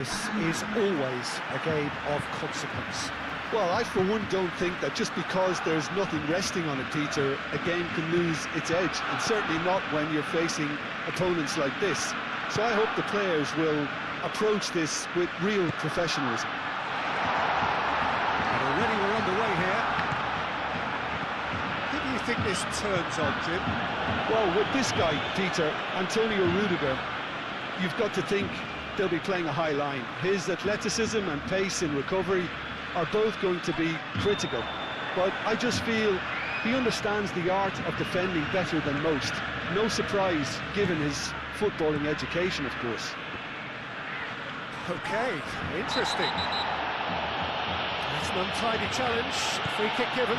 This is always a game of consequence. Well, I for one don't think that just because there's nothing resting on it, Peter, a game can lose its edge, and certainly not when you're facing opponents like this. So I hope the players will approach this with real professionalism. And already we're underway here. Who do you think this turns on, Jim? Well, with this guy, Peter, Antonio Rudiger, you've got to think they'll be playing a high line. His athleticism and pace in recovery are both going to be critical. But I just feel he understands the art of defending better than most. No surprise, given his footballing education, of course. Okay, interesting. That's an untidy challenge. Free kick given.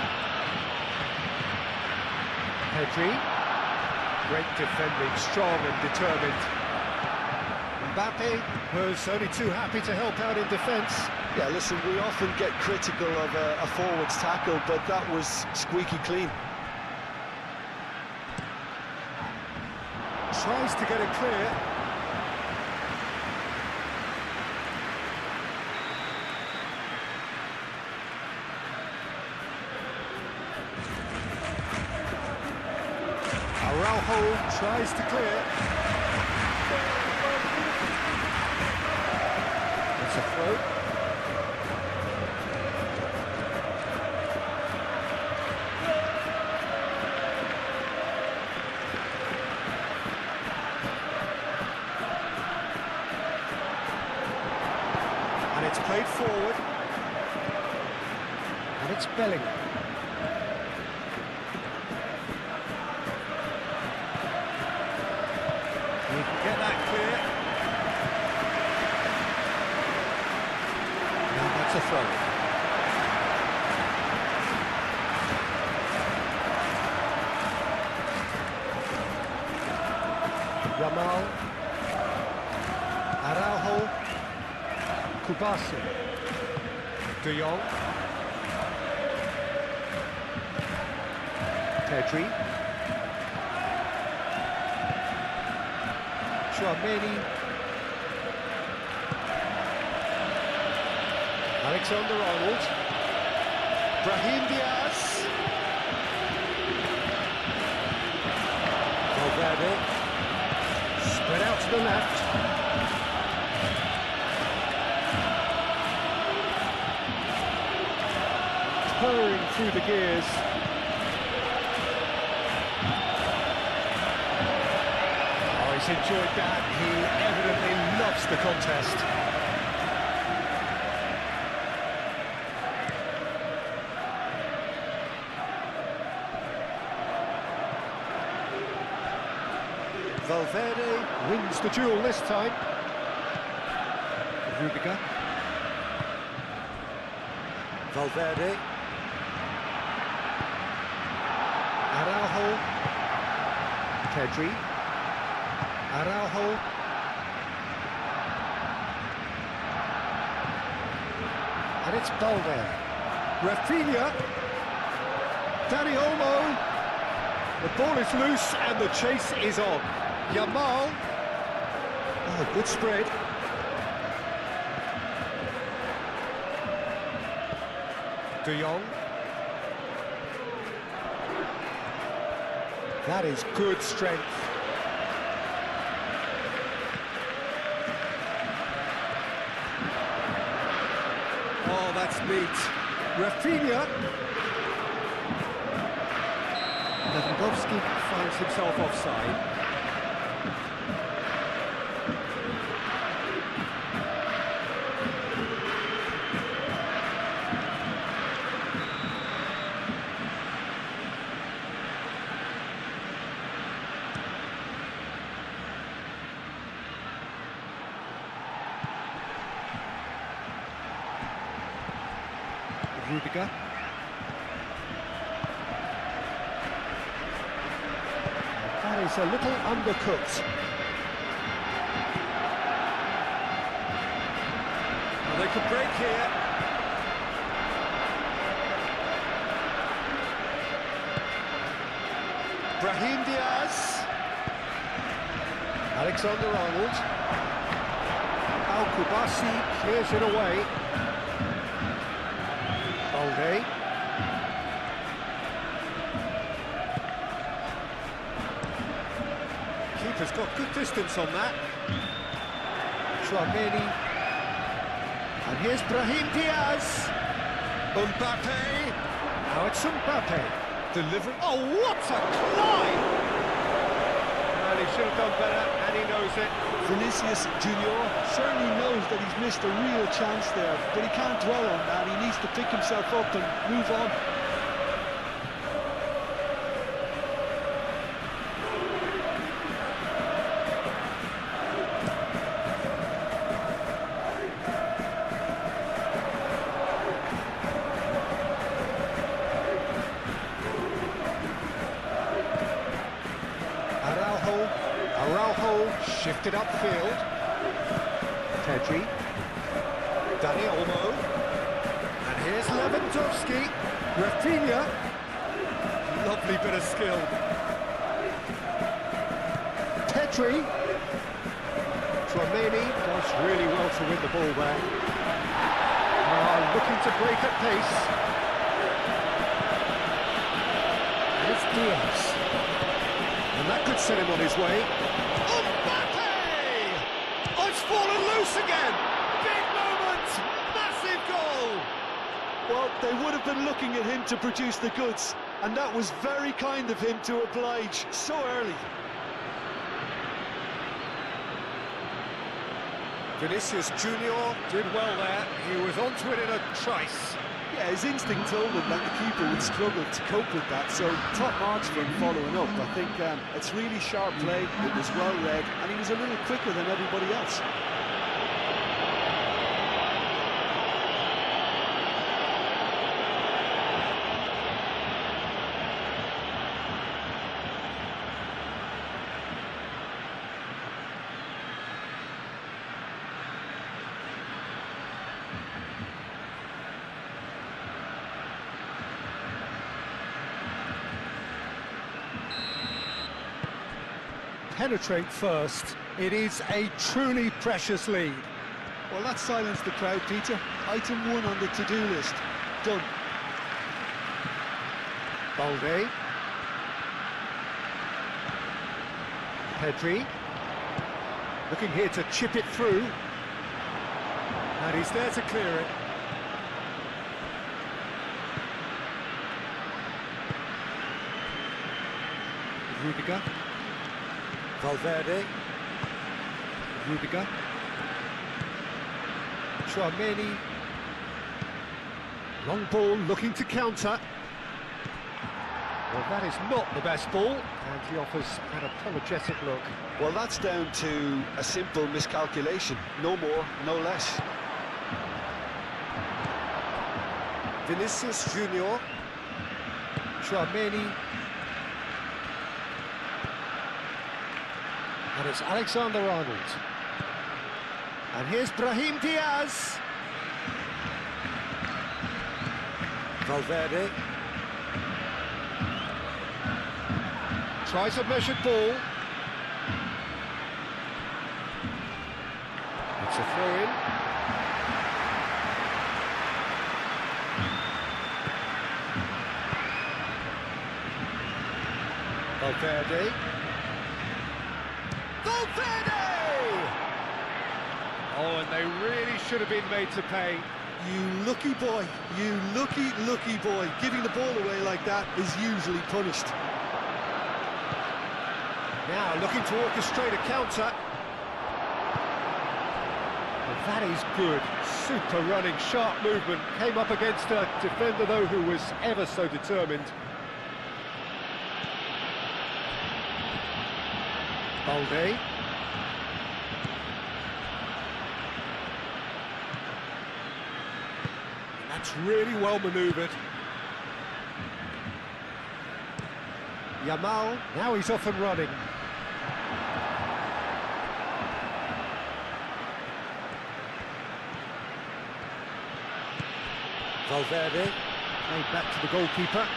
Pedri. Great defending, strong and determined. Mbappe was only too happy to help out in defence. Yeah, listen, we often get critical of a forward's tackle, but that was squeaky clean. Tries to get it clear. Araujo tries to clear. It's a throw. And it's played forward. And it's Bellingham. He can get that clear. Now that's a throw. Yamal. Araujo. Kubasi. De Jong. Pedri. Chouameni. Alexander-Arnold. Brahim Diaz. Valverde. Spread out to the left. Purring through the gears. Oh, he's enjoyed that. He evidently loves the contest. Valverde wins the duel this time. Rudiger. Valverde. Araujo. Pedri. Araujo. And it's Balde. Rafinha. Dani Olmo. The ball is loose and the chase is on. Yamal. Oh, good spread. De Jong. That is good strength. Oh, that's neat. Rafinha. Lewandowski finds himself offside. Rudiger. That is a little undercooked. Well, they could break here. Brahim Diaz. Alexander-Arnold. Now Kubasi clears it away. Balde. Keeper's got good distance on that. Chouameni. And here's Brahim Diaz. Mbappe. Now it's Mbappe. Delivering. Oh, what a climb! Well, he should have done better, and he knows it. Vinicius Junior certainly knows that he's missed a real chance there, but he can't dwell on that. He needs to pick himself up and move on. Araujo shifted upfield. Pedri. Dani Olmo. And here's Lewandowski. Rafinha. Lovely bit of skill. Pedri. Chouameni does really well to win the ball there. Looking to break at pace. And it's Diaz. And that could set him on his way. Mbappe! Oh, it's fallen loose again! Big moment! Massive goal! Well, they would have been looking at him to produce the goods, and that was very kind of him to oblige so early. Vinicius Junior did well there. He was onto it in a trice. Yeah, his instinct told him that the keeper would struggle to cope with that, so top marks for him following up. I think it's really sharp play, it was well read, and he was a little quicker than everybody else. Penetrate first. It is a truly precious lead. Well, that silenced the crowd, Peter. Item 1 on the to-do list. Done. Balde. Pedri. Looking here to chip it through. And he's there to clear it. Rudiger. Valverde. Rudiger. Chouameni. Long ball looking to counter. Well, that is not the best ball, and he offers an apologetic look. Well, that's down to a simple miscalculation. No more, no less. Vinicius Junior. Chouameni. And it's Alexander-Arnold. And here's Brahim Diaz. Valverde. Tries a measured ball. It's a throw-in. Valverde. Oh, and they really should have been made to pay. You lucky boy, you lucky boy. Giving the ball away like that is usually punished. Now looking to orchestrate a counter. Well, that is good. Super running, sharp movement. Came up against a defender, though, who was ever so determined. Balde. That's really well manoeuvred. Yamal, now he's off and running. Valverde, played back to the goalkeeper.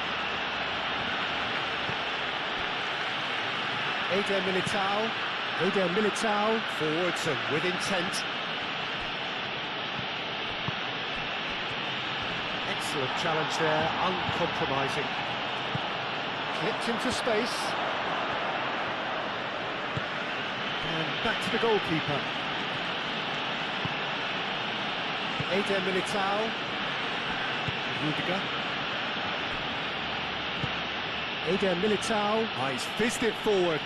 Eder Militao, forwards and with intent. Excellent challenge there, uncompromising. Clipped into space. And back to the goalkeeper. Eder Militao. Rudiger. Eder Militao. Oh, he's fizzed it forward.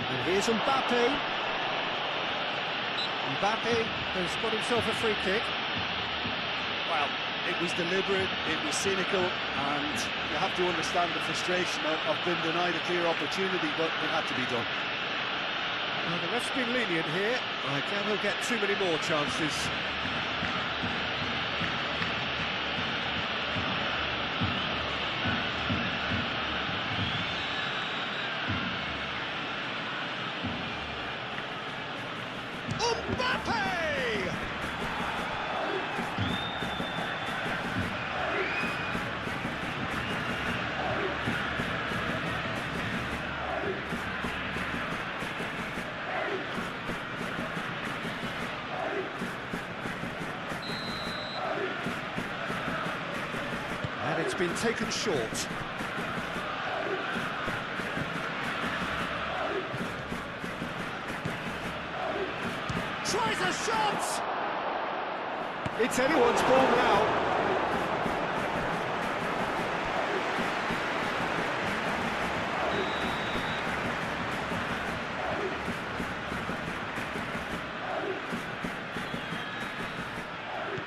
And here's Mbappe. Mbappe has got himself a free kick. Well, it was deliberate, it was cynical, and you have to understand the frustration of being denied a clear opportunity, but it had to be done. Well, the ref's been lenient here. I doubt he'll get too many more chances. Mbappe! And it's been taken short. Tries a shot! It's anyone's ball now.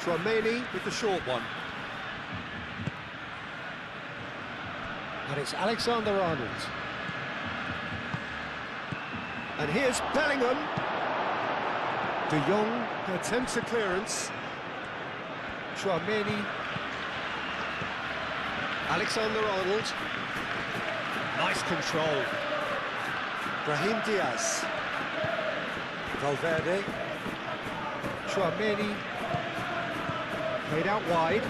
Tchouaméni with the short one. And it's Alexander-Arnold. And here's Bellingham. De Jong attempts a clearance. Tchouaméni. Alexander-Arnold. Nice control. Brahim Diaz. Valverde. Tchouaméni. Played out wide.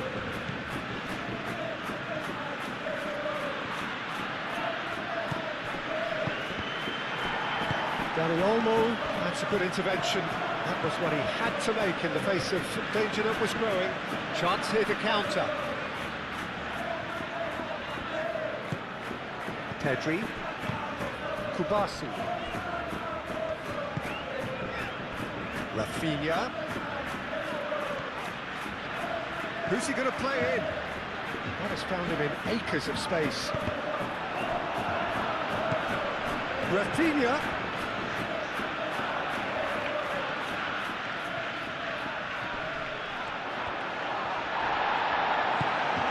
Dani Olmo, that's a good intervention. That was what he had to make in the face of danger that was growing. Chance here to counter. Pedri. Kubasi. Rafinha. Who's he going to play in? That has found him in acres of space. Rafinha.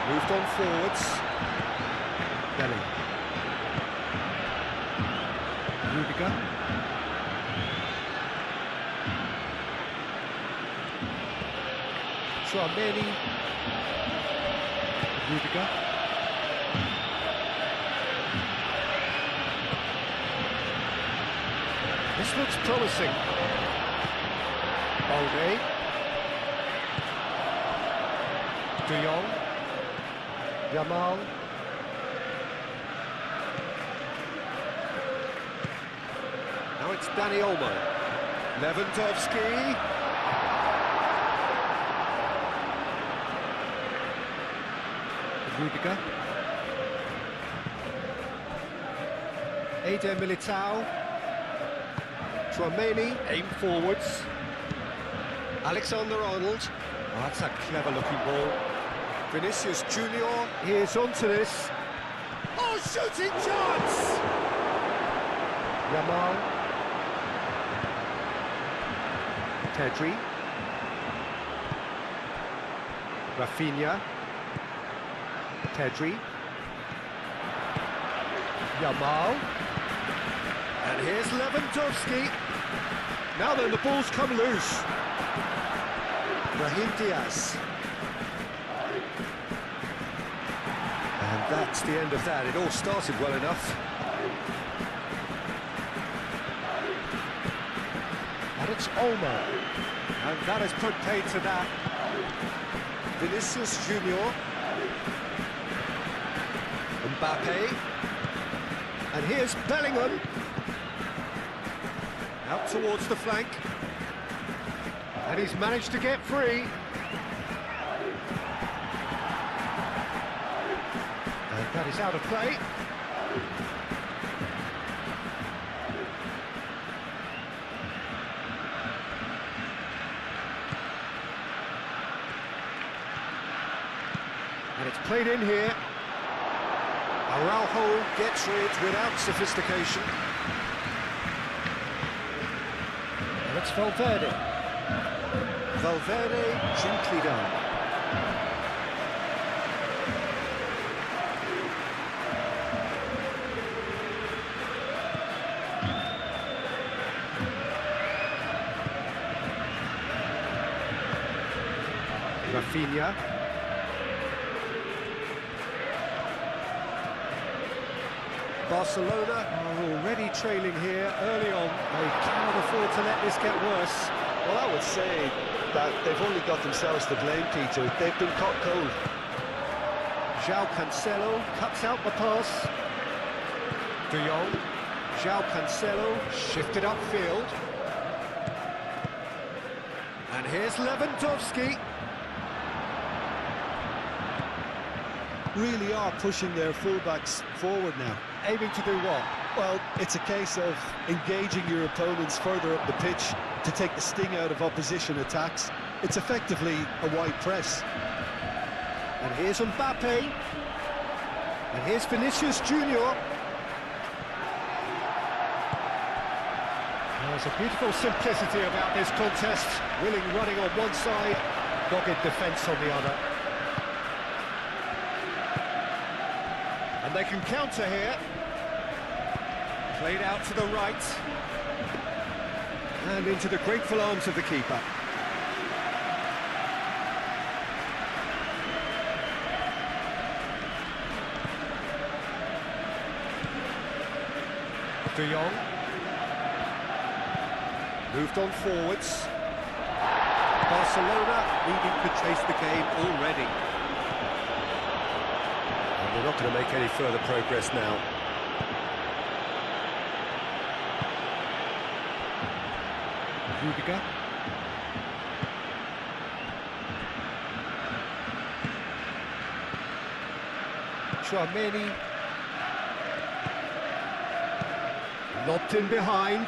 Moved on forwards. Belly. Rudiger. Tchouaméni. Rudiger. This looks promising. Balde. De Jong. Yamal. Now it's Dani Olmo. Lewandowski. Rudiger. Eder Militao. Tchouaméni, aim forwards. Alexander-Arnold. Oh, that's a clever-looking ball. Vinicius Junior, here's onto this. Oh, shooting chance! Yamal. Pedri. Rafinha. Pedri. Yamal. And here's Lewandowski. Now then, the ball's come loose. Brahim Diaz. And that's the end of that. It all started well enough. And it's Olmo. And that has put paid to that. Vinicius Junior. Mbappe. And here's Bellingham. Out towards the flank. And he's managed to get free. And that is out of play. And it's played in here. Araujo gets it without sophistication. And it's Valverde. Valverde gently down. Rafinha. Barcelona are already trailing here early on. They cannot afford to let this get worse. Well, I would say that they've only got themselves to blame, Peter. They've been caught cold. João Cancelo cuts out the pass. De Jong. João Cancelo shifted upfield. And here's Lewandowski. Really are pushing their fullbacks forward now. Aiming to do what? Well, it's a case of engaging your opponents further up the pitch to take the sting out of opposition attacks. It's effectively a wide press. And here's Mbappe. And here's Vinicius Junior. There's a beautiful simplicity about this contest. Willing running on one side, dogged defence on the other. And they can counter here. Played out to the right. And into the grateful arms of the keeper. De Jong. Moved on forwards. Barcelona needing to chase the game already. And they're not going to make any further progress now. Liga. Chouameni. Lobbed in behind.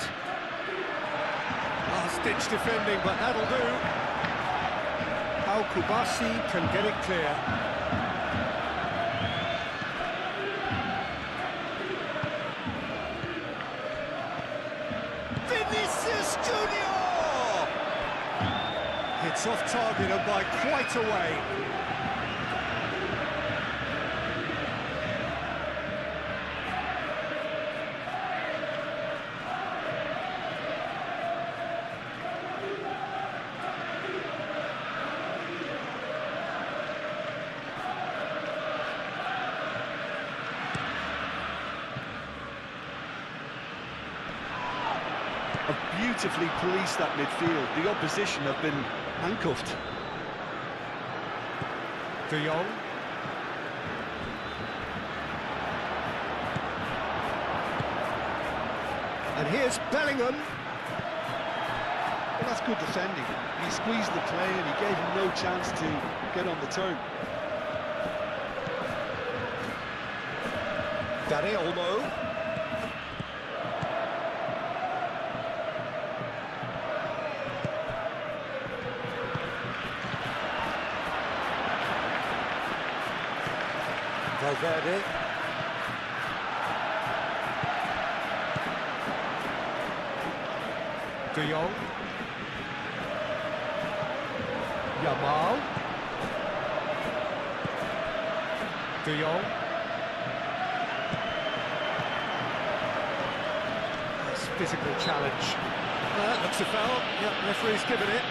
Last-ditch defending, but that'll do. Al Kubasi can get it clear. Vinicius Junior! It's off target and by quite a way. Have beautifully policed that midfield. The opposition have been handcuffed. De Jong. And here's Bellingham. Well, that's good defending. He squeezed the play and he gave him no chance to get on the turn. Dani Olmo. Valverde. De Jong. Yamal. De Jong. Nice physical challenge. That looks a foul. Yep, referee's given it.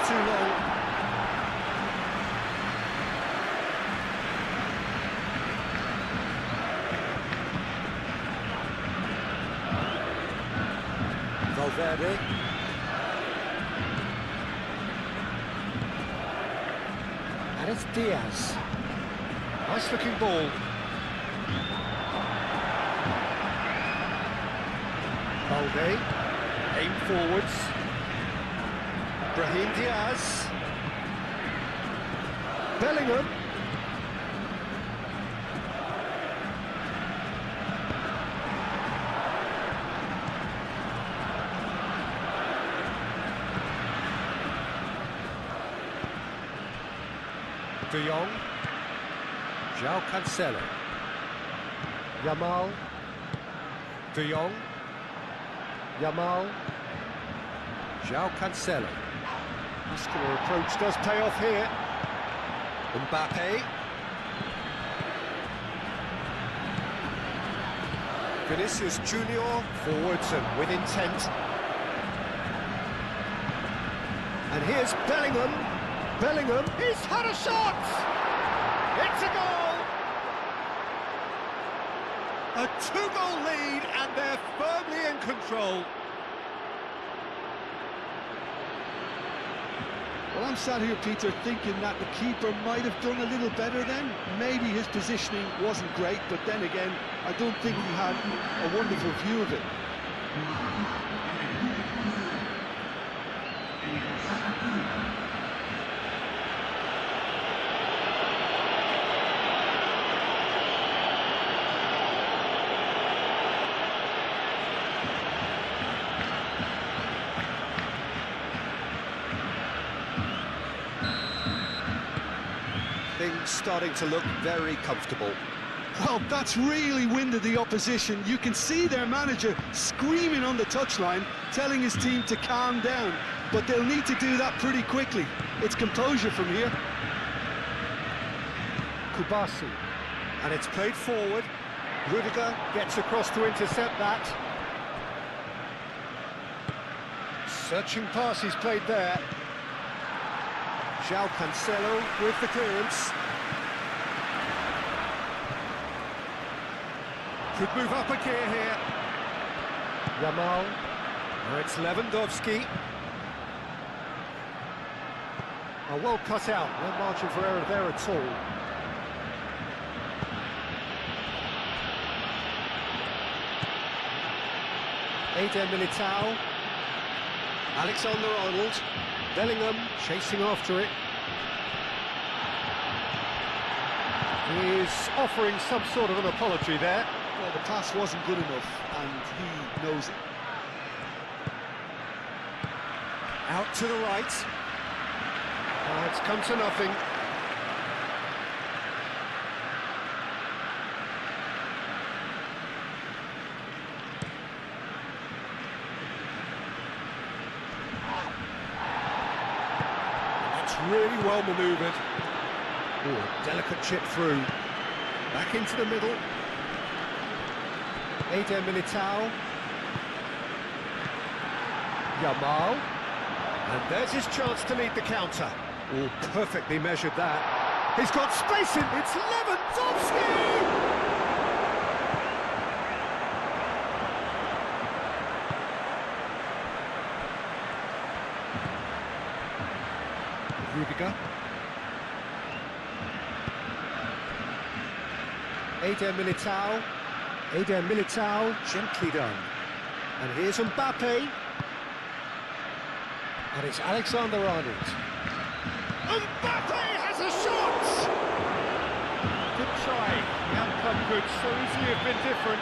too long. Valverde. And it's Diaz. Nice looking ball. Balde. Aim forwards. Brahim Diaz. Bellingham. De Jong. João Cancelo. Yamal. De Jong. Yamal. João Cancelo. Muscular approach does pay off here. Mbappe. Vinicius Junior, forwards and with intent. And here's Bellingham. Bellingham, he's had a shot! It's a goal! A two-goal lead, and they're firmly in control. Well, I'm sat here, Peter, thinking that the keeper might have done a little better then. Maybe his positioning wasn't great, but then again, I don't think he had a wonderful view of it. Things starting to look very comfortable. Well, that's really winded the opposition. You can see their manager screaming on the touchline, telling his team to calm down. But they'll need to do that pretty quickly. It's composure from here. Kubasi. And it's played forward. Rudiger gets across to intercept that. Searching pass he's played there. João Cancelo with the clearance. Could move up a gear here. Yamal. Now it's Lewandowski. Oh, well cut out. No margin for error there at all. Eder Militao. Alexander-Arnold. Bellingham chasing after it. He is offering some sort of an apology there. Well, the pass wasn't good enough, and he knows it. Out to the right. It's come to nothing. Really well manoeuvred. Ooh, a delicate chip through. Back into the middle. Eder Militao. Yamal. And there's his chance to lead the counter. Oh, perfectly measured that. He's got space in. It's Lewandowski! Rudiger. Eder Militao. Eder Militao, gently done. And here's Mbappe. And it's Alexander-Arnold. Mbappe has a shot! Good try. The outcome could so easily have been different.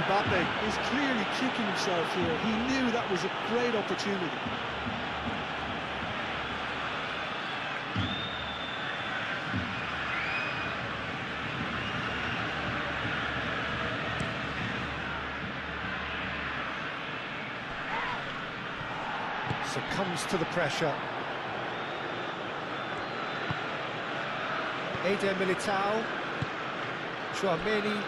Mbappe is clearly kicking himself here. He knew that was a great opportunity. Succumbs to the pressure. Eder Militao. Chouameni.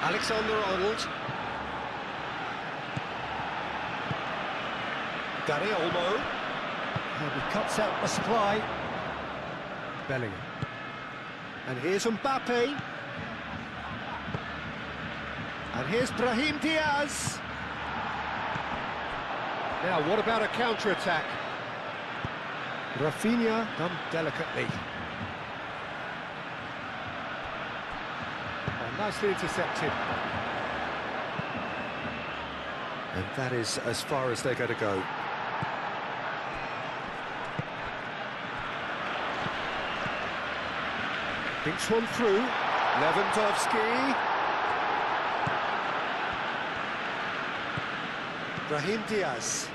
Alexander-Arnold. Dani Olmo. And he cuts out the supply. Bellingham. And here's Mbappe. And here's Brahim Diaz. Now, what about a counter-attack? Rafinha done delicately. Oh, nicely intercepted. And that is as far as they're going to go. Thinks one through. Lewandowski. Brahim Diaz.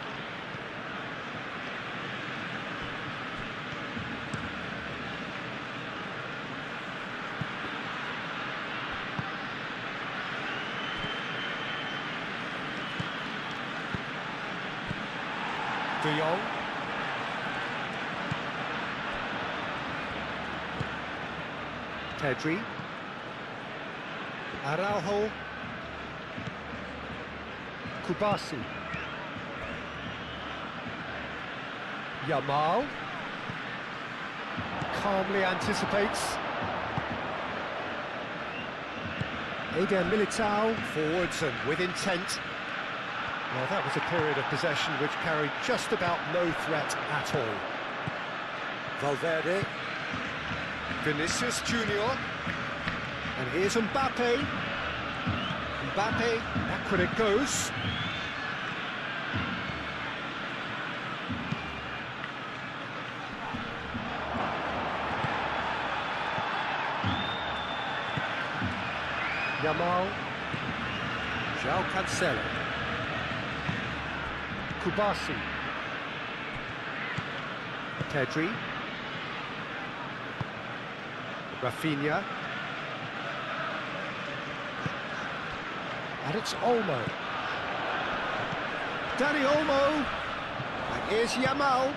De Jong. Pedri. Araujo. Kubasi. Yamal. Calmly anticipates. Eder Militao. Forwards and with intent. Well, that was a period of possession which carried just about no threat at all. Valverde. Vinicius Junior. And here's Mbappe. Mbappe, backward it goes. Yamal. João Cancelo. Kubasi. Pedri. Rafinha. And it's Olmo. Dani Olmo. And here's Yamal.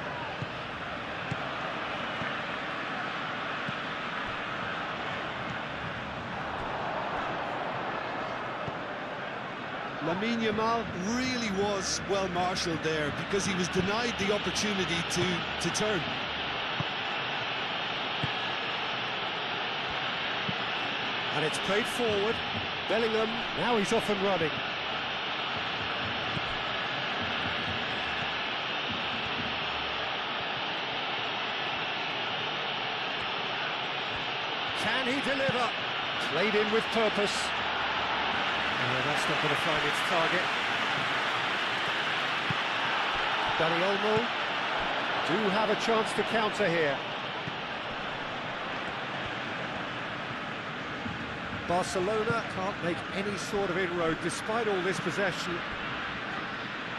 Lamine Yamal really was well marshalled there because he was denied the opportunity to turn. And it's played forward. Bellingham, now he's off and running. Can he deliver? Played in with purpose. That's not going to find its target. Dani Olmo do have a chance to counter here. Barcelona can't make any sort of inroad despite all this possession.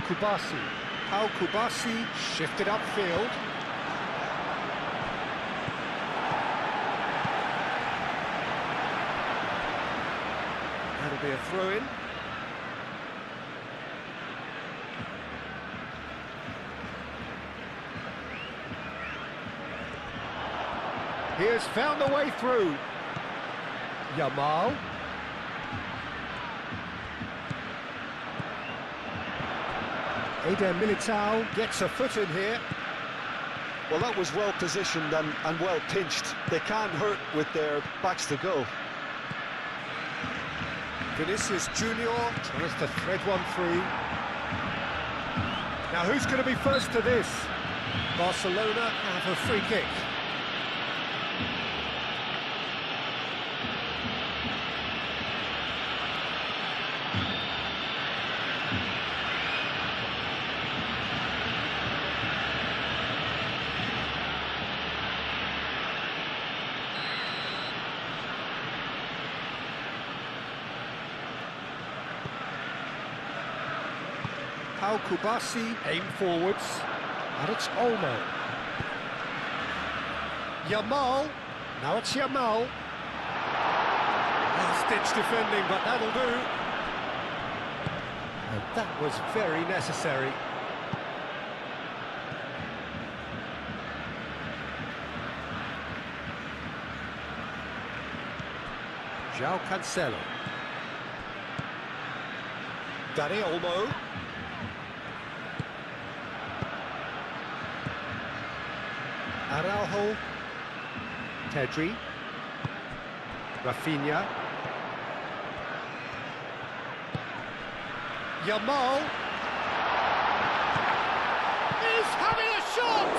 Kubasi. Pau Kubasi shifted upfield. That'll be a throw-in. Here's found a way through. Yamal. Eder Militao gets a foot in here. Well, that was well positioned and well pinched. They can't hurt with their backs to go. Vinicius Junior tries to thread one through. Now who's going to be first to this? Barcelona have a free kick. Pau Kubasi aim forwards, and it's Olmo. Yamal, now it's Yamal. Last-ditch defending, but that'll do. And that was very necessary. João Cancelo. Dani Olmo. Carvajal. Pedri. Rafinha. Yamal. He's having a shot!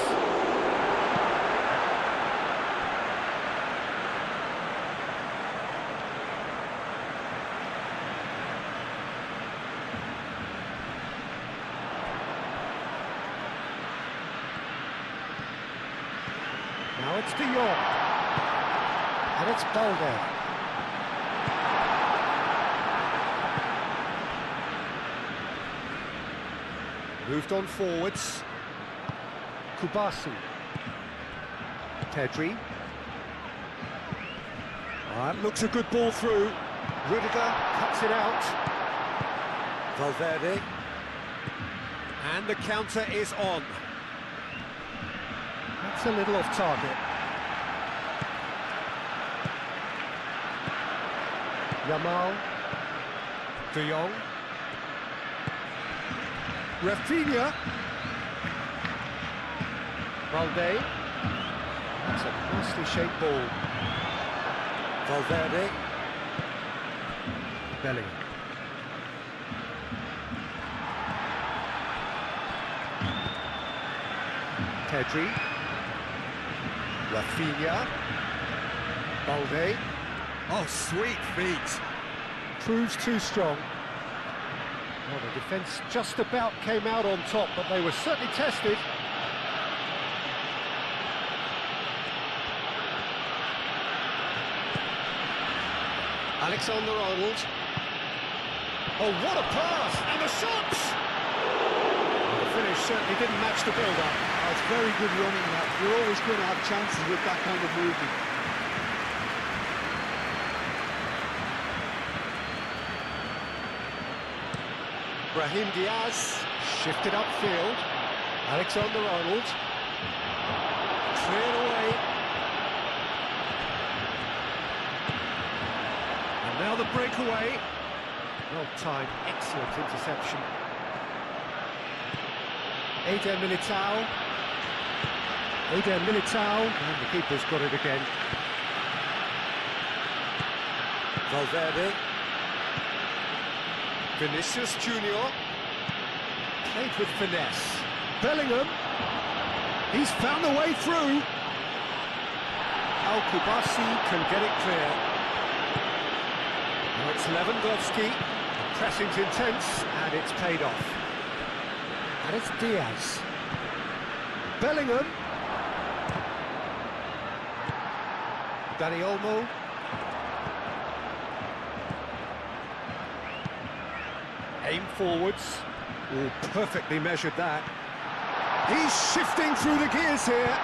Now it's De Jong. And it's Balde. Moved on forwards. Kubasi. Pedri. That looks a good ball through. Rudiger cuts it out. Valverde. And the counter is on. That's a little off target. Yamal. De Jong. Rafinha. Balde. That's a nicely shaped ball. Valverde. Bellingham. Pedri. Rafinha. Balde. Oh, sweet feet. Proves too strong. Well, the defence just about came out on top, but they were certainly tested. Alexander-Arnold. Oh, what a pass! And the shots! Well, the finish certainly didn't match the build-up. Oh, it's very good running that. You're always going to have chances with that kind of movement. Brahim Diaz shifted upfield. Alexander-Arnold cleared away. And now the breakaway. Well timed, excellent interception. Eder Militao. And the keeper's got it again. Valverde. Vinicius Junior. Played with finesse. Bellingham. He's found the way through. Al-Kubasi can get it clear. Now it's Lewandowski. The pressing's intense, and it's paid off. And it's Diaz. Bellingham. Dani Olmo. Aim forwards. Oh, perfectly measured that. He's shifting through the gears here.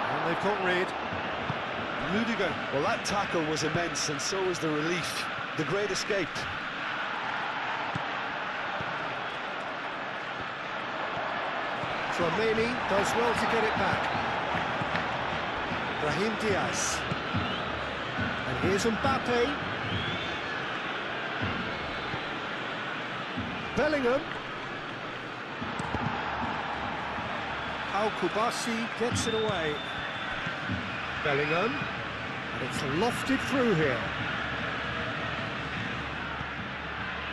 And they've got rid. Rudiger. Well, that tackle was immense, and so was the relief. The great escape. Tchouaméni does well to get it back. Brahim Diaz. And here's Mbappe. Bellingham. Al-Kubasi gets it away. Bellingham. And it's lofted through here.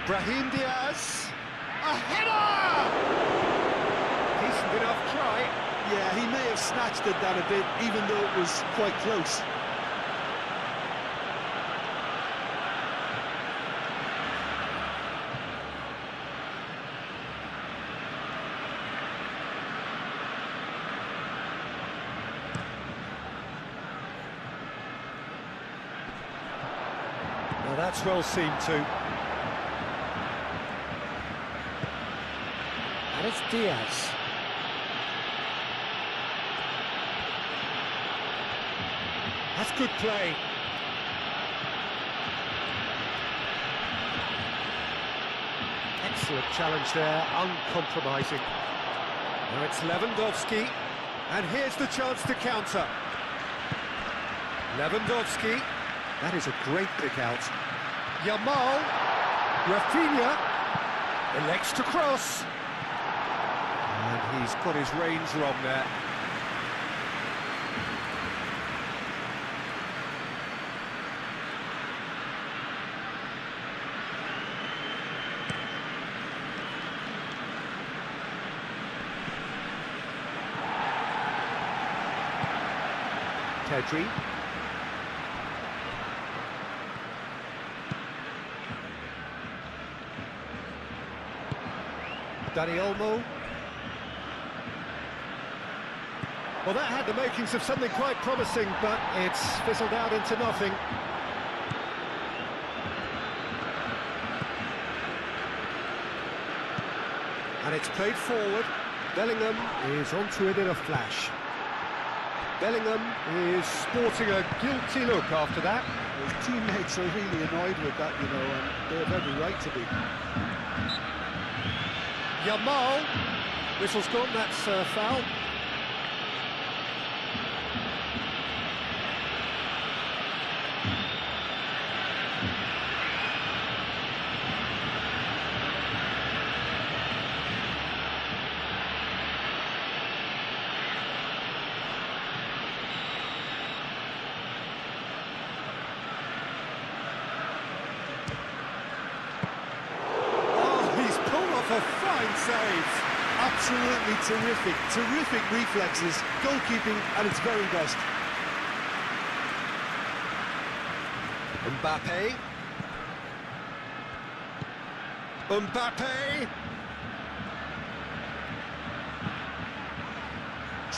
Brahim Diaz. A header! Decent enough try. Yeah, he may have snatched at that a bit, even though it was quite close. Now that's well seen too. And it's Diaz. That's good play. Excellent challenge there, uncompromising. Now it's Lewandowski, and here's the chance to counter. Lewandowski, that is a great pick out. Yamal, Rafinha, elects to cross. And he's got his reins wrong there. Pedri. Dani Olmo. Well, that had the makings of something quite promising, but it's fizzled out into nothing. And it's played forward. Bellingham is onto it in a flash. Bellingham is sporting a guilty look after that. His teammates are really annoyed with that, you know, and they have every right to be. Yamal. Whistle's gone, that's a foul. A fine save. Absolutely terrific reflexes, goalkeeping at its very best. Mbappe.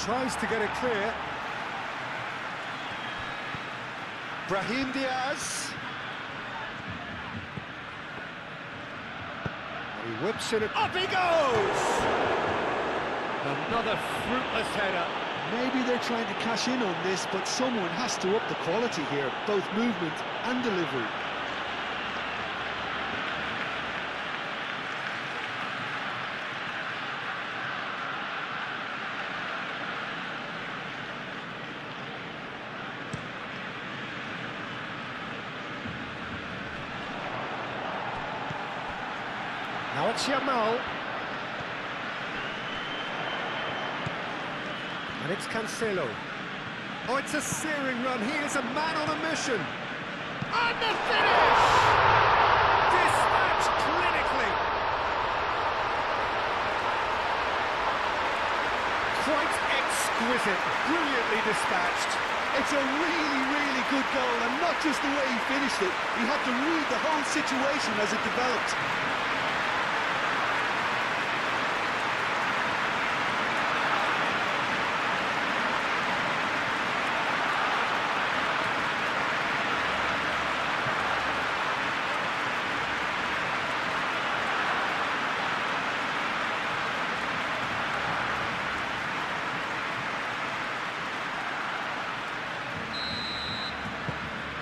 Tries to get it clear. Brahim Diaz. He whips it, up he goes! Another fruitless header. Maybe they're trying to cash in on this, but someone has to up the quality here, both movement and delivery. Now it's Yamal. And it's Cancelo. Oh, it's a searing run. He is a man on a mission. And the finish! Dispatched clinically. Quite exquisite. Brilliantly dispatched. It's a really good goal, and not just the way he finished it. He had to read the whole situation as it developed.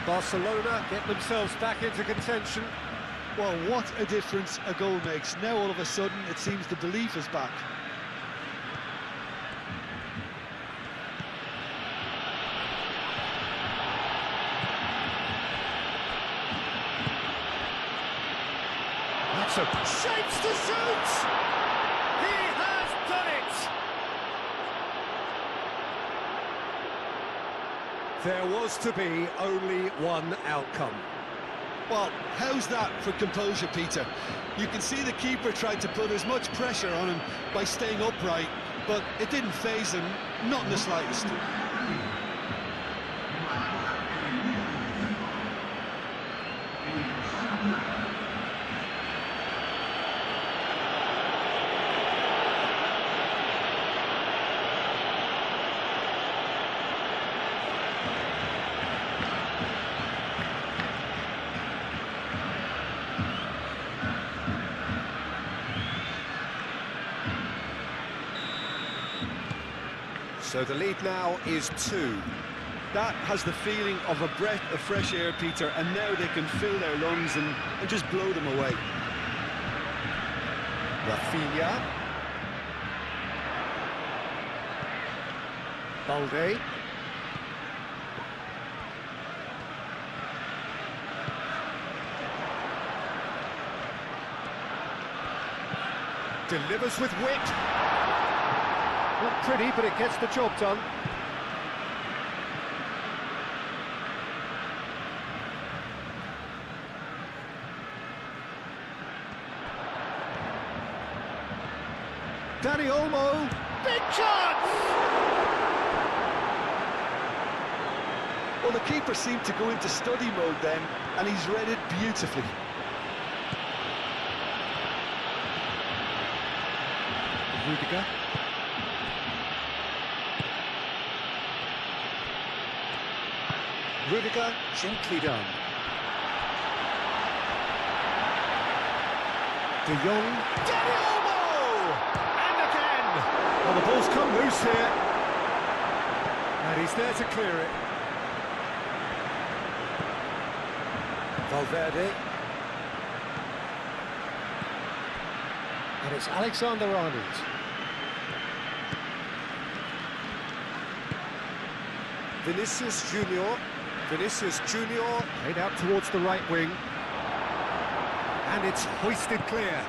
Barcelona get themselves back into contention. Well, what a difference a goal makes. Now all of a sudden it seems the belief is back. That's a shapes to shoot! He has done it! There was to be only one outcome. Well, how's that for composure, Peter? You can see the keeper tried to put as much pressure on him by staying upright, but it didn't faze him, not in the slightest. So the lead now is 2. That has the feeling of a breath of fresh air, Peter, and now they can fill their lungs and just blow them away. Rafinha. Balde. Delivers with wit. Not pretty, but it gets the job done. Dani Olmo, big chance! Well, the keeper seemed to go into study mode then, and he's read it beautifully. Rudiger. Rudiger, gently done. De Jong. Dani Olmo! And again! Well, the ball's come loose here. And he's there to clear it. Valverde. And it's Alexander-Arnold. Vinicius Junior. Vinicius Junior played out towards the right wing. And it's hoisted clear.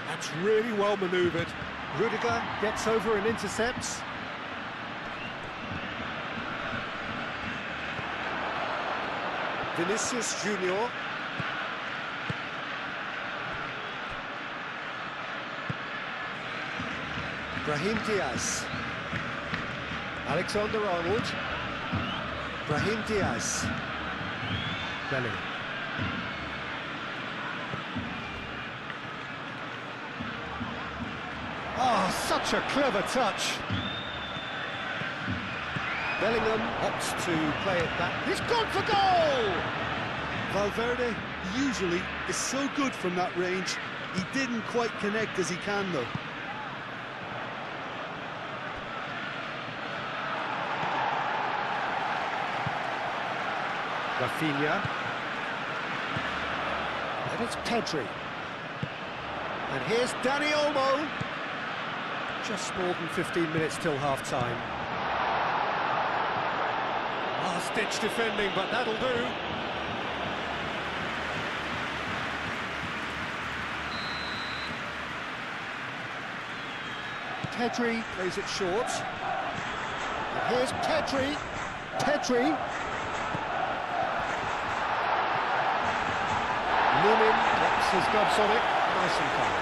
That's really well manoeuvred. Rudiger gets over and intercepts. Vinicius Junior. Brahim Diaz. Alexander-Arnold. Brahim Diaz. Bellingham. Oh, such a clever touch. Bellingham opts to play it back. He's gone for goal! Valverde usually is so good from that range. He didn't quite connect as he can, though. Rafinha. And it's Pedri. And here's Dani Olmo. Just more than 15 minutes till half-time. Last-ditch defending, but that'll do. Pedri plays it short. And here's Pedri. Pedri. Lunin gets his gloves on it, nice and calm.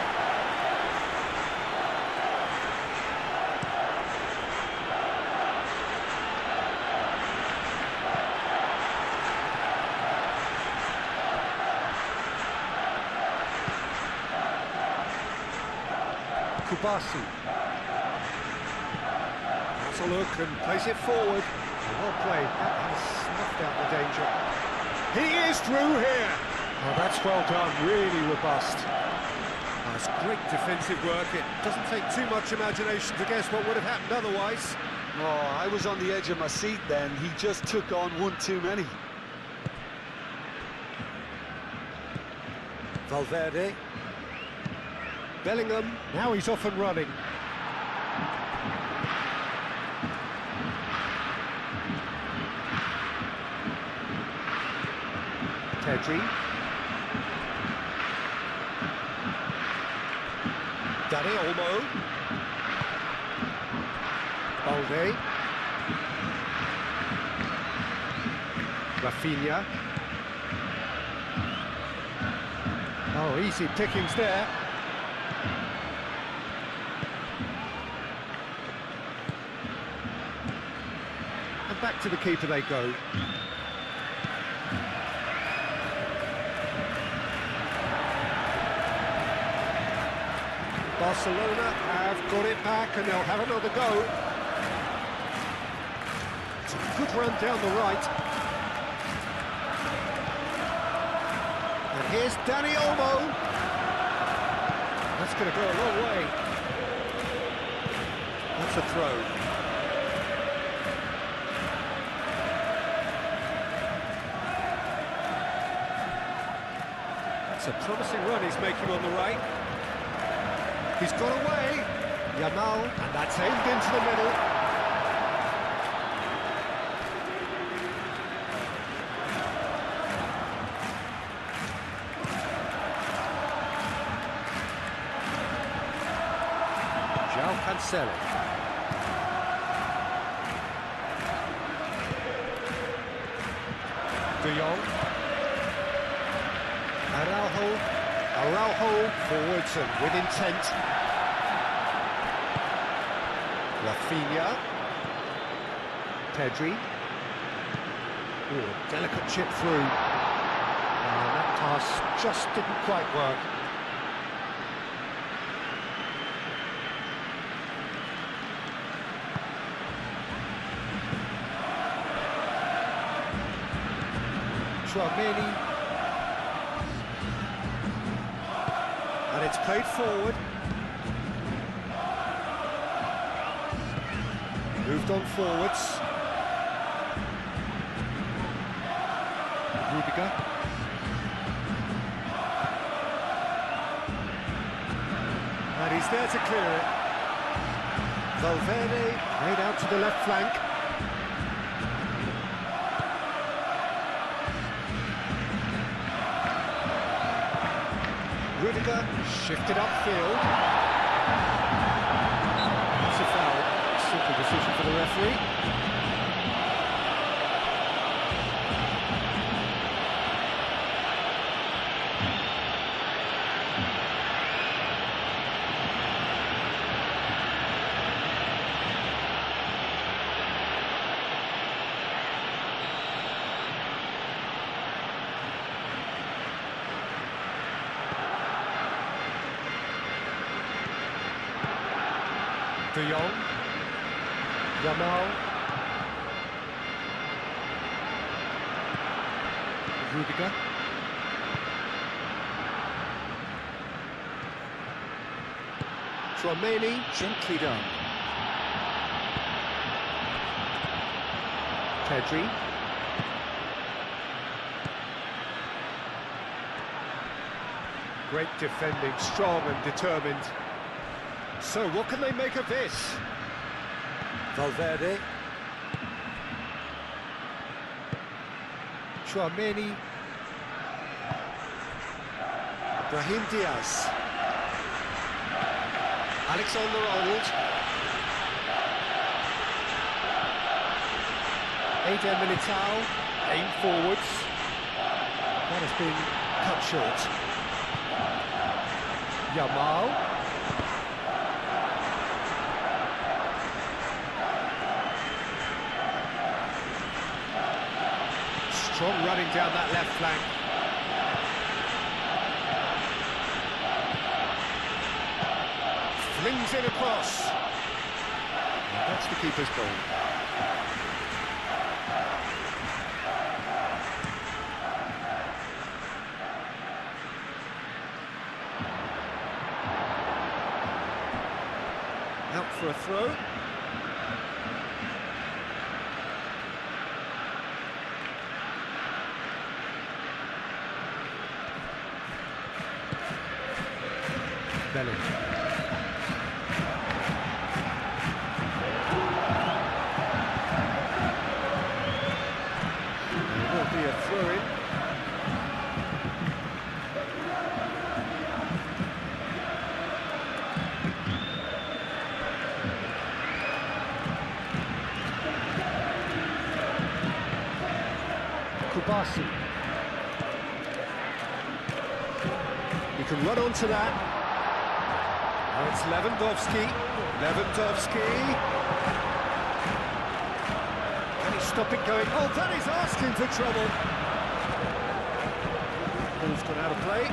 Kubasi. Has a look and plays it forward. Well played, that has snuffed out the danger. He is through here. Oh, that's well done, really robust. That's great defensive work. It doesn't take too much imagination to guess what would have happened otherwise. Oh, I was on the edge of my seat then. He just took on one too many. Valverde. Bellingham. Now he's off and running. Pedri. Dani Olmo. Balde. Rafinha. Oh, easy pickings there. And back to the keeper they go. Barcelona have got it back and they'll have another go. It's a good run down the right. And here's Dani Olmo. That's going to go a long way. That's a throw. That's a promising run he's making on the right. He's got away, Yamal, and that's aimed into the middle. João Cancelo. De Jong. Araujo. Araujo forwards and with intent. Rafinha. Pedri. Oh, delicate chip through. And that pass just didn't quite work. Tchouaméni. And it's played forward. Moved on forwards. Rudiger. And he's there to clear it. Valverde made out to the left flank. Rudiger shifted upfield. That's a foul. Simple decision for the referee. De Jong, Yamal, Rudiger, Tchouaméni, gently done. Pedri. Great defending, strong and determined. So, what can they make of this? Valverde. Tchouaméni. Brahim Diaz. Alexander-Arnold. Eder Militao. Aim forwards. That has been cut short. Yamal. Strong running down that left flank. Flings it across. And that's the keeper's goal. Out for a throw. Belling. There will be a throw-in. Kubasi. He can run onto that. And it's Lewandowski. Can he stop it going? Oh, that is asking for trouble. Ball's gone out of play.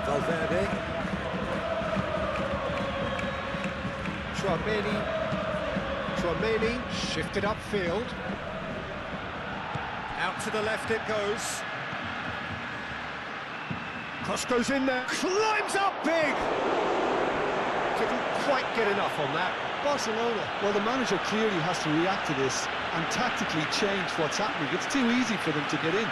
Valverde. Tchouaméni shifted upfield. Out to the left it goes. Cross goes in there, climbs up big! Didn't quite get enough on that. Barcelona, well, the manager clearly has to react to this and tactically change what's happening. It's too easy for them to get in.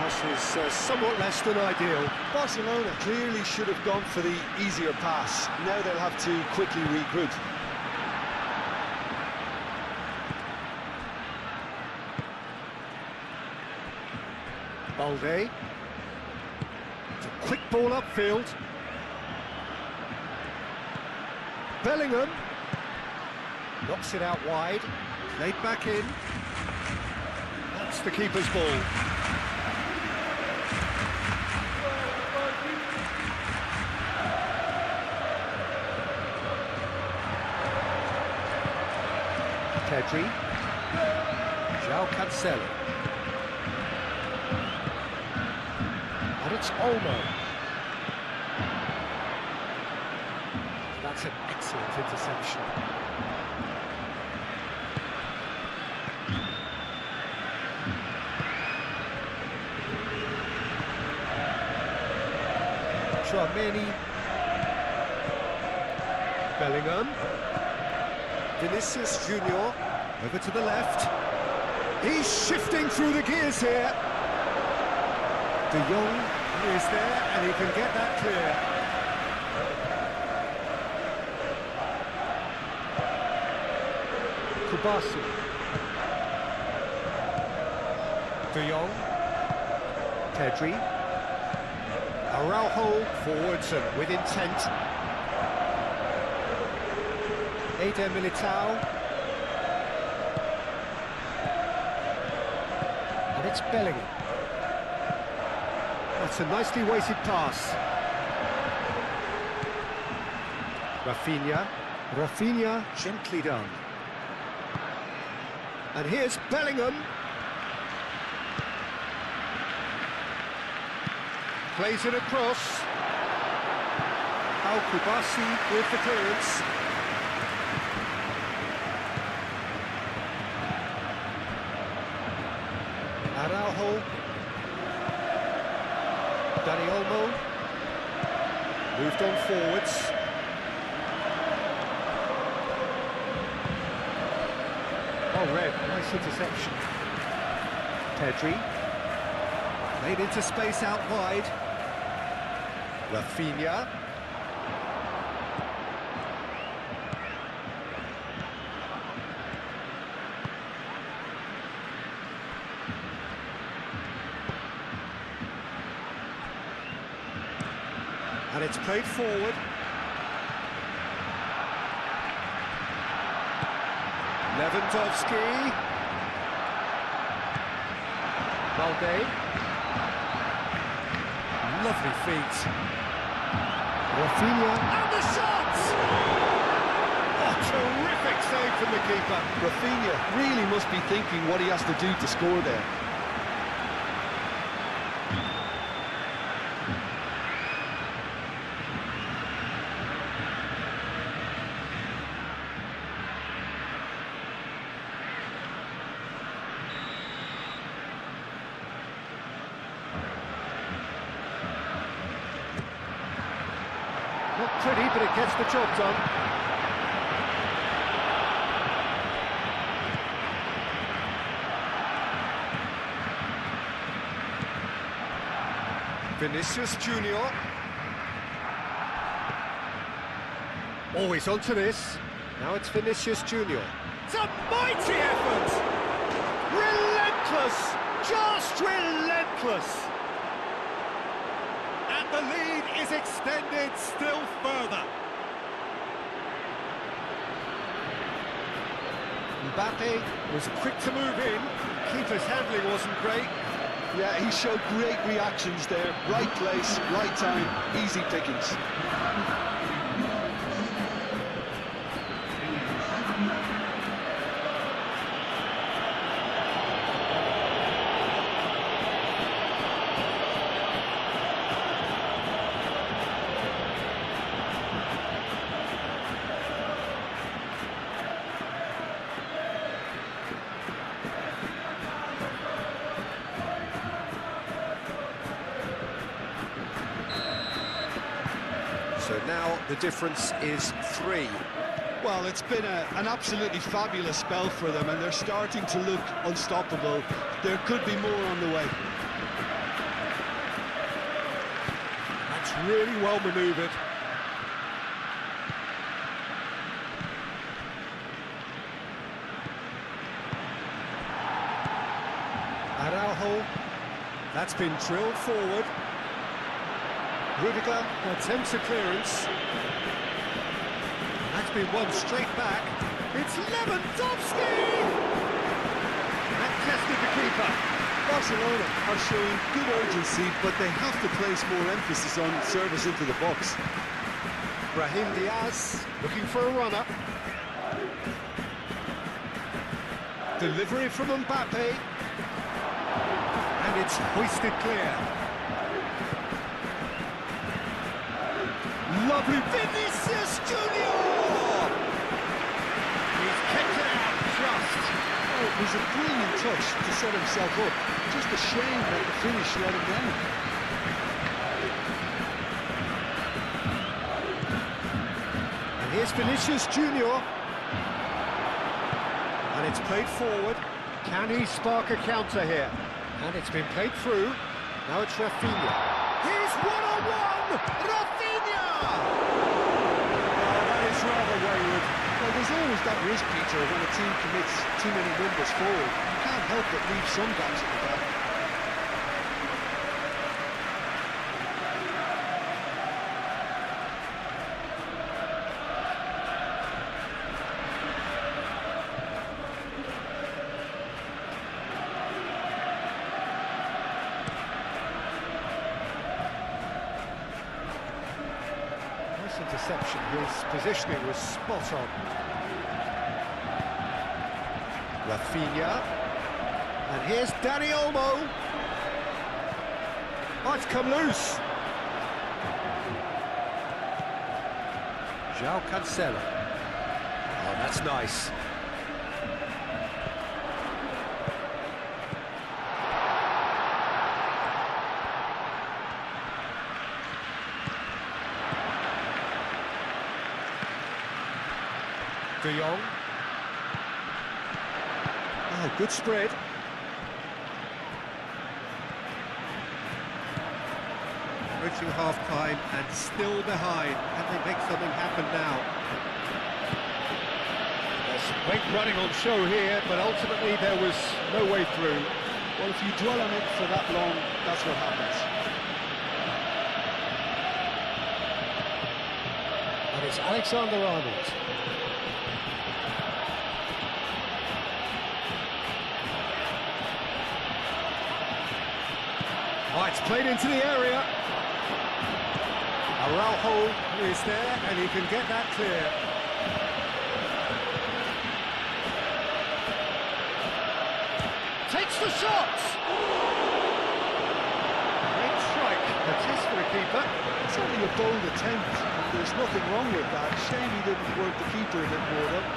pass is somewhat less than ideal. Barcelona clearly should have gone for the easier pass. Now they'll have to quickly regroup. Balde. It's a quick ball upfield. Bellingham. Knocks it out wide. Played back in. That's the keeper's ball. Pedri. João Cancelo. And it's Olmo. That's an excellent interception. Tchouaméni. Bellingham. Vinicius Junior. Over to the left. He's shifting through the gears here. De Jong is there, and he can get that clear. Kubasi. De Jong. Pedri. Araujo forwards and with intent. Eder Militao. And it's Bellingham. That's a nicely weighted pass. Rafinha. Rafinha, gently done. And here's Bellingham. Plays it across. Al-Kubasi with the clearance. Araujo. Dani Olmo. Moved on forwards. Oh, red. Nice interception. Pedri. Played into space out wide. Rafinha. And it's played forward. Lewandowski. Balde. Lovely feet. Rafinha. And the shot! Oh, terrific save from the keeper. Rafinha really must be thinking what he has to do to score there. Not pretty, but it gets the job done. Vinicius Junior. Always onto this. Now it's Vinicius Junior. It's a mighty effort! Relentless! Just relentless! And the lead is extended still further. Mbappe was quick to move in. Keeper's handling wasn't great. Yeah, he showed great reactions there. Right place, right time, easy pickings. So now the difference is 3. Well, it's been an absolutely fabulous spell for them, and they're starting to look unstoppable. There could be more on the way. really well manoeuvred. Araujo, that's been drilled forward. Rudiger attempts a clearance. That's been won straight back. It's Lewandowski! That tested the keeper. Barcelona are showing good urgency, but they have to place more emphasis on service into the box. Brahim Diaz looking for a runner. Delivery from Mbappe. And it's hoisted clear. Lovely Vinicius Junior! He's kicked it out just. Oh, it was a brilliant touch to set himself up. Just a shame that the finish let him down. And here's Vinicius Junior. And it's played forward. Can he spark a counter here? And it's been played through. Now it's Rafinha. He's one-on-one! Rafinha! Oh, that is rather wayward. Well, there's always that risk, Peter, when a team commits too many numbers forward. You can't help but leave some gaps at the back. Interception, his positioning was spot on. Rafinha, and here's Dani Olmo. Oh, it's come loose. João Cancelo. Oh, that's nice. De Jong. Oh, good spread. Approaching half-time and still behind. Can they make something happen now? There's some great running on show here, but ultimately there was no way through. Well, if you dwell on it for that long, that's what happens. And it's Alexander-Arnold. Oh, it's played into the area. Araujo is there, and he can get that clear. Takes the shot! Great strike. That is for a keeper. It's only a bold attempt, and there's nothing wrong with that. Shame he didn't work the keeper a bit more, though.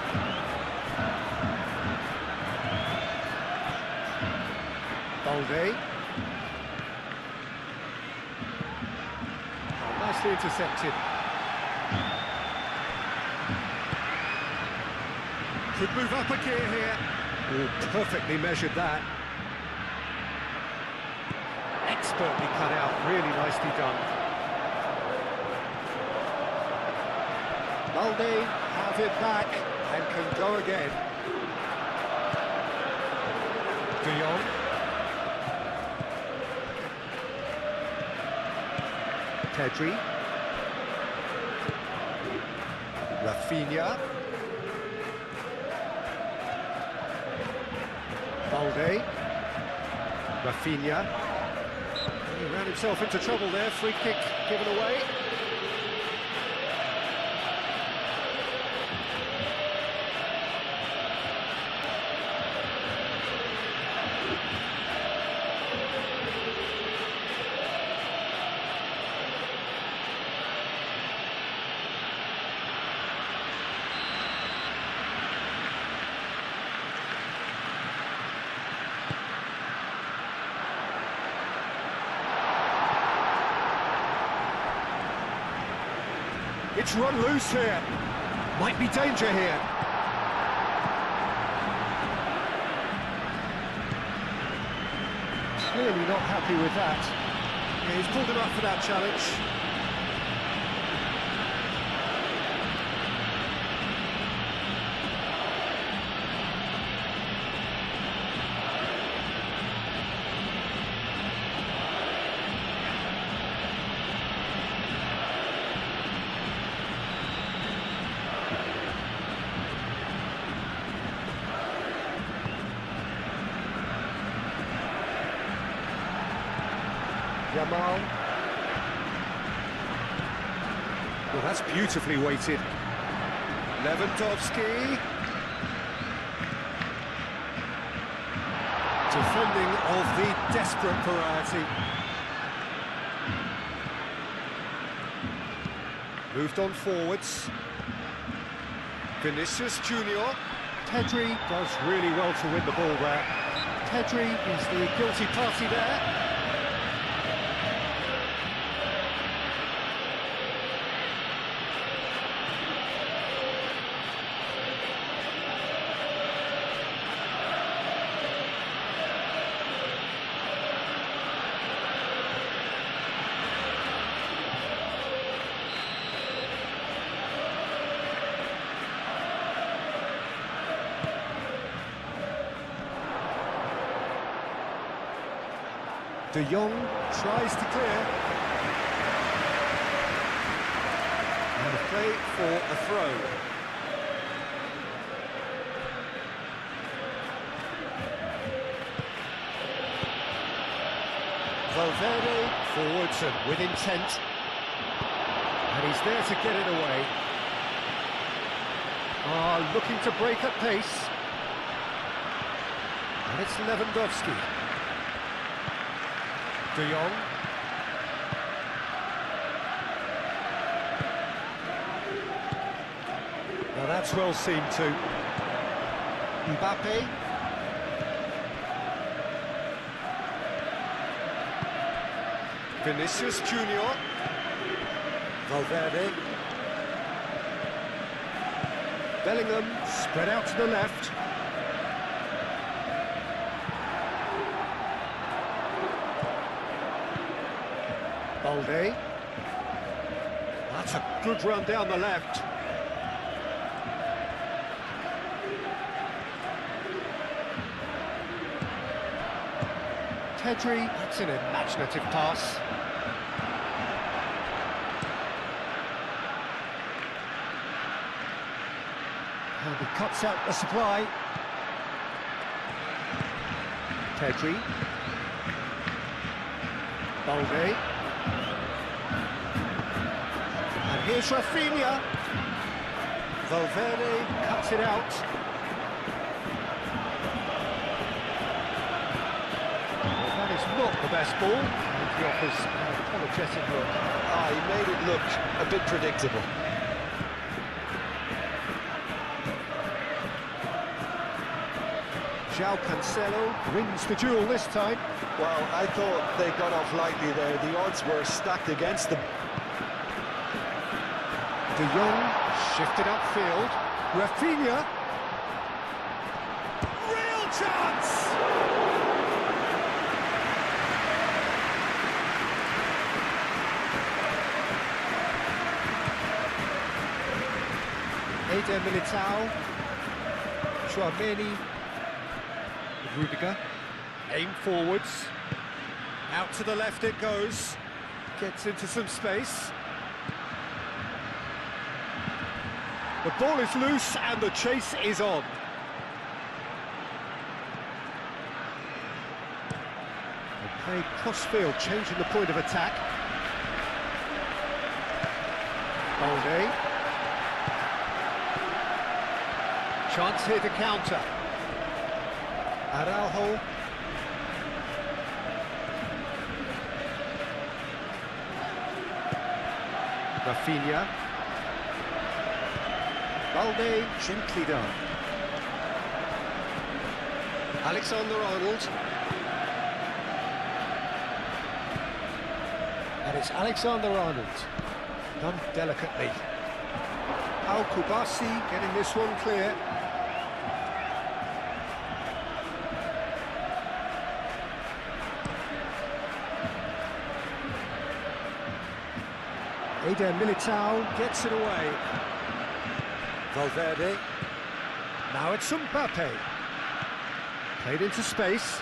Balde. Nicely intercepted. Could move up a gear here. Oh, perfectly measured that. Expertly cut out, really nicely done. Balde have it back and can go again. De Jong. Pedri. Rafinha. Balde. Rafinha. He ran himself into trouble there. Free kick given away. It's run loose here. Might be danger here. Clearly not happy with that. Yeah, he's pulled it up for that challenge. Yamal. Well, that's beautifully weighted. Lewandowski. Defending of the desperate variety. Moved on forwards. Vinicius Junior. Pedri does really well to win the ball there. Pedri is the guilty party there. De Jong tries to clear. And a play for a throw. Valverde forwards and with intent. And he's there to get it away. Looking to break at pace. And it's Lewandowski. De Jong. Now that's well seen too. Mbappe. Vinicius Junior. Valverde. Bellingham spread out to the left. Balde. That's a good run down the left. Pedri, that's an imaginative pass. And he cuts out the supply. Pedri. Balde. And here's Rafinha. Valverde cuts it out. Well, that is not the best ball. And he offers an apologetic look. He made it look a bit predictable. João Cancelo wins the duel this time. Well, I thought they got off lightly there. The odds were stacked against them. De Jong shifted upfield. Rafinha. Real chance! Eder Militao. Chouameni. Rudiger. Aim forwards. Out to the left it goes. Gets into some space. The ball is loose and the chase is on. They play cross-field, changing the point of attack. Balde. Chance here to counter. Araujo. Rafinha. Balde, gently done. Alexander-Arnold. And it's Alexander-Arnold. Done delicately. Pau Kubasi getting this one clear. Eder Militao gets it away. Valverde. Now it's Mbappe. Played into space.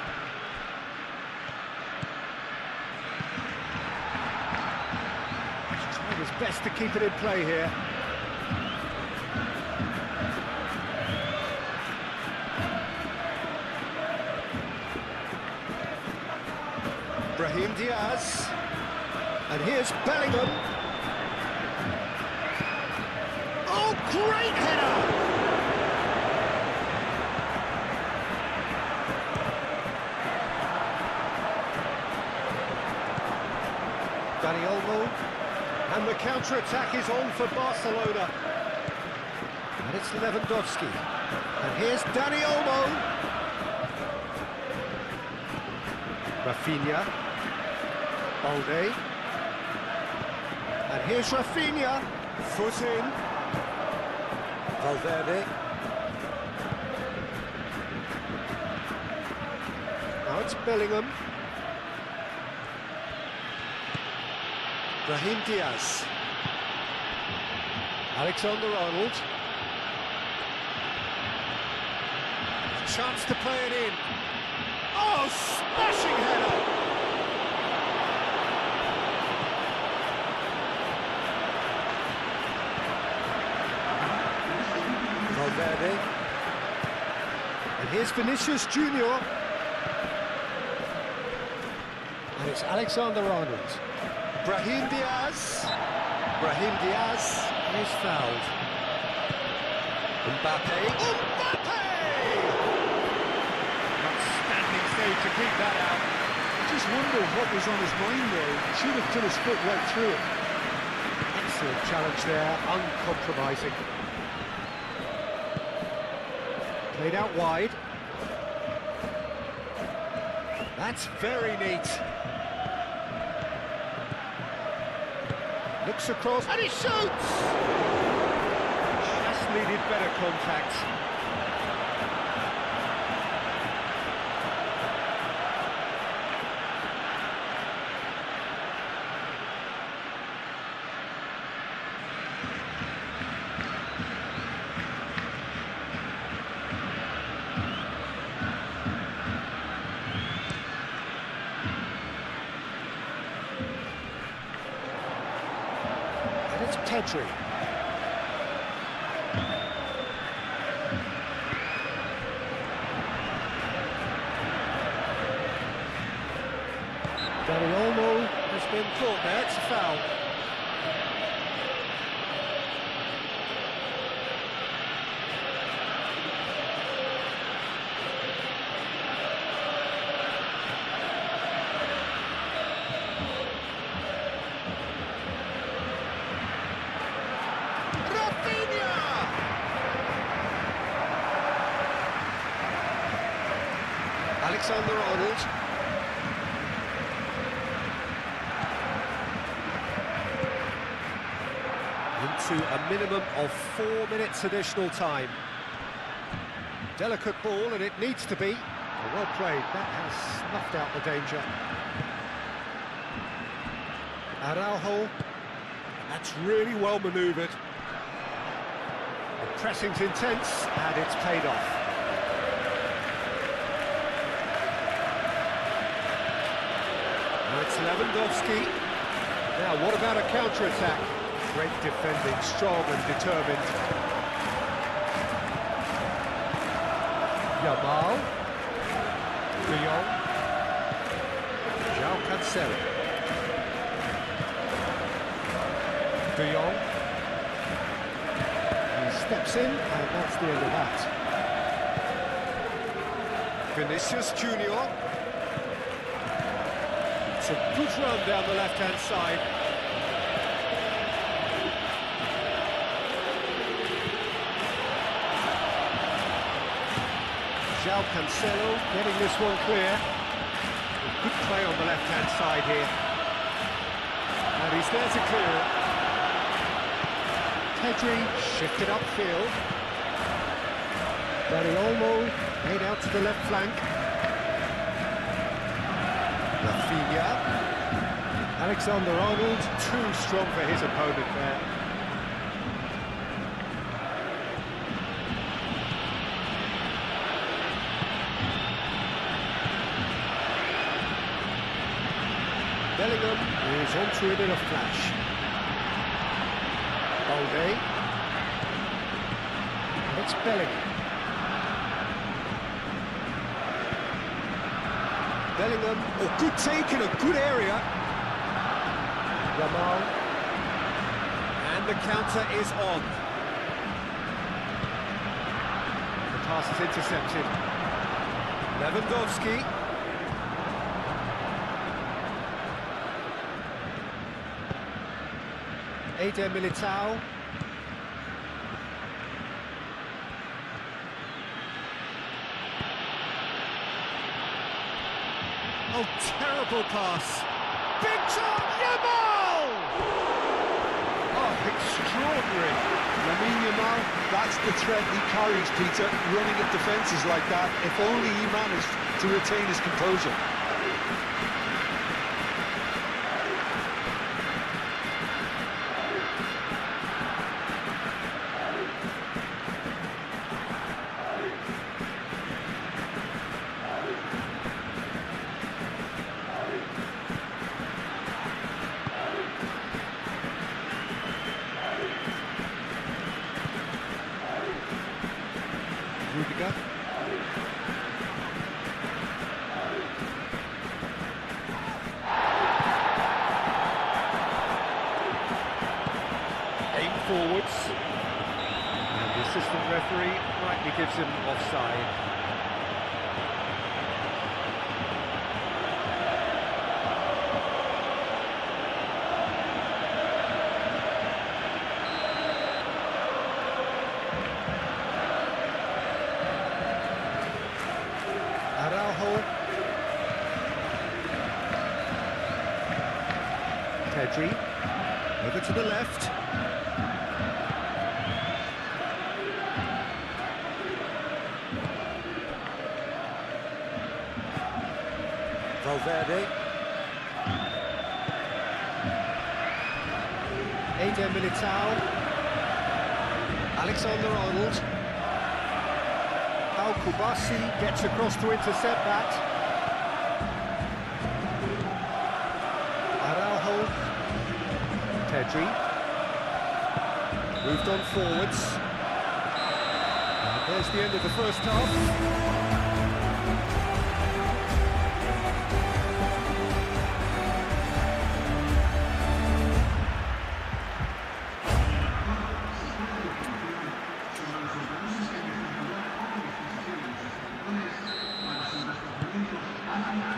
He's trying his best to keep it in play here. Brahim Diaz. And here's Bellingham. Oh, great header! Dani Olmo. And the counter-attack is on for Barcelona. And it's Lewandowski. And here's Dani Olmo. Rafinha. Balde. And here's Rafinha. Foot in. Valverde. Now it's Bellingham. Brahim Diaz. Alexander-Arnold. A chance to play it in. Oh, smashing header! Valverde. And here's Vinicius Junior. And it's Alexander-Arnold. Brahim Diaz. Brahim Diaz is fouled. Mbappe. Mbappe! Outstanding save to keep that out. I just wonder what was on his mind there. He should have put his foot right through it. Excellent challenge there, uncompromising. Played out wide. That's very neat. Looks across, and he shoots! Just needed better contact. It's Pedri. Dani Olmo has been caught there, it's a foul. Alexander-Arnold. Into a minimum of 4 minutes additional time. Delicate ball, and it needs to be. Well played, that has snuffed out the danger. Araujo. That's really well manoeuvred. The pressing's intense, and it's paid off. It's Lewandowski. Now, what about a counter-attack? Great defending, strong and determined. Yamal. De Jong. João Cancelo. De Jong. He steps in, and that's the end of that. Vinicius Junior. It's a good run down the left-hand side. João Cancelo getting this one clear. Good play on the left-hand side here. And he's there to clear it. Pedri shifted upfield. Dani Olmo made out to the left flank. Rafinha. Alexander-Arnold, too strong for his opponent there. Bellingham is onto it in a flash. Balde. It's Bellingham. Bellingham, good take in a good area. Yamal. And the counter is on. The pass is intercepted. Lewandowski. Eder Militao. Oh, terrible pass. Big shot, Yamal! Oh, extraordinary. Yamal, that's the threat he carries, Peter, running at defences like that. If only he managed to retain his composure. Liga. Aim forwards. And the assistant referee rightly gives him offside. Pedri, over to the left. Valverde. Eder Militao. Alexander-Arnold. Al-Kubasi gets across to intercept that. Pedri, moved on forwards. And there's the end of the first half.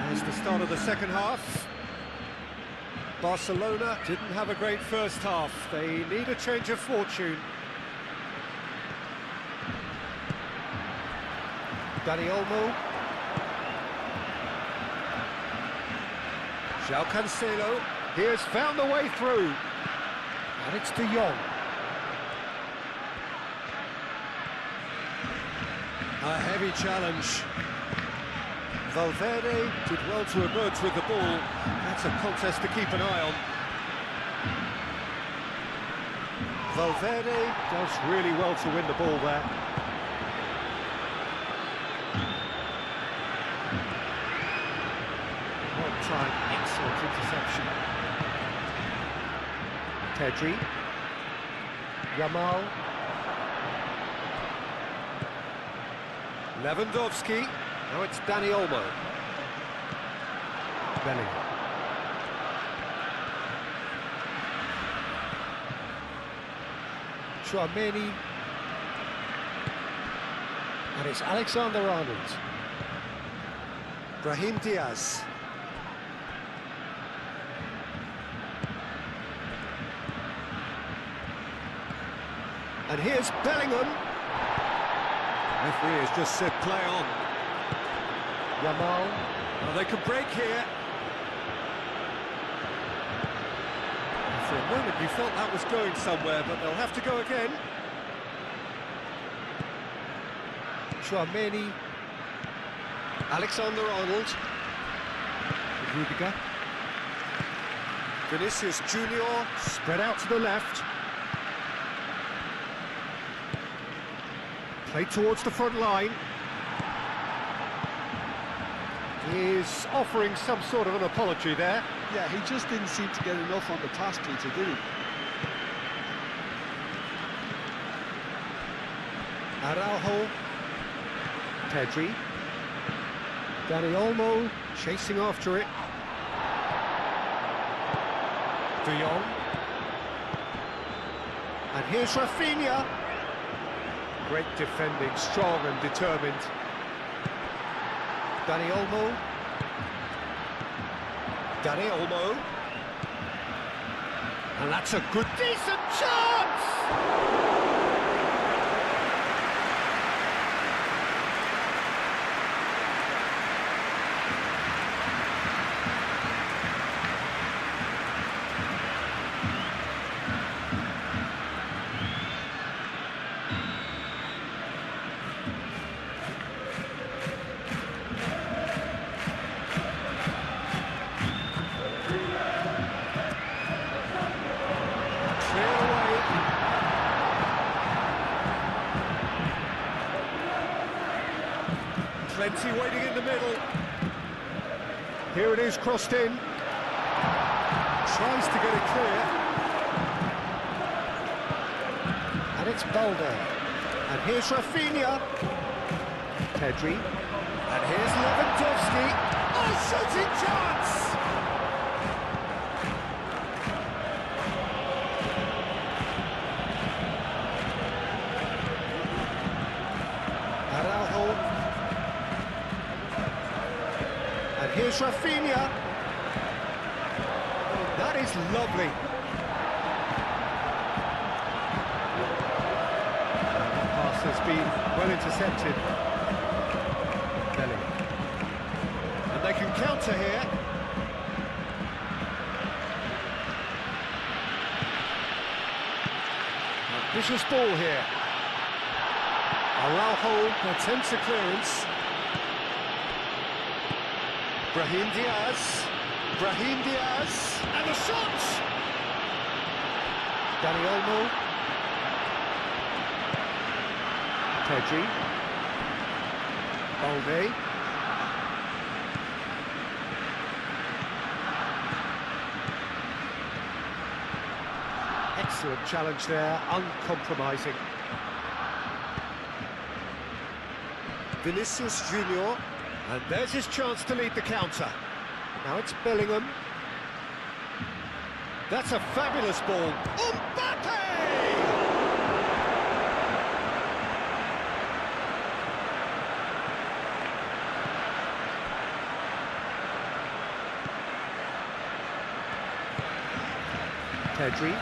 There's the start of the second half. Barcelona didn't have a great first half. They need a change of fortune. Dani Olmo. João Cancelo. He has found the way through. And it's De Jong. A heavy challenge. Valverde did well to emerge with the ball. That's a contest to keep an eye on. Valverde does really well to win the ball there. One time, excellent interception. Pedri. Yamal. Lewandowski. Now it's Dani Olmo. Bellingham. Chouameni. And it's Alexander-Arnold. Brahim Diaz. And here's Bellingham. Referee has just said play on. Yamal. Well, they can break here. For a moment you felt that was going somewhere, but they'll have to go again. Chouameni. Alexander-Arnold. Rudiger. Vinicius Junior, spread out to the left. Play towards the front line. He's offering some sort of an apology there. Yeah, he just didn't seem to get enough on the pass, Peter, did he? Araujo. Pedri. Dani Olmo chasing after it. De Jong. And here's Rafinha. Great defending, strong and determined. Dani Olmo. Dani Olmo. And that's a good, decent chance! Plenty waiting in the middle. Here it is, crossed in. Tries to get it clear. And it's Balde. And here's Rafinha. Pedri. And here's Lewandowski. Oh, shooting chance! And here's Rafinha. That is lovely. The pass has been well intercepted. Belly. And they can counter here. A vicious ball here. Araujo attempts a clearance. Brahim Diaz, and the shot! Dani Olmo. Pedri. Balde. Excellent challenge there, uncompromising. Vinicius Junior. And there's his chance to lead the counter. Now it's Bellingham. That's a fabulous ball. Mbappe! Pedri.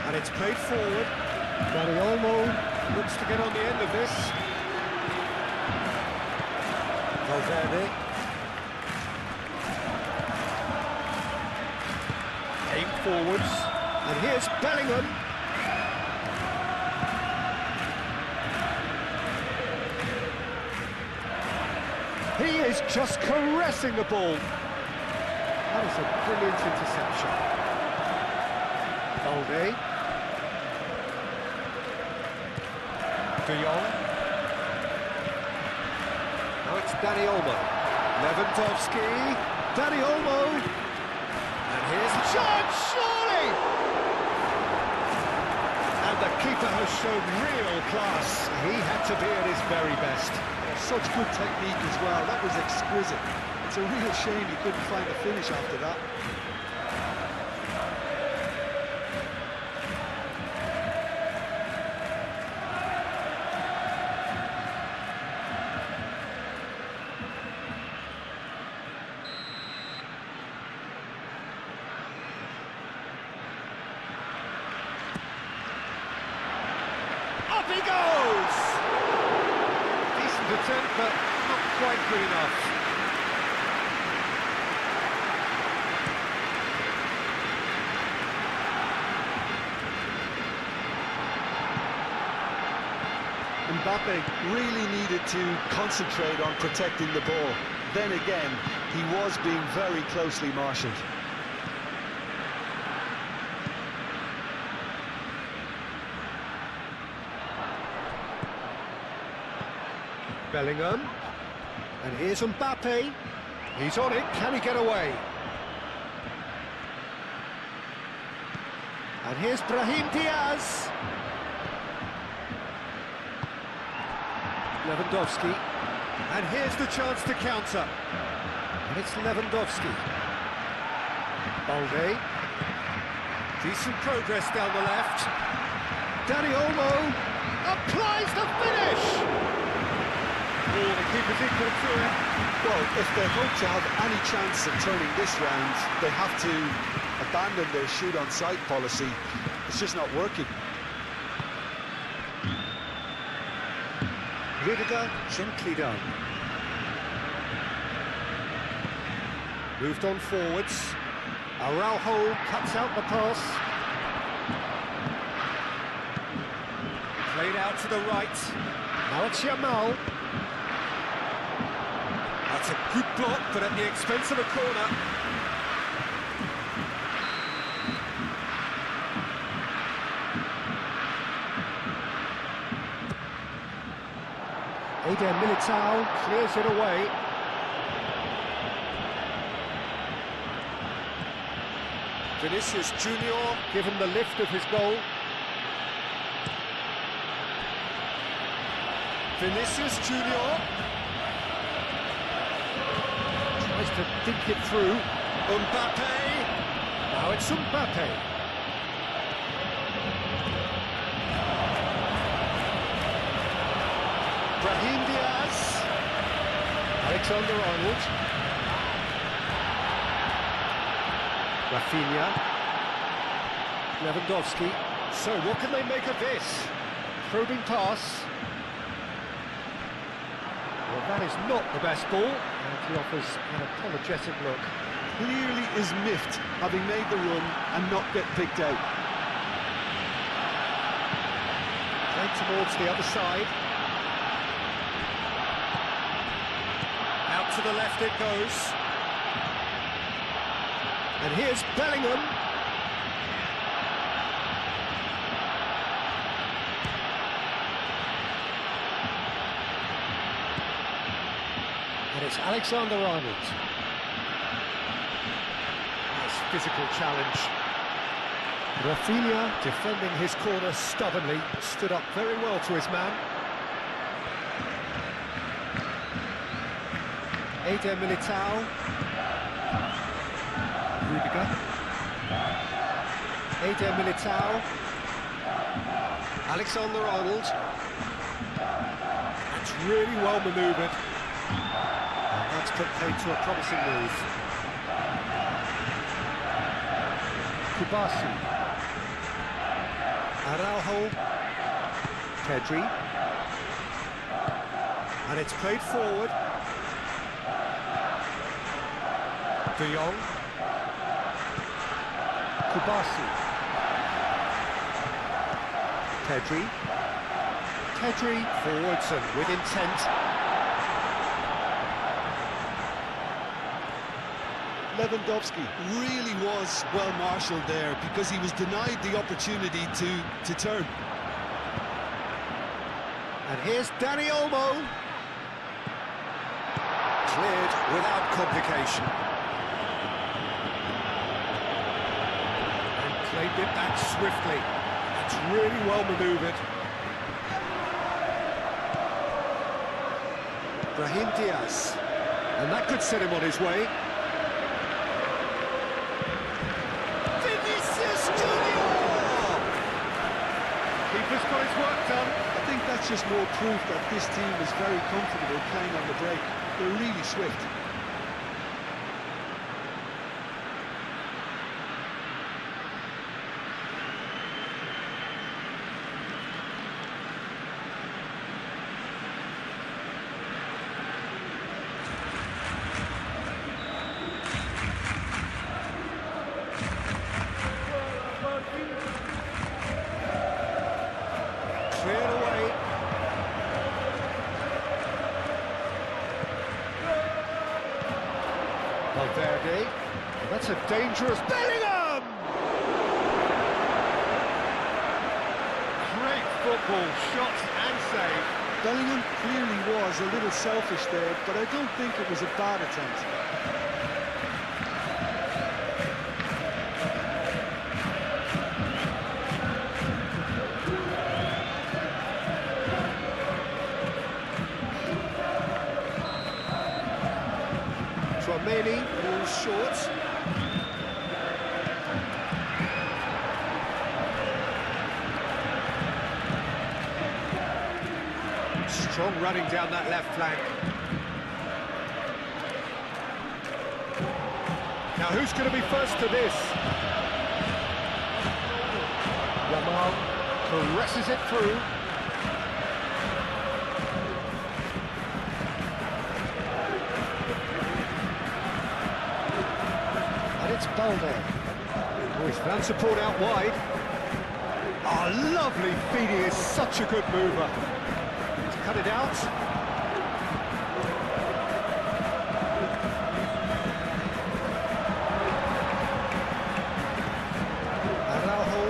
And it's played forward. Dani Olmo looks to get on the end of this. Valverde. Aim forwards. And here's Bellingham. He is just caressing the ball. That is a brilliant interception. Balde. De Jong. Now it's Dani Olmo. Lewandowski. Dani Olmo. And here's the chance, surely! And the keeper has shown real class. He had to be at his very best. Such good technique as well. That was exquisite. It's a real shame he couldn't find a finish after that. Up he goes! Decent attempt, but not quite good enough. Mbappe really needed to concentrate on protecting the ball. Then again, he was being very closely marshalled. Bellingham. And here's Mbappe. He's on it. Can he get away? And here's Brahim Diaz. Lewandowski. And here's the chance to counter. And it's Lewandowski. Balde. Decent progress down the left. Dani Olmo applies the finish! Oh, the keeper's in for the through. Well, if they hope to have any chance of turning this round, they have to abandon their shoot-on-sight policy. It's just not working. Rudiger gently done. Moved on forwards. Araujo cuts out the pass. Played out to the right. Now it's Yamal. That's a good block, but at the expense of a corner. Eder Militao clears it away. Vinicius Junior given the lift of his goal. Vinicius Junior tries to think it through. Mbappe. Now it's Mbappe. Brahim Diaz. Alexander-Arnold. Rafinha. Lewandowski. So what can they make of this? Probing pass. Well, that is not the best ball, and he offers an apologetic look. Clearly is miffed, having made the run and not get picked out. Played towards the other side. Out to the left it goes. And here's Bellingham. And it's Alexander-Arnold. Nice physical challenge. Rafinha defending his corner stubbornly, stood up very well to his man. Eder Militao. Rudiger. Eder Militao. Alexander-Arnold. That's really well manoeuvred. And that's put paid to a promising move. Kubasi. Araujo. Pedri. And it's played forward. De Jong. Kubasi. Pedri. Pedri forwards and with intent. Lewandowski really was well marshalled there because he was denied the opportunity to turn. And here's Dani Olmo. Cleared without complication. And claimed it back swiftly. That's really well manoeuvred. Brahim Diaz. And that could set him on his way. Keeper's got his work done. I think that's just more proof that this team is very comfortable playing on the break. They're really swift. Cleared away. Valverde. That's a dangerous Bellingham! Great football, shots and save. Bellingham clearly was a little selfish there, but I don't think it was a bad attempt. Tchouaméni falls short. Strong running down that left flank. Now who's going to be first to this? Yamal caresses it through. And it's Balde. Oh, he's found support out wide. Oh, lovely feed, he is such a good mover. He's cut it out. Araujo.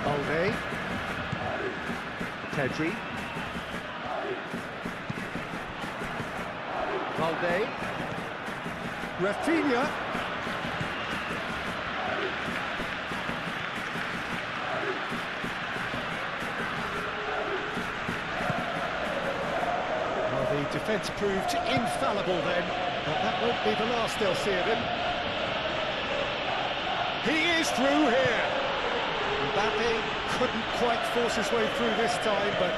Balde. Pedri. Balde. Rafinha. The defence proved infallible then, but that won't be the last they'll see of him. He is through here! Mbappe couldn't quite force his way through this time, but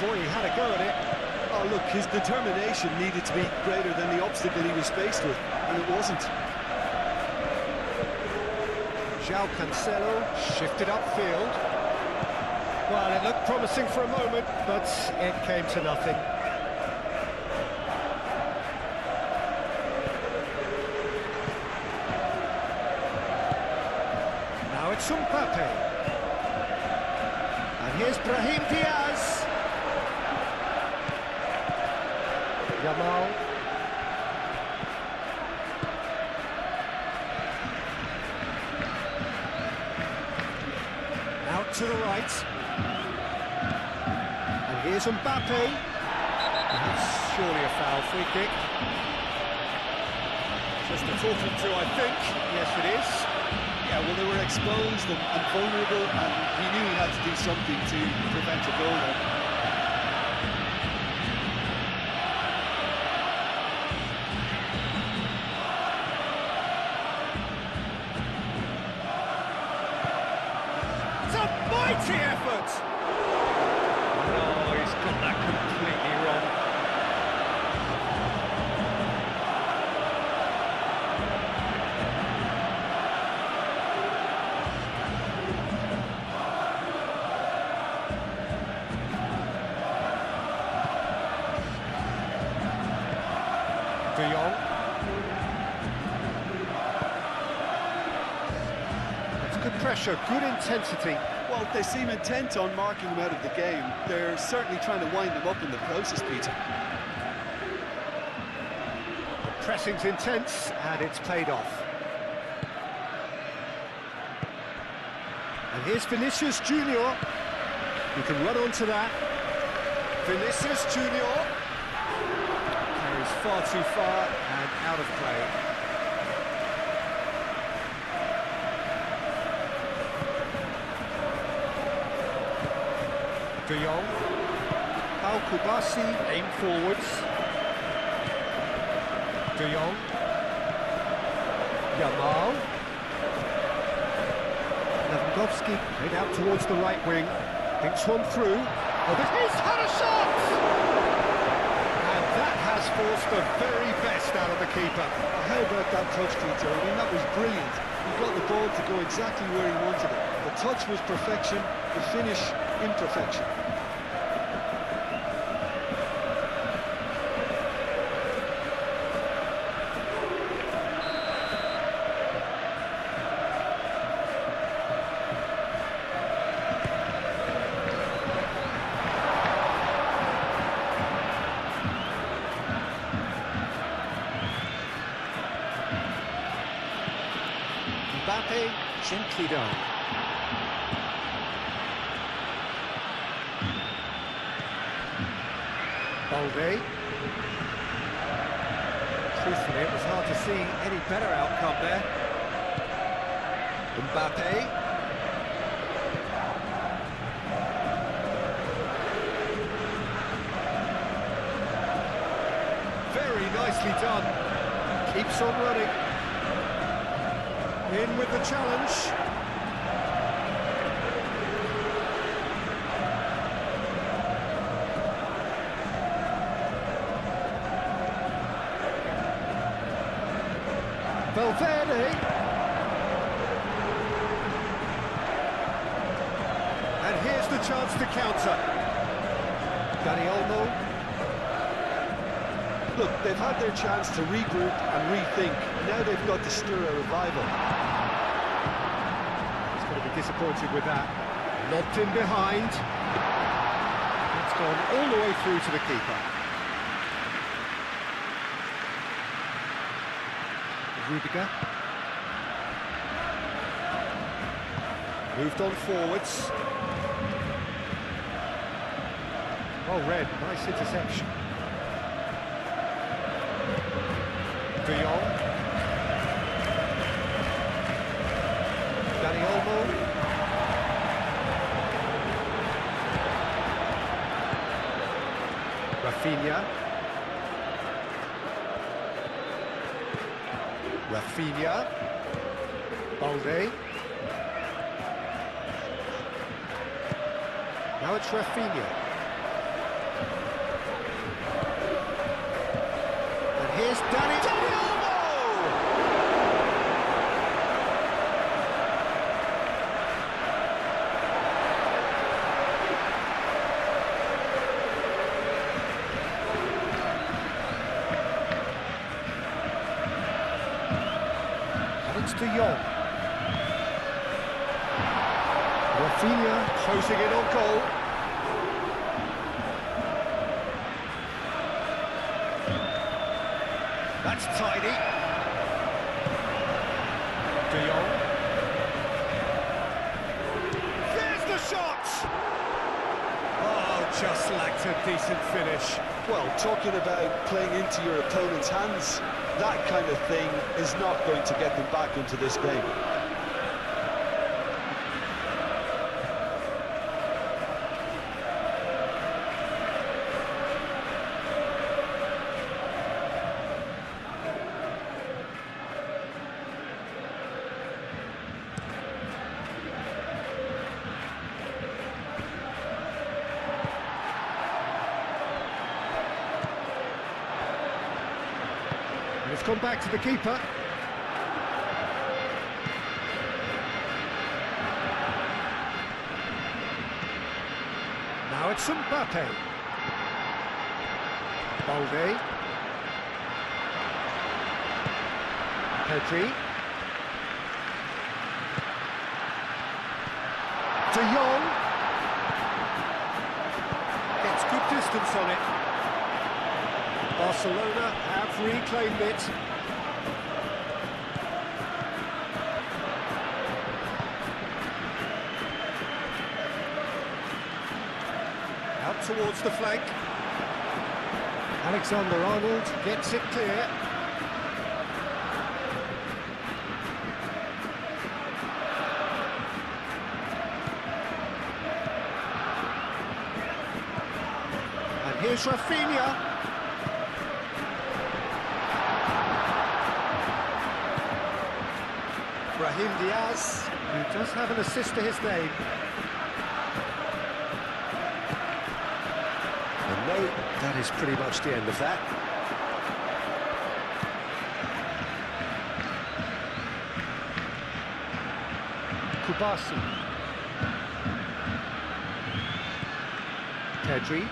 boy, he had a go at it. Oh, look, his determination needed to be greater than the obstacle he was faced with, and it wasn't. João Cancelo shifted upfield. Well, it looked promising for a moment, but it came to nothing. Now it's Mbappe. And here's Brahim Diaz. Yamal. Out to the right. And here's Mbappe. That's surely a foul, free kick. Just a talking to, I think. Yes, it is. Yeah, well, they were exposed and vulnerable, and he knew he had to do something to prevent a goal there. It's a mighty effort! No, he's got that completely wrong. De Jong. That's good pressure, good intensity. Well, they seem intent on marking him out of the game. They're certainly trying to wind him up in the process, Peter. The pressing's intense, and it's paid off. And here's Vinicius Junior. You can run onto that. Vinicius Junior. Carries far too far and out of play. De Jong. Al Kubasi aim forwards. De Jong. Yamal. Lewandowski played out towards the right wing. Thinks one through. Oh, he's had a shot! And that has forced the very best out of the keeper. How about that touch, Peter? I mean, that was brilliant. He got the ball to go exactly where he wanted it. The touch was perfection, the finish imperfection. Mbappe, gently done. Balde. Truthfully, it was hard to see any better outcome there. Mbappe. Very nicely done. Keeps on running. In with the challenge. Valverde. And here's the chance to counter. Dani Olmo. Look, they've had their chance to regroup and rethink. Now they've got to stir a revival. He's going to be disappointed with that. Lobbed in behind. It's gone all the way through to the keeper. Rudiger. Moved on forwards. Well read, nice interception. De Jong. Dani Olmo. Rafinha. Rafinha. Balde. Now it's Rafinha. And here's Dani Olmo! It's De Jong. Rafinha closing in on goal. That's tidy. De Jong. There's the shot! Oh, just lacked a decent finish. Well, talking about playing into your opponent's hands, that kind of thing is not going to get them back into this game. It's gone back to the keeper. Now it's Mbappe. Balde. Pedri. De Jong. Gets good distance on it. Barcelona have reclaimed it. Out towards the flank. Alexander-Arnold gets it clear. And here's Rafinha. Brahim Diaz, who does have an assist to his name. And no, that is pretty much the end of that. Kubasi. Pedri.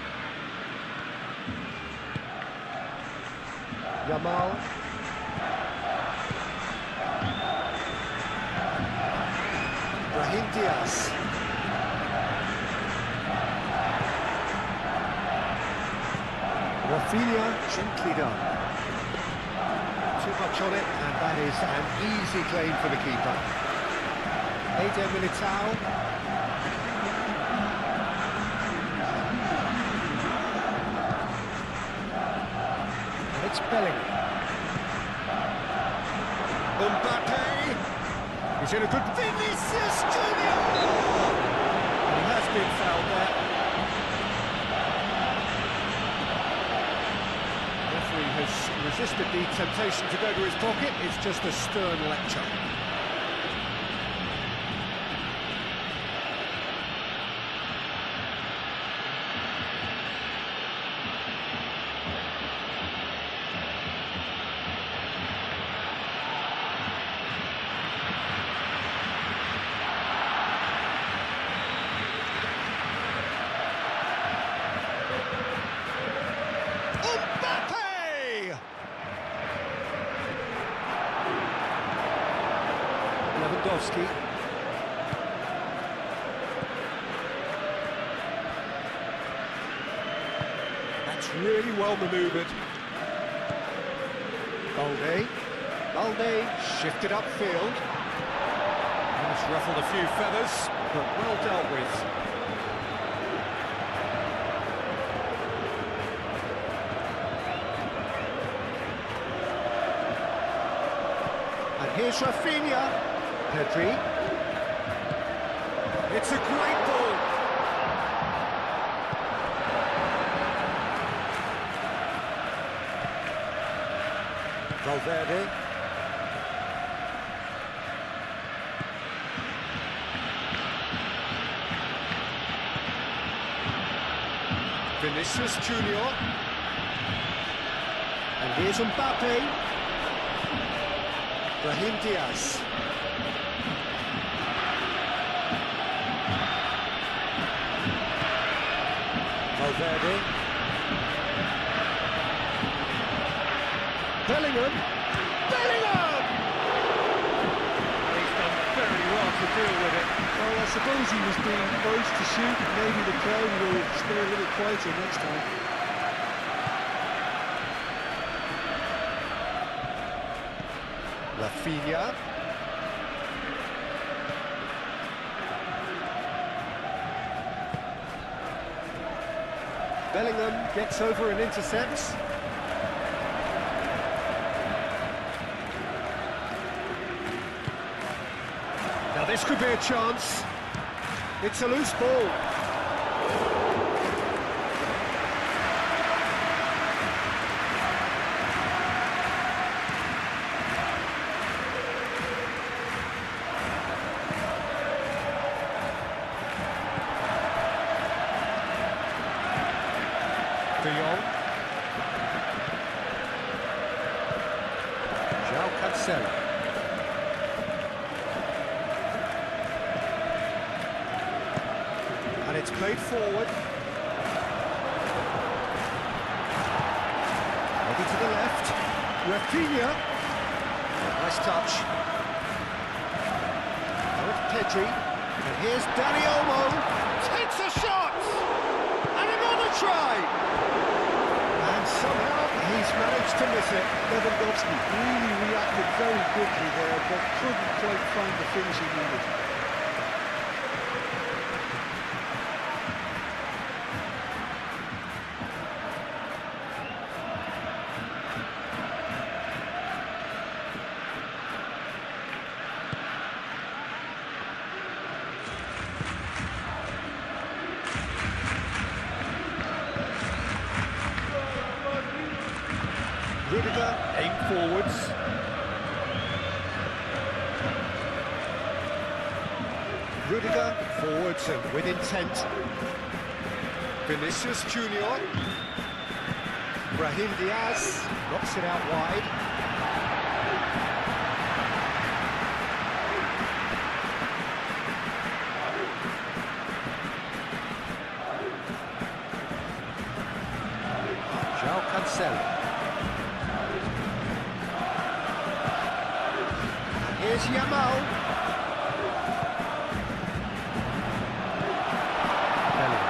Yamal. Brahim Diaz. Rafinha, gently done. Too much on it, and that is an easy claim for the keeper. Eder Militao. And it's Bellingham. Mbappe. He's in a good... Vinicius Junior! And he has been fouled there. The referee has resisted the temptation to go to his pocket. It's just a stern lecture. Lewandowski. That's really well manoeuvred. Balde shifted upfield. It's ruffled a few feathers, but well dealt with. And here's Rafinha. Pedri. It's a great ball. Valverde. Vinicius Junior. And here's Mbappe. Brahim Diaz. Valverde. Bellingham! Bellingham! He's done very well to deal with it. Well, I suppose he was being urged to shoot. Maybe the crowd will stay a little quieter next time. Rafinha. Bellingham gets over and intercepts. Now this could be a chance. It's a loose ball. De Jong. João Cancelo. And it's played forward. Maybe to the left. Rafinha. Nice touch. Now it's Pedri. And here's Dani Olmo. Takes a shot! And another try! And somehow he's managed to miss it. Lewandowski really reacted very quickly there, but couldn't quite find the finish he needed. Rudiger, aim forwards. Rudiger, forwards and with intent. Vinicius Junior. Brahim Diaz, knocks it out wide. João Cancelo. Here's Yamal. Bellingham.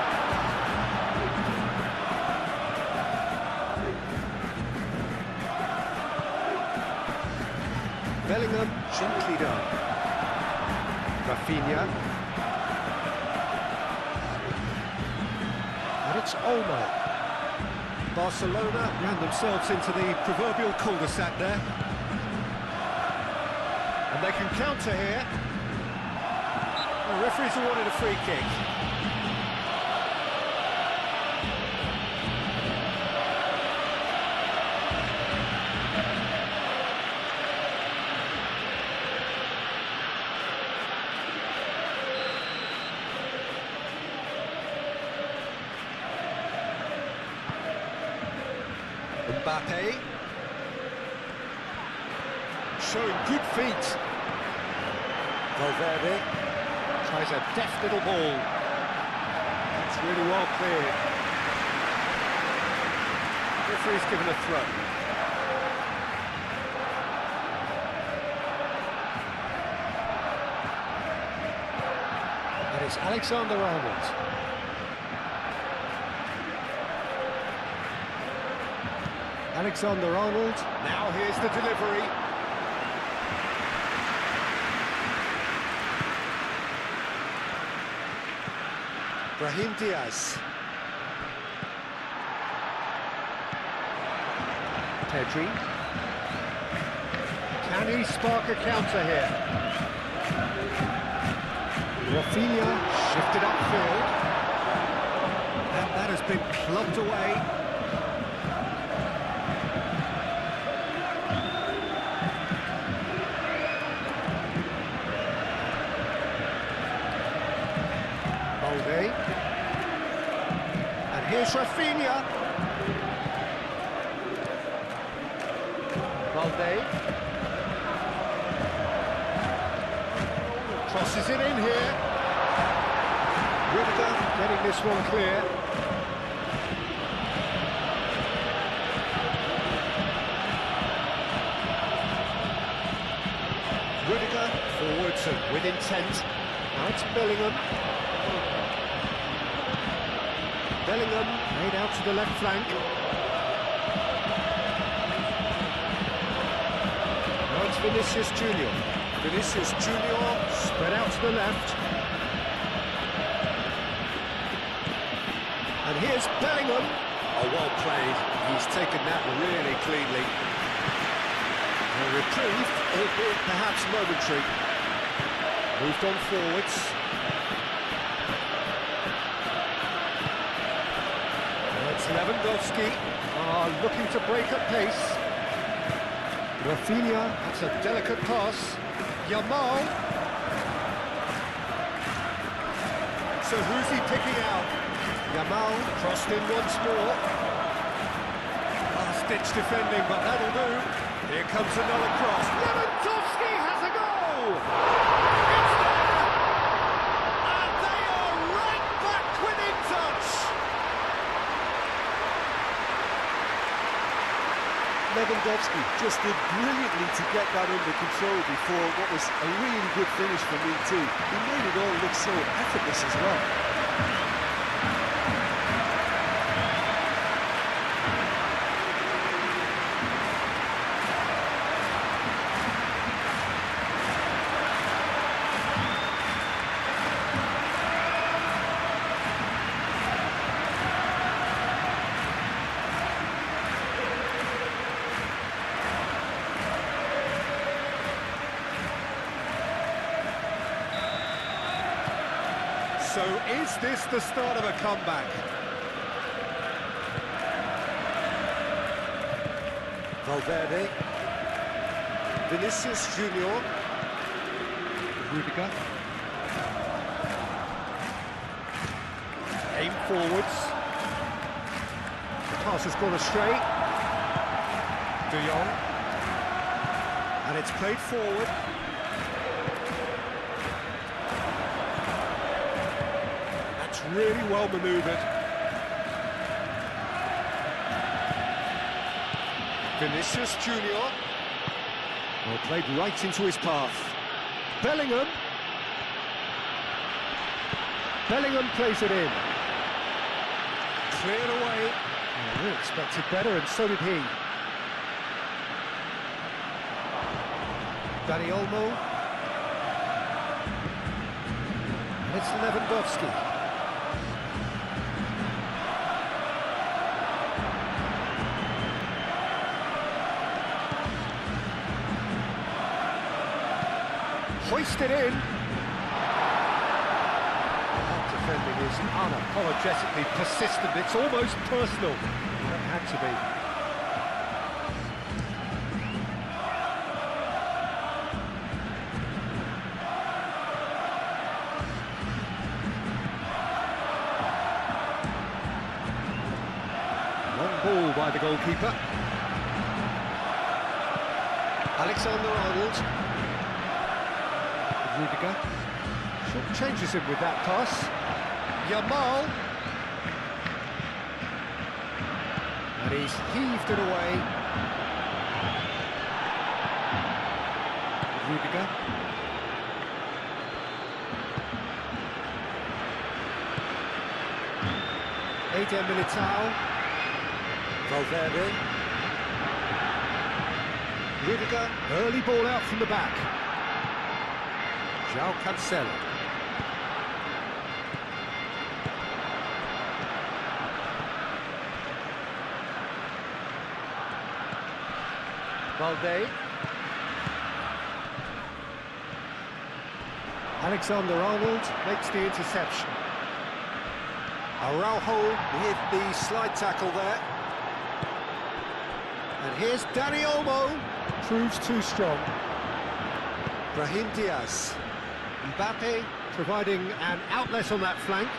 Bellingham, gently done. Rafinha. And it's Olmo. Barcelona ran themselves into the proverbial cul-de-sac there. And they can counter here. The referee's awarded a free kick. Mbappe. Showing good feet. Valverde tries a deft little ball. It's really well cleared. Referee's given a throw. It's Alexander-Arnold. Alexander-Arnold. Now here's the delivery. Brahim Diaz. Pedri. Can he spark a counter here? Rafinha shifted upfield. And that has been clubbed away. Balde. And here's Rafinha. Balde. Crosses it in here. Rudiger getting this one clear. Rudiger forwards and with intent. Now it's Bellingham. Bellingham made out to the left flank. Now it's Vinicius Junior. Vinicius Junior spread out to the left. And here's Bellingham. Oh, well played. He's taken that really cleanly. A reprieve, albeit perhaps momentary. Moved on forwards. It's Lewandowski, looking to break at pace. Rafinha, that's a delicate pass. Yamal. So who's he picking out? Yamal crossed in once more. Last-ditch defending, but that'll do. Here comes another cross. Lewandowski has a goal! It's there! And they are right back within touch! Lewandowski just did brilliantly to get that under control before what was a really good finish for me too. He made it all look so effortless as well. So is this the start of a comeback? Valverde. Vinicius Junior. Rudiger. Aim forwards. The pass has gone astray. De Jong. And it's played forward. Really well manoeuvred. Vinicius Junior. Well, played right into his path. Bellingham. Bellingham plays it in. Cleared away. Oh, we expected better, and so did he. Dani Olmo. And it's Lewandowski. Hoisted in. That defending is unapologetically persistent. It's almost personal. That had to be. Long ball by the goalkeeper. Alexander-Arnold. Rudiger. Short changes him with that pass. Yamal. And he's heaved it away. Rudiger. Eder Militao. Valverde. Rudiger, early ball out from the back. João Cancelo. Valde. Alexander-Arnold makes the interception. Araujo with the slide tackle there. And here's Dani Olmo. Proves too strong. Brahim Diaz. Mbappe providing an outlet on that flank.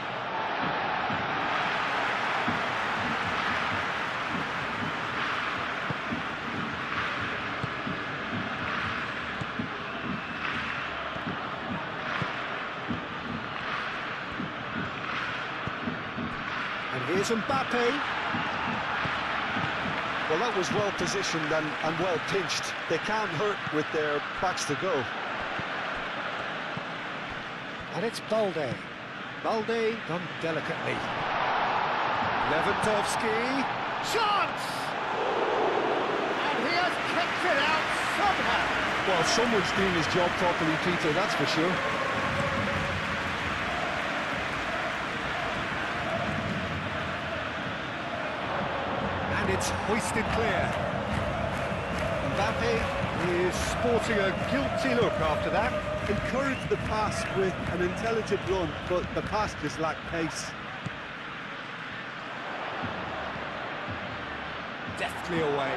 And here's Mbappe. Well, that was well positioned and well pinched. They can't hurt with their backs to go. And it's Balde. Balde done delicately. Lewandowski. Chance! And he has kicked it out somehow. Well, someone's doing his job properly, Peter, that's for sure. And it's hoisted clear. Mbappe is sporting a guilty look after that. Encouraged the pass with an intelligent run, but the pass just lacked pace. Deftly away.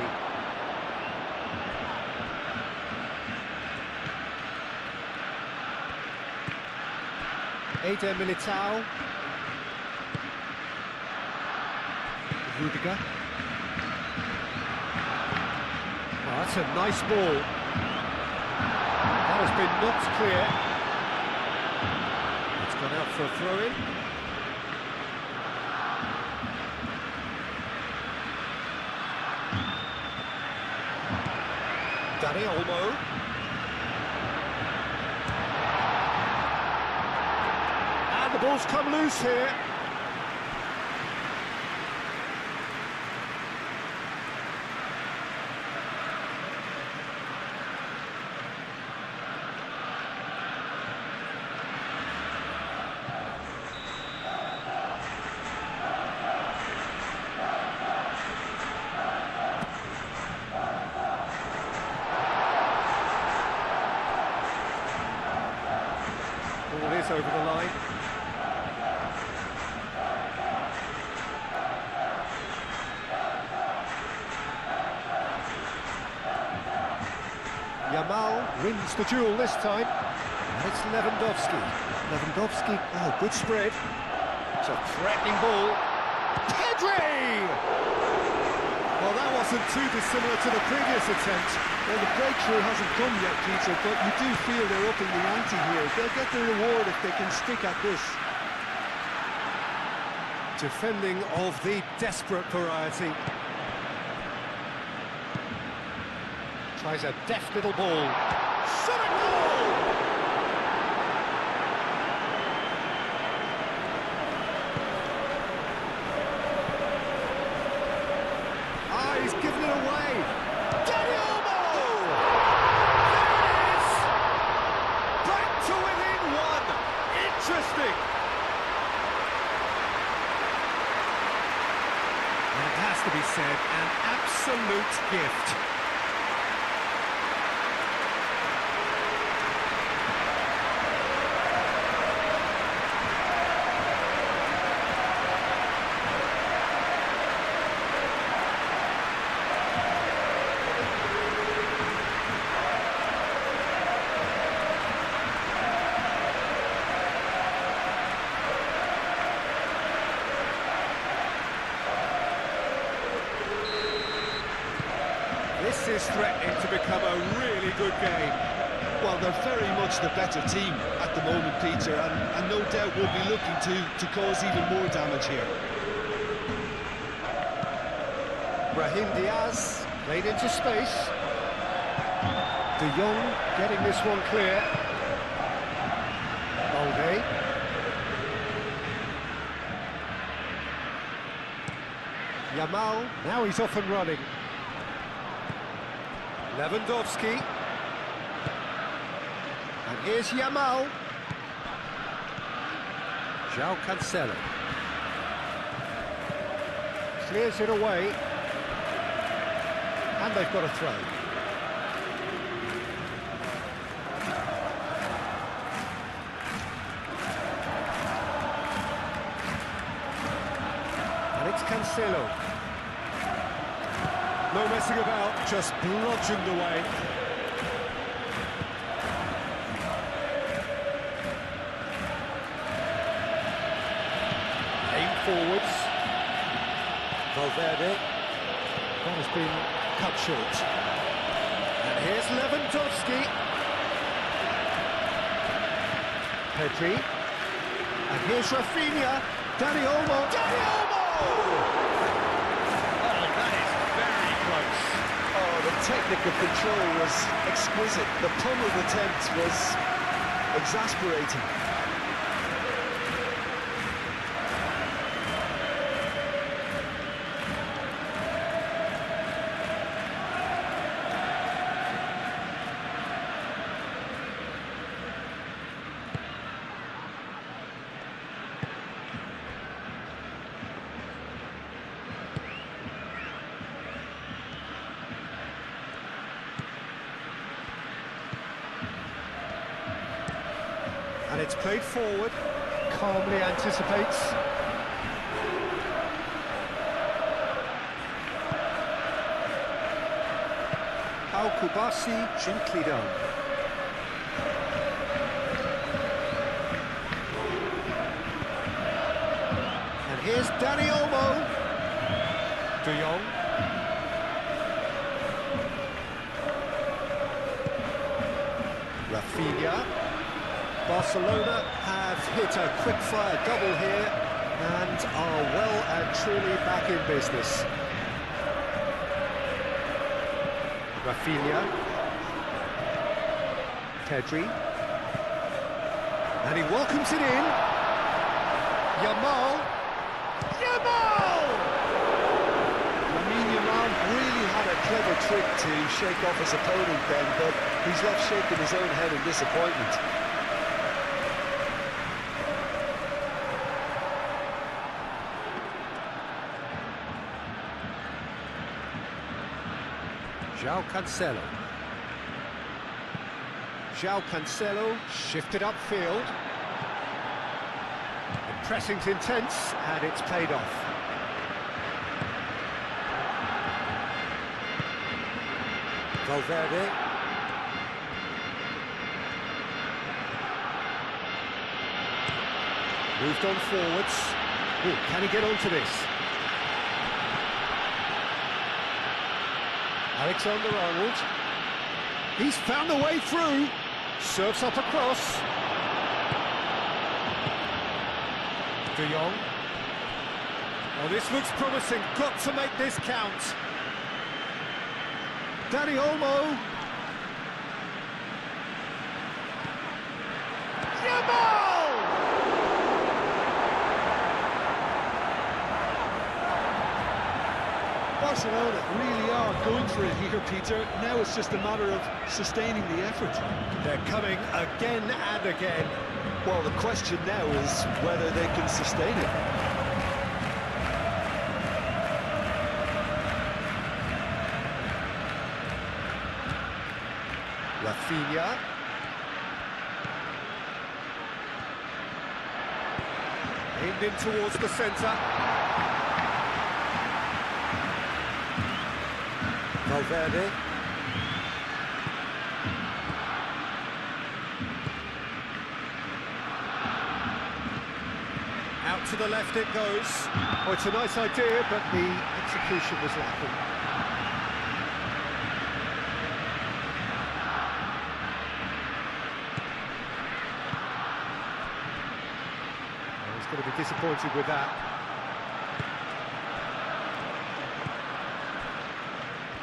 Eder Militao. Rudiger. Oh, that's a nice ball. That has been knocked clear. It's gone out for a throw-in. Dani Olmo. And the ball's come loose here. Ball is over the line. Yamal wins the duel this time. And it's Lewandowski. Lewandowski, oh, good spread. It's a threatening ball. Pedri! Well, that wasn't too dissimilar to the previous attempt. Well, the breakthrough hasn't come yet, Peter, but you do feel they're upping the ante here. They'll get the reward if they can stick at this. Defending of the desperate variety. Tries a deft little ball. Shot a goal! Ah, he's given it away. Dani Olmo! There it is! Back to within one. Interesting. And it has to be said, an absolute gift. This is threatening to become a really good game. Well, they're very much the better team at the moment, Peter, and no doubt will be looking to cause even more damage here. Brahim Diaz played into space. De Jong getting this one clear. Balde. Yamal, now he's off and running. Lewandowski. And here's Yamal. João Cancelo. Clears it away. And they've got a throw. And it's Cancelo. No messing about, just bludgeoned away. Aim forwards. Valverde. That has been cut short. And here's Lewandowski. Pedri. And here's Rafinha. Dani Olmo. Dani Olmo! Oh, that is very close. Oh, the technical control was exquisite. The pummeled attempt was exasperating. And it's played forward, calmly anticipates. Al-Kubasi gently done. And here's Dani Olmo. De Jong. Rafinha. Barcelona have hit a quick-fire double here and are well and truly back in business. Rafinha. Pedri. And he welcomes it in. Yamal. Yamal! Yamal really had a clever trick to shake off his opponent then, but he's left shaking his own head in disappointment. João Cancelo. João Cancelo shifted upfield. The pressing's intense and it's paid off. Valverde. Moved on forwards. Ooh, can he get onto this? Alexander-Arnold. He's found the way through. Serves up across. De Jong. Oh, this looks promising. Got to make this count. Dani Olmo. Yamal! Barcelona really are going for it here, Peter. Now it's just a matter of sustaining the effort. They're coming again and again. Well, the question now is whether they can sustain it. Rafinha. Aimed in towards the centre. Valverde. Out to the left it goes. Oh, it's a nice idea, but the execution was lacking. Oh, he's going to be disappointed with that.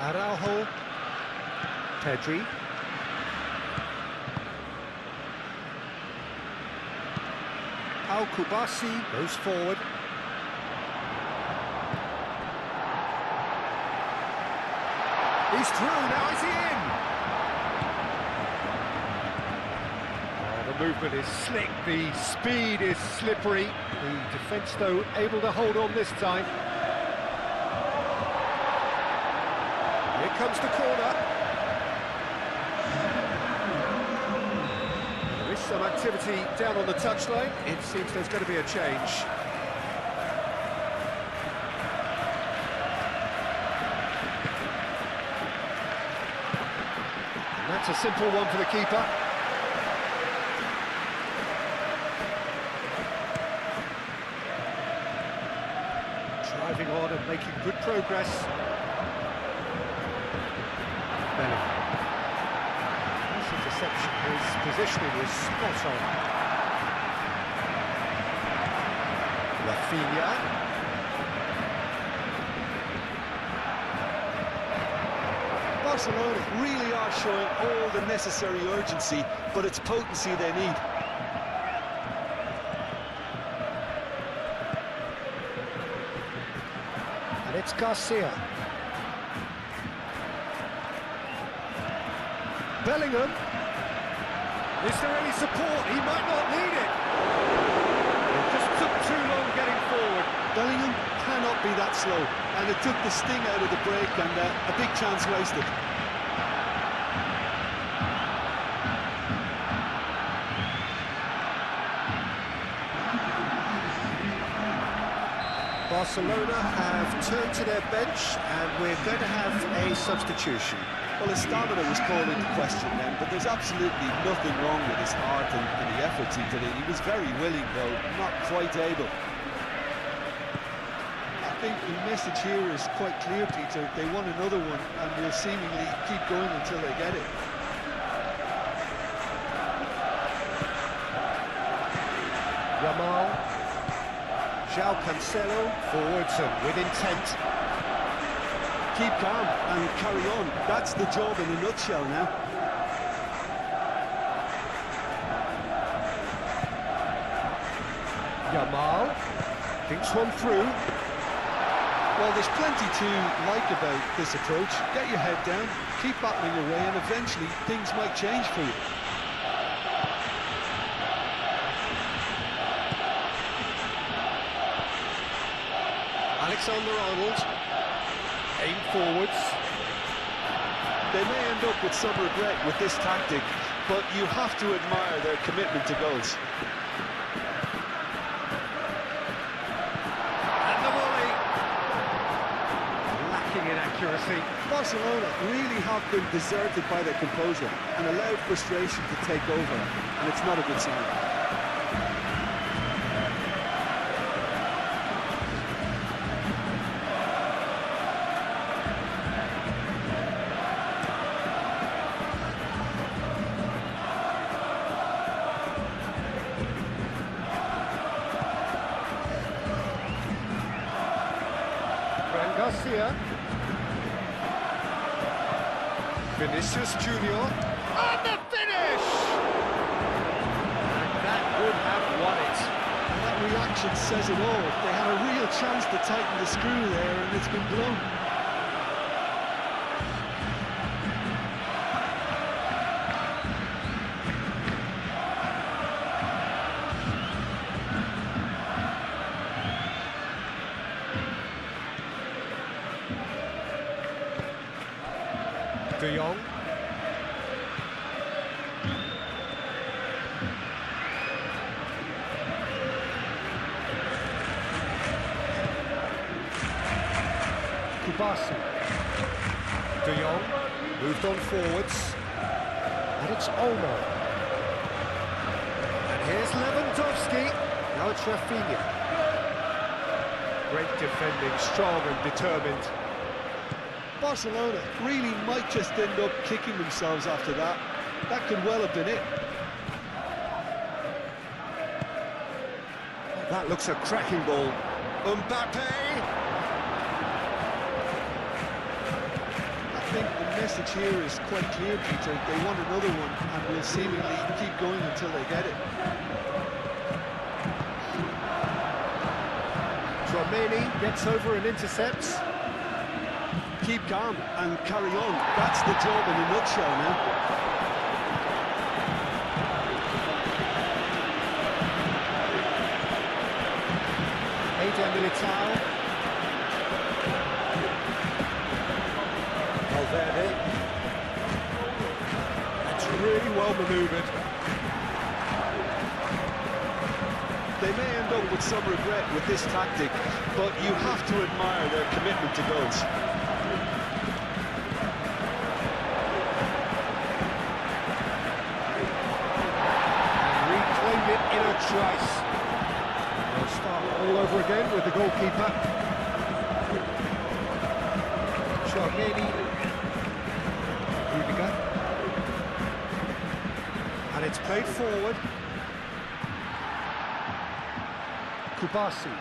Araujo. Pedri. Al-Kubasi goes forward. He's through, now is he in? Oh, the movement is slick, the speed is slippery. The defence, though, able to hold on this time. Here comes the corner. There is some activity down on the touchline. It seems there's going to be a change. That's a simple one for the keeper. Driving on and making good progress. Bellingham. Nice interception. His positioning was spot on. Rafinha. Barcelona really are showing all the necessary urgency, but it's potency they need. And it's Garcia. Bellingham. Is there any support? He might not need it. It just took too long getting forward. Bellingham cannot be that slow, and it took the sting out of the break and a big chance wasted. Barcelona have turned to their bench, and we're going to have a substitution. Well, his stamina was called into question then, but there's absolutely nothing wrong with his heart and the efforts he put in. He was very willing, though, not quite able. I think the message here is quite clear, Peter. They want another one, and will seemingly keep going until they get it. Yamal. João Cancelo, forwards and with intent. Keep calm and carry on. That's the job in a nutshell now. Yamal thinks one through. Well, there's plenty to like about this approach. Get your head down, keep battling away, and eventually things might change for you. Alexander-Arnold, aim forwards. They may end up with some regret with this tactic, but you have to admire their commitment to goals. And the volley. Lacking in accuracy. Barcelona really have been deserted by their composure and allowed frustration to take over, and it's not a good sign. Garcia. Vinicius Junior. And the finish! And that would have won it. And that reaction says it all. They had a real chance to tighten the screw there, and it's been blown. De Jong. Kubasi. De Jong moved on forwards. And it's Olmo. And here's Lewandowski. Now it's Rafinha. Great defending, strong and determined. Barcelona really might just end up kicking themselves after that. That could well have been it. That looks a cracking ball. Mbappe! I think the message here is quite clear, Peter. They want another one and will seemingly keep going until they get it. Tchouaméni gets over and intercepts. keep calm and carry on. That's the job in a nutshell now. Militao. Valverde. That's really well manoeuvred. They may end up with some regret with this tactic, but you have to admire their commitment to goals. And reclaimed it in a trice. They'll start all over again with the goalkeeper. Chouameni. Rudiger. And it's played forward. Kubasi.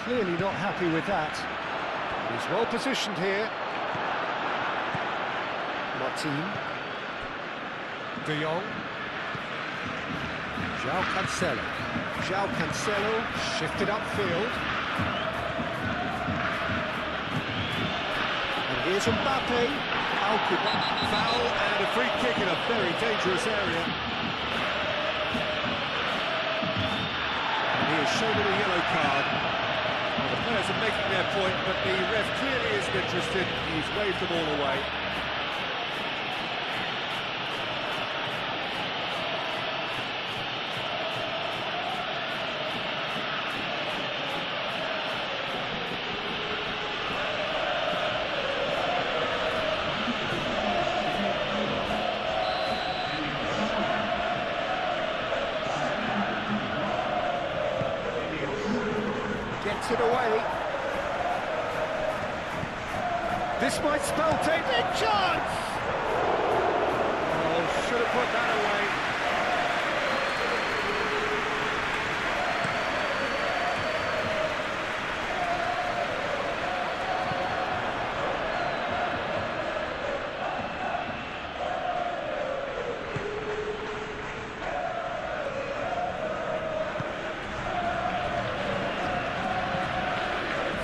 Clearly not happy with that. He's well positioned here. Martin. De Jong. João Cancelo. João Cancelo shifted upfield. And here's Mbappe. Foul and a free kick in a very dangerous area. And he is shown a yellow card. Well, the players are making their point, but the ref clearly isn't interested. He's waved them all away. Gets it away. This might spell taking chance! Oh, should have put that away.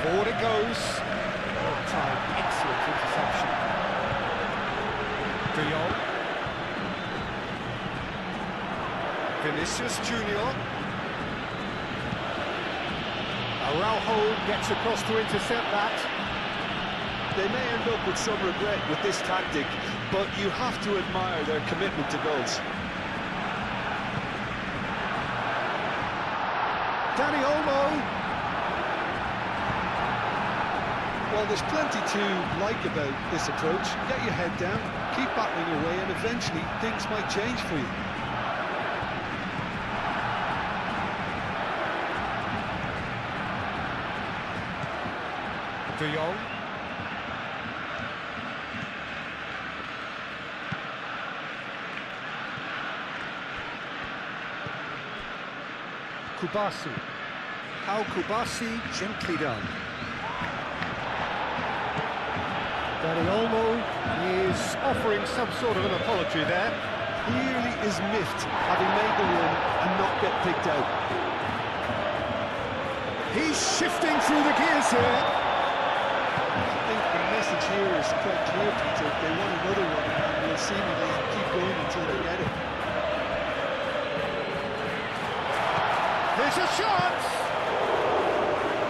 Forward it goes. Well timed, excellent interception. De Jong. Vinicius Junior. Araujo gets across to intercept that. They may end up with some regret with this tactic, but you have to admire their commitment to goals. Dani Olmo. Well, there's plenty to like about this approach. Get your head down, keep battling away, and eventually things might change for you. De Jong. Kubasi. How Kubasi, gently done. Dani Olmo is offering some sort of an apology there. Clearly is miffed, having made the run and not get picked out. He's shifting through the gears here. I think the message here is quite clear, Peter. They want another one and will seemingly keep going until they get it. There's a shot!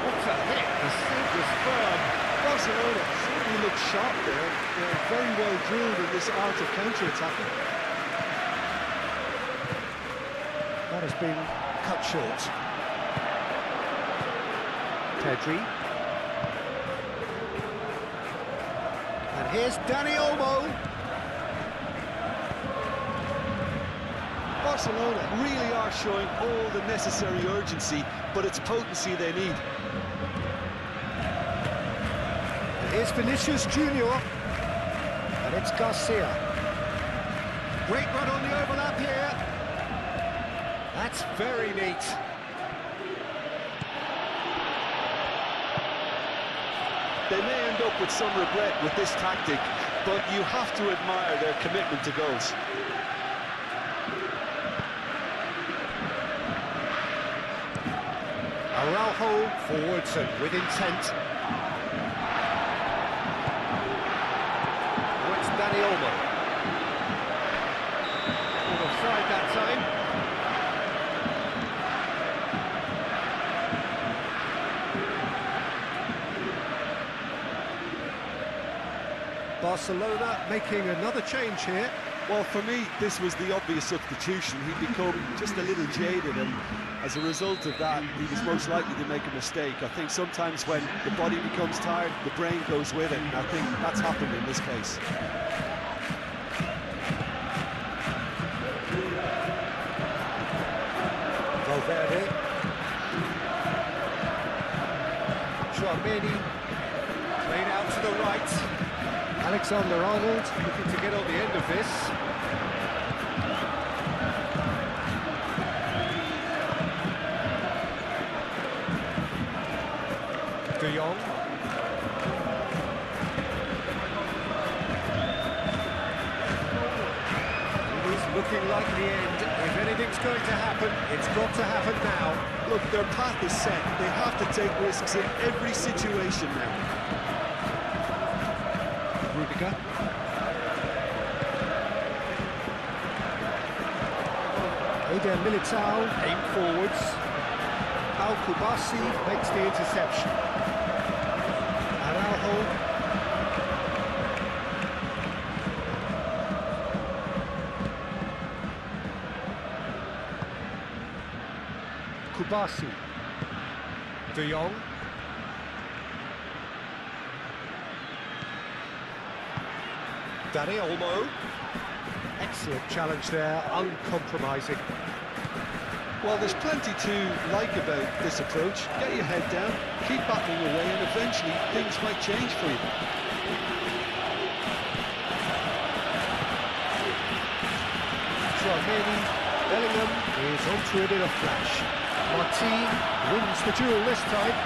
What a hit! The save was firm. Barcelona certainly look sharp there. They're very well drilled in this art of counter-attacking. That has been cut short. Pedri. And here's Dani Olmo. Barcelona really are showing all the necessary urgency, but it's potency they need. Here's Vinicius Junior, and it's Garcia. Great run on the overlap here. That's very neat. They may end up with some regret with this tactic, but you have to admire their commitment to goals. Araujo forwards and with intent. Olmo. Offside that time. Barcelona making another change here. Well, for me, this was the obvious substitution. He'd become just a little jaded, and as a result of that, he was most likely to make a mistake. I think sometimes when the body becomes tired, the brain goes with it, and I think that's happened in this case. Valverde. Chouameni. Played out to the right. Alexander-Arnold looking to get on the end of this. De Jong. It is looking like the end. If anything's going to happen, it's got to happen now. Look, their path is set. They have to take risks in every situation now. Rudiger. Eder Militao aim forwards. Al-Kubasi makes the interception. Araujo. Kubasi. De Jong. Dani Olmo. Excellent challenge there, uncompromising. Well, there's plenty to like about this approach. Get your head down, keep battling away, and eventually things might change for you. Chouameni, Bellingham is onto it in a flash. Martin wins the duel this time.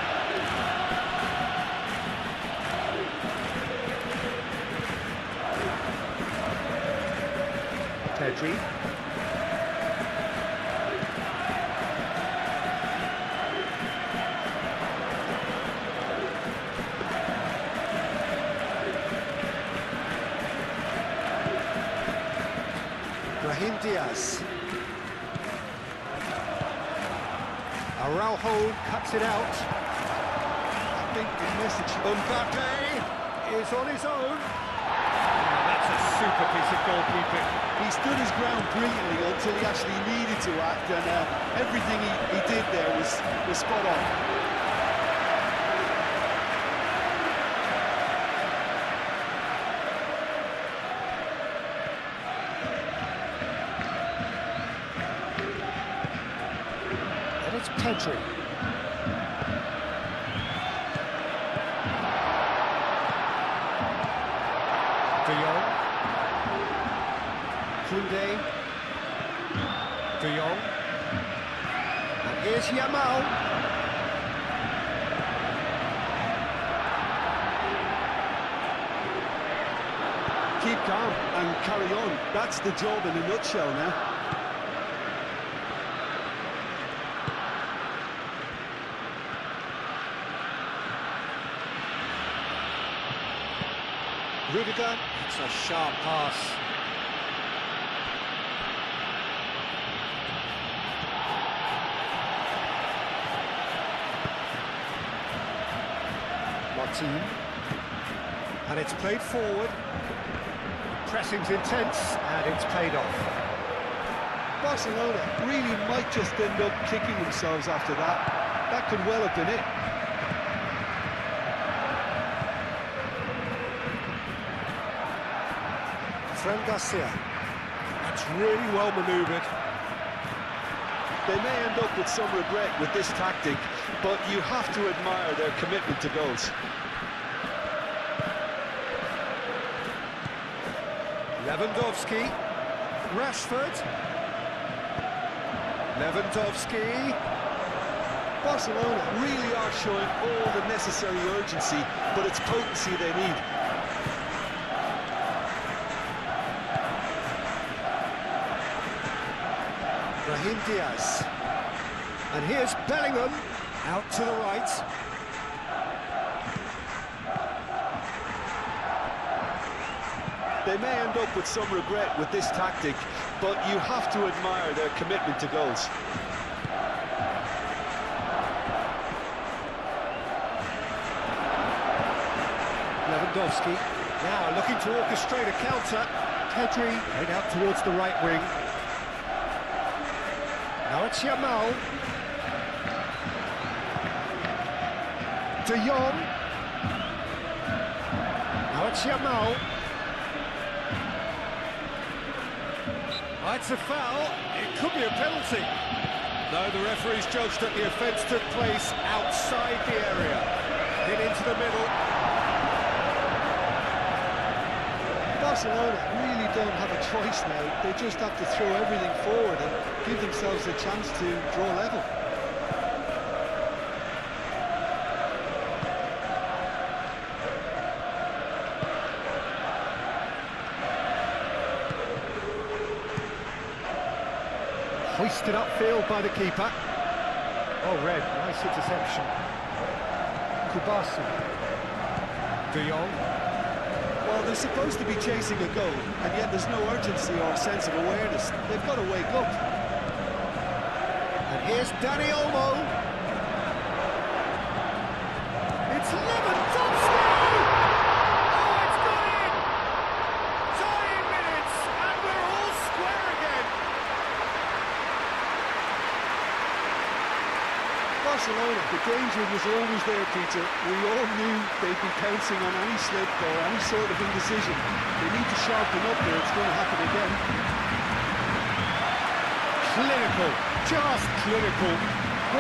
Pedri. Brahim Diaz. Araujo cuts it out. I think the message... Mbappe is on his own. That's a super piece of goalkeeping. He stood his ground brilliantly until he actually needed to act, and everything he did there was spot on. And it's Pedri. De Jong. Koundé. De Jong. And here's Yamal. Keep calm and carry on. That's the job in a nutshell now. Rudiger, it's a sharp pass. Martin. And it's played forward. Pressing's intense, and it's paid off. Barcelona really might just end up kicking themselves after that. That could well have been it. Fran Garcia. That's really well manoeuvred. They may end up with some regret with this tactic, but you have to admire their commitment to goals. Lewandowski. Rashford. Lewandowski. Barcelona really are showing all the necessary urgency, but it's potency they need. Brahim Diaz. And here's Bellingham, out to the right. They may end up with some regret with this tactic, but you have to admire their commitment to goals. Lewandowski now looking to orchestrate a counter. Pedri head out towards the right wing. Now it's Yamal. De Jong. Now it's Yamal. It's a foul. It could be a penalty. No, the referee's judged that the offence took place outside the area. Hit into the middle. Barcelona really don't have a choice now. They just have to throw everything forward and give themselves a chance to draw level. Hoisted upfield by the keeper. Oh, red, nice interception. Kubasi. De Jong. Well, they're supposed to be chasing a goal, and yet there's no urgency or sense of awareness. They've got to wake up. And here's Dani Olmo. It's Lewandowski! Oh, it's gone in! Dying minutes, and we're all square again. Barcelona, the danger was always there, Peter. We all knew they'd be pouncing on any slip or any sort of indecision. They need to sharpen up there, it's going to happen again. Clinical, just clinical.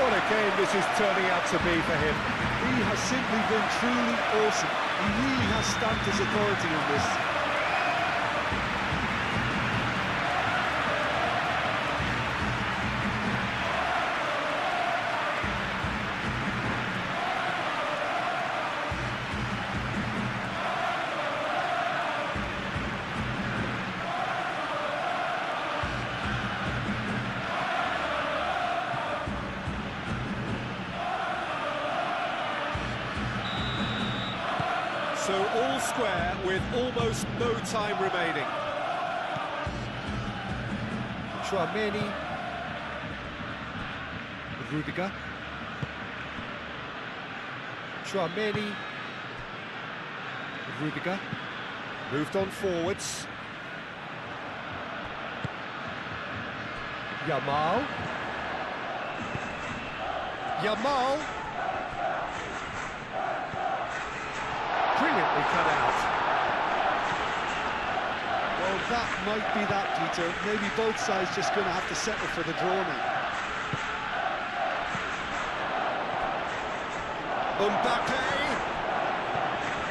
What a game this is turning out to be for him. He has simply been truly awesome. He really has stamped his authority on this. So all square with almost no time remaining. Chouameni. Rudiger. Chouameni. Rudiger. Moved on forwards. Yamal. Yamal. Brilliantly cut out. Well, that might be that, Peter. Maybe both sides just going to have to settle for the draw now. Mbappe!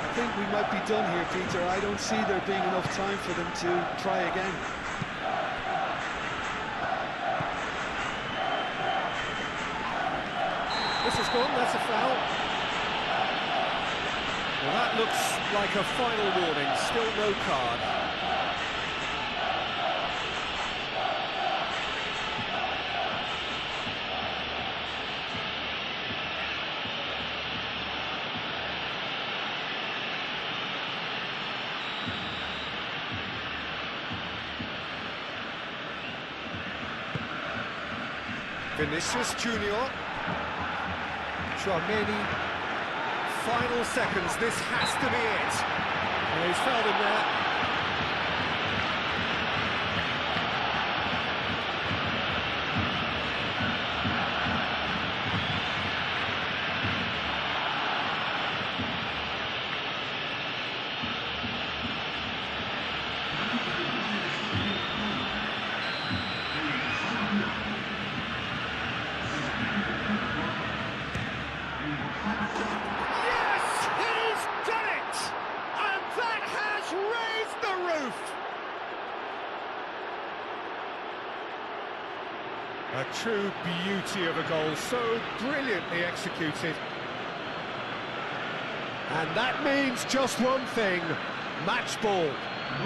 I think we might be done here, Peter. I don't see there being enough time for them to try again. This is gone, that's a foul. Well, that looks like a final warning, still no card. Vinicius Junior. Chouameni. Final seconds, this has to be it. Oh, he's fouled him there. A true beauty of a goal, so brilliantly executed. And that means just one thing, match ball.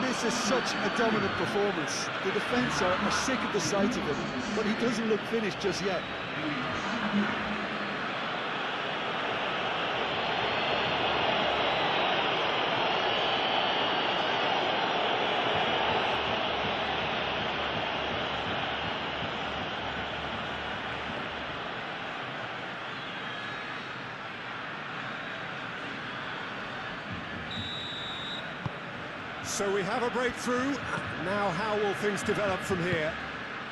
This is such a dominant performance. The defence are sick of the sight of it, but he doesn't look finished just yet. So we have a breakthrough. Now how will things develop from here?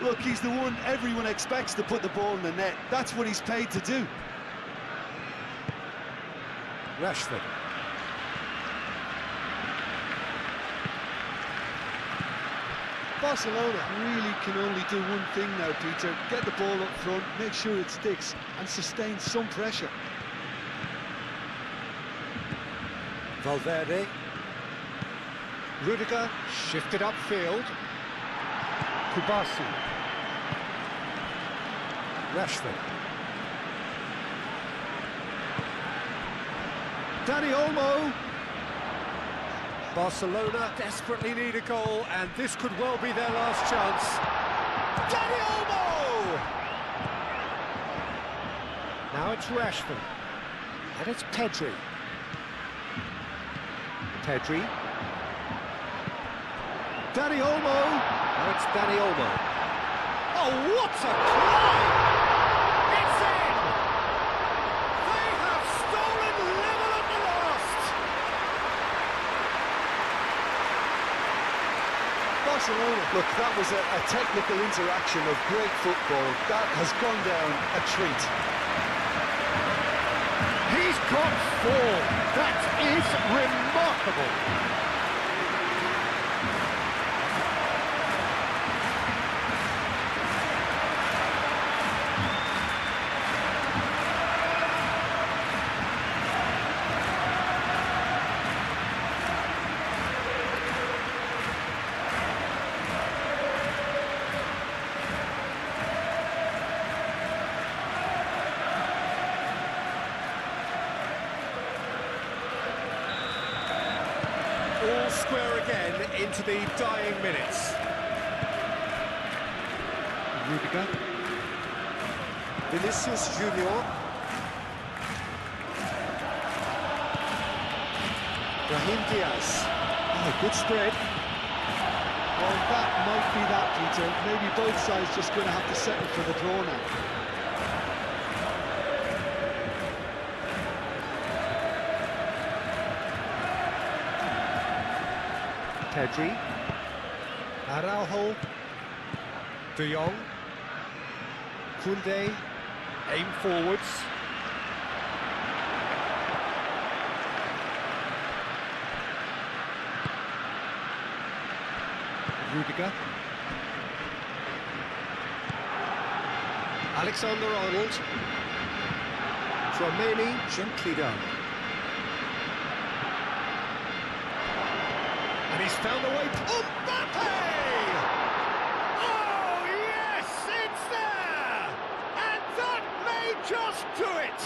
Look, he's the one everyone expects to put the ball in the net. That's what he's paid to do. Rashford. Barcelona really can only do one thing now, Peter. Get the ball up front, make sure it sticks, and sustain some pressure. Valverde. Rudiger shifted upfield. Kubasi. Rashford. Dani Olmo. Barcelona desperately need a goal, and this could well be their last chance. Dani Olmo! Now it's Rashford. And it's Pedri. Pedri. Dani Olmo. Now it's Dani Olmo. Oh, what a climb! It's in! They have stolen level at the last! Barcelona, look, that was a technical interaction of great football. That has gone down a treat. He's got 4. That is remarkable. All square again into the dying minutes. Rudiger. Vinicius Junior. Brahim Diaz. Oh, good spread. Well, that might be that, Peter. Maybe both sides just going to have to settle for the draw now. Pedri. Araujo. De Jong. Koundé. Aim forwards. Rudiger. Alexander-Arnold. Tchouaméni gently down. And he's found a way. Mbappe! Oh, yes, it's there! And that may just do it!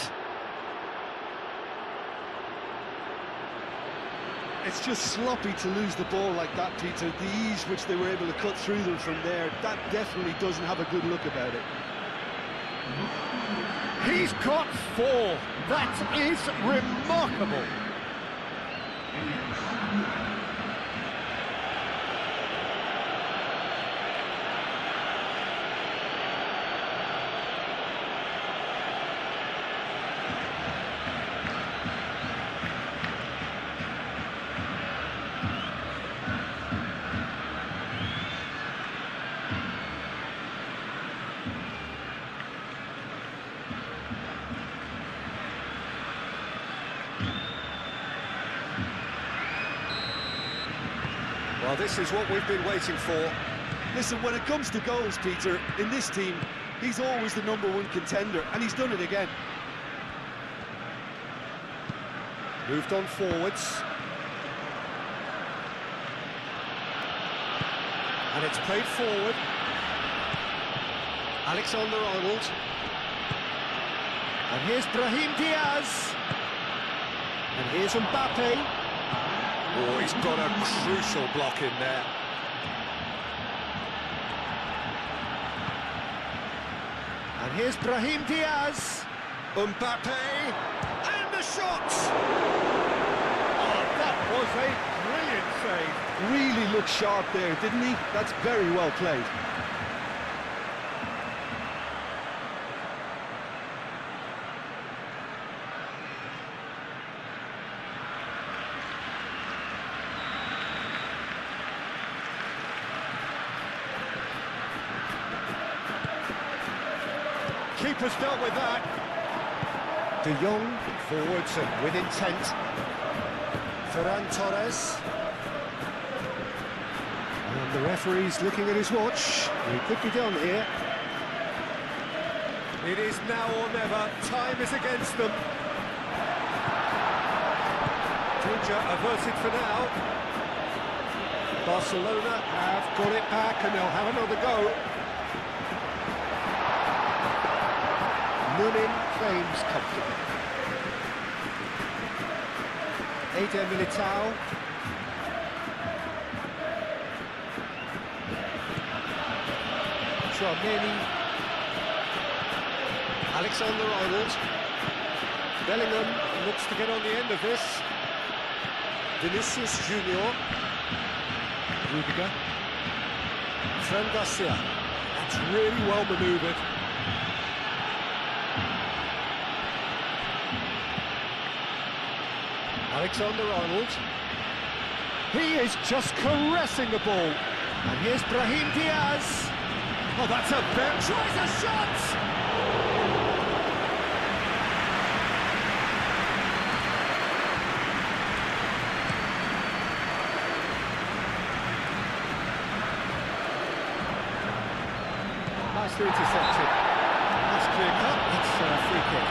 It's just sloppy to lose the ball like that, Peter. The ease which they were able to cut through them from there, that definitely doesn't have a good look about it. He's got 4. That is remarkable. Well, this is what we've been waiting for. Listen, when it comes to goals, Peter, in this team, he's always the #1 contender, and he's done it again. Moved on forwards. And it's played forward. Alexander-Arnold. And here's Brahim Diaz. And here's Mbappe. Oh, he's got a crucial block in there. And here's Brahim Diaz. Mbappe. And the shot! Oh, that was a brilliant save. Really looked sharp there, didn't he? That's very well played. keeper's dealt with that. De Jong forwards and with intent. Ferran Torres. And the referee's looking at his watch. He could be done here. It is now or never. Time is against them. Danger averted for now. Barcelona have got it back and they'll have another go. Nunin claims comfortably. Eder Militao. Tchouaméni. Alexander-Arnold. Bellingham looks to get on the end of this. Vinicius Junior. Rudiger. Fran Garcia. That's really well manoeuvred. Alexander-Arnold. He is just caressing the ball. And here's Brahim Diaz. Oh, that's a bet. Tries a shot! Nicely intercepted. That's clear cut. It's a free kick.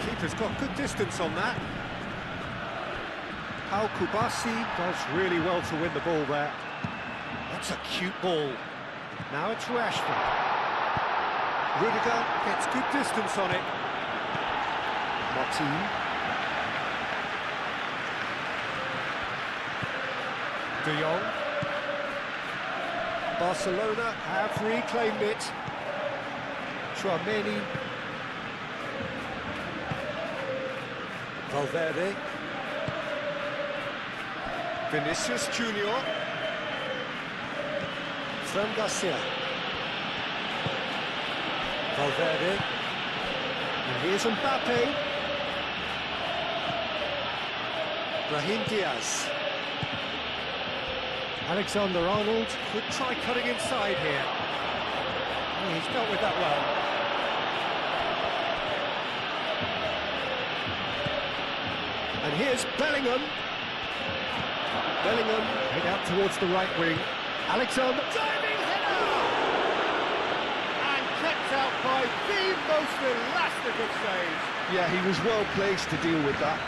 Keeper's got good distance on that. Pau Kubasi does really well to win the ball there. That's a cute ball. Now it's Rashford. Rudiger gets good distance on it. Martin. De Jong. Barcelona have reclaimed it. Tchouaméni. Valverde. Vinicius Junior. Fran Garcia. Valverde. And here's Mbappe. Brahim Diaz. Alexander-Arnold could try cutting inside here. Oh, he's dealt with that well. And here's Bellingham. Bellingham head out towards the right wing. Alexander diving header! And kept out by the most elastic of saves. Yeah, he was well placed to deal with that.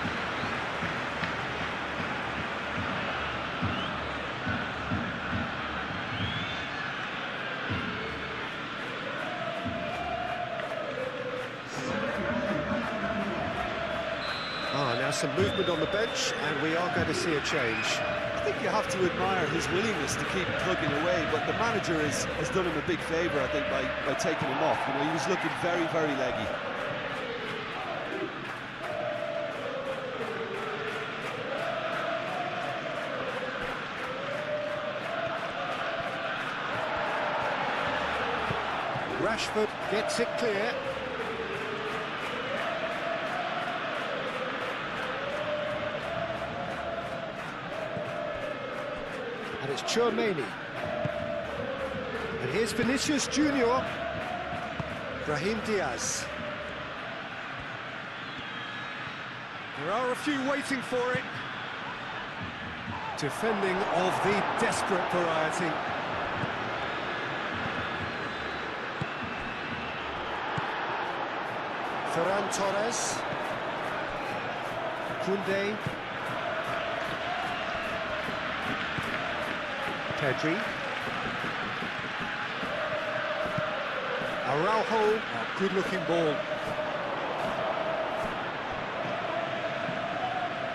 Now some movement on the bench, and we are going to see a change. I think you have to admire his willingness to keep plugging away, but the manager has done him a big favour, I think, by taking him off. You know, he was looking very, very leggy. Rashford gets it clear. And it's Tchouaméni. And here's Vinicius Junior. Brahim Diaz. There are a few waiting for it. Defending of the desperate variety. Ferran Torres. Koundé. Pedri. Araujo, a good-looking ball.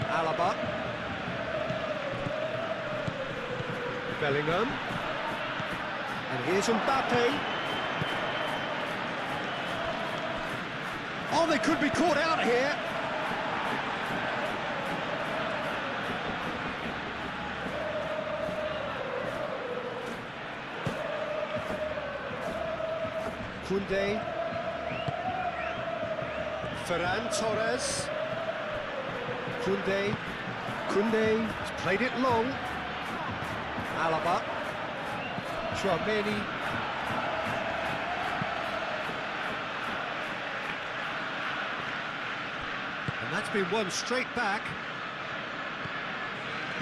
Alaba. Bellingham. And here's Mbappe. Oh, they could be caught out here. Koundé. Ferran Torres. Koundé. Koundé has played it long. Alaba. Chouameni. And that's been won straight back.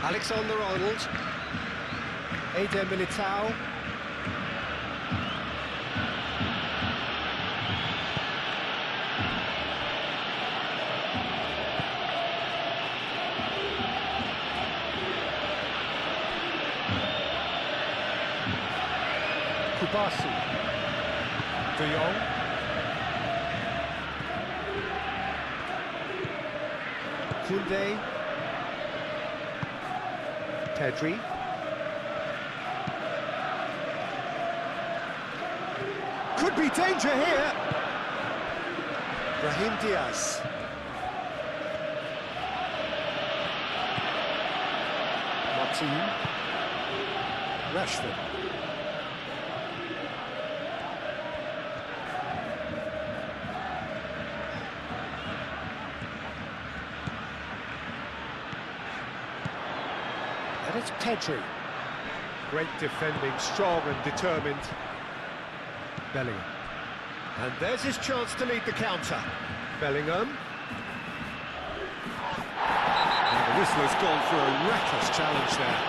Alexander-Arnold. Eder Militao. Kubasi. De Jong. Koundé. Pedri. Could be danger here. Brahim Diaz. Martin. Rashford. And it's Pedri. Great defending, strong and determined. Bellingham. And there's his chance to lead the counter. Bellingham. And the whistle has gone for a reckless challenge there.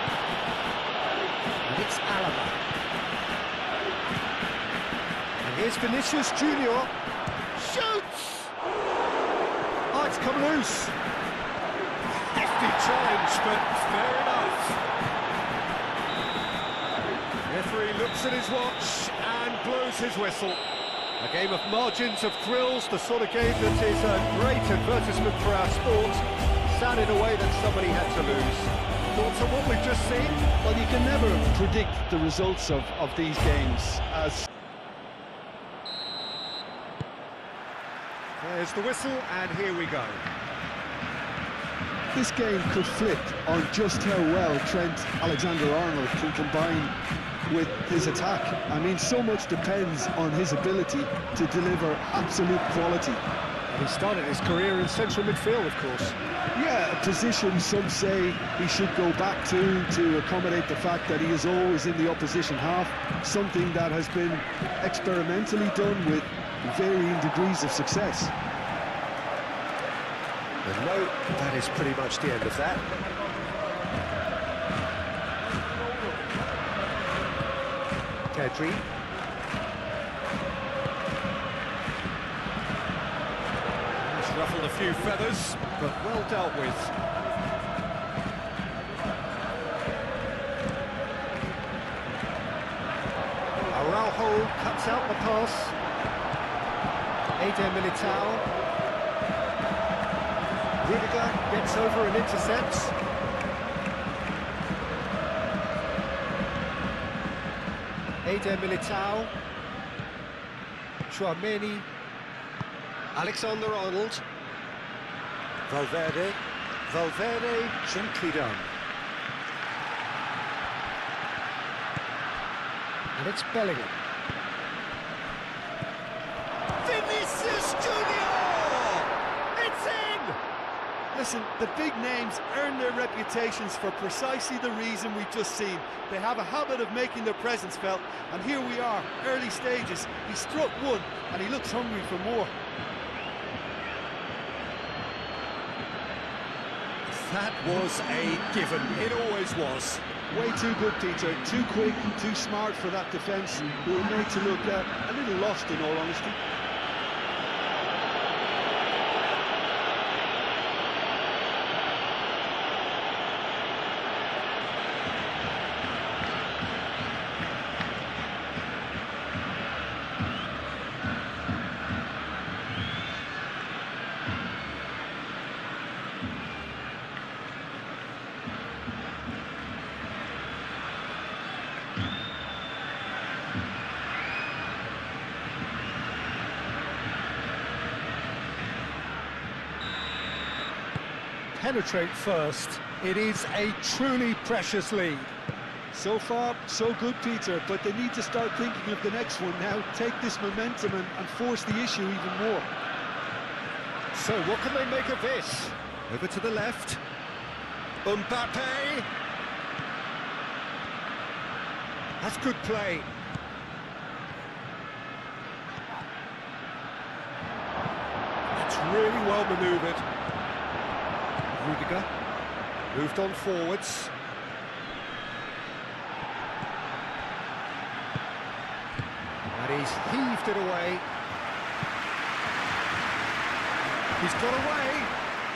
And it's Alaba. And here's Vinicius Junior. Shoots! Oh, it's come loose. Hefty challenge, but fair enough. Referee looks at his watch and blows his whistle. A game of margins, of thrills, the sort of game that is a great advertisement for our sport. Sad in a way that somebody had to lose. Thoughts on what we've just seen? Well, you can never predict the results of these games. As There's the whistle, and here we go. this game could flip on just how well Trent Alexander-Arnold can combine with his attack. I mean, so much depends on his ability to deliver absolute quality. He started his career in central midfield, of course. Yeah, a position some say he should go back to accommodate the fact that he is always in the opposition half, something that has been experimentally done with varying degrees of success. And no, that is pretty much the end of that. Pedri. He's ruffled a few feathers, but well dealt with. Araujo cuts out the pass. Eder Militao. Rudiger gets over and intercepts. Eder Militao. Chouameni. Alexander-Arnold. Valverde. Valverde, gently done. And it's Bellingham. Vinicius Junior! It's in! Listen, the big names earn their reputations for precisely the reason we've just seen. They have a habit of making their presence felt, and here we are, early stages. He struck one, and he looks hungry for more. That was a given. It always was. Way too good, Peter. Too quick, too smart for that defence. We were made to look a little lost, in all honesty. Penetrate first. It is a truly precious lead. So far, so good, Peter, but they need to start thinking of the next one now, take this momentum and force the issue even more. So what can they make of this? Over to the left. Mbappe. That's good play. That's really well manoeuvred. Rudiger moved on forwards. And he's heaved it away. He's got away.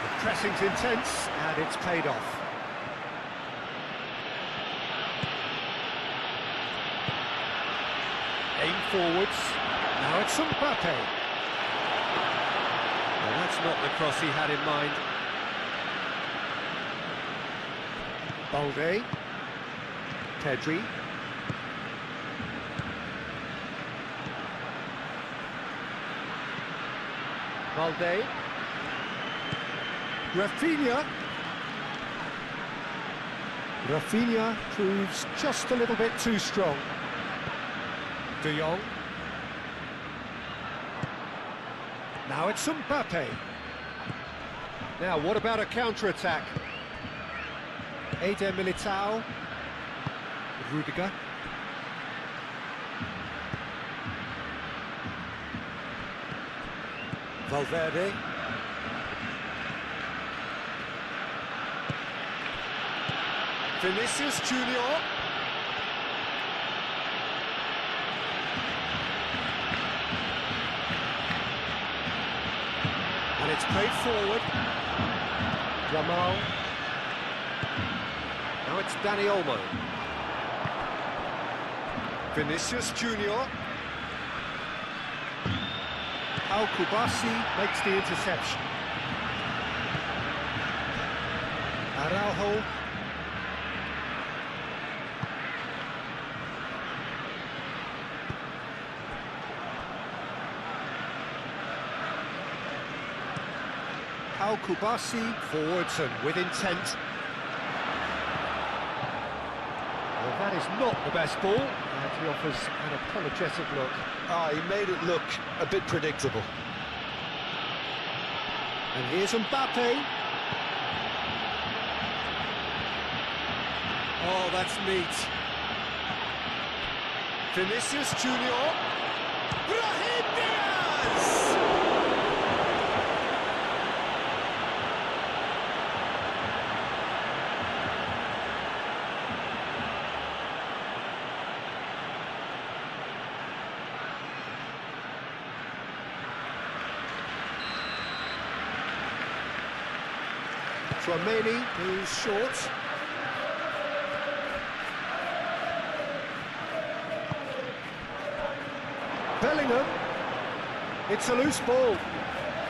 The pressing's intense, and it's paid off. Aim forwards. Now it's Mbappe. Well, that's not the cross he had in mind. Balde. Pedri. Balde. Rafinha. Rafinha proves just a little bit too strong. De Jong. Now it's Mbappe. Now, what about a counter-attack? Eder Militao. Rudiger. Valverde. Vinicius Junior. And it's played forward. Yamal. Now it's Dani Olmo. Vinicius Junior. Al-Kubasi makes the interception. Araujo. Al-Kubasi forwards and with intent. Well, that is not the best ball, and he offers an apologetic look. He made it look a bit predictable. And here's Mbappe. Oh, that's neat. Vinicius Junior. Brahim Diaz! Tchouaméni, who's short. Bellingham. It's a loose ball.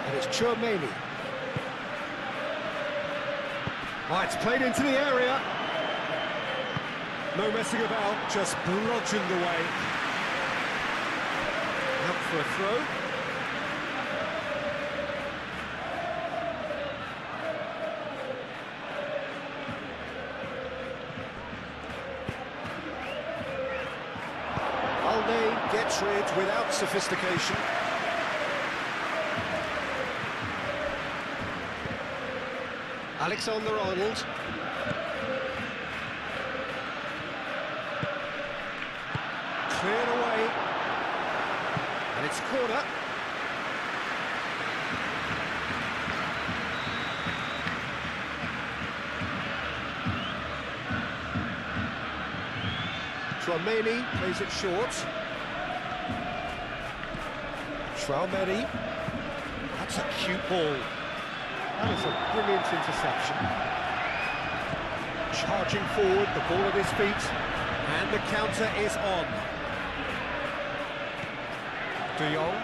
And it's Tchouaméni. Oh, it's played into the area. No messing about, just bludgeoned away. Out for a throw. Gets rid without sophistication. Alexander-Arnold. Cleared away. And it's corner. Tchouaméni plays it short. Tchouaméni. That's a cute ball. That is a brilliant interception. Charging forward, the ball at his feet. And the counter is on. De Jong.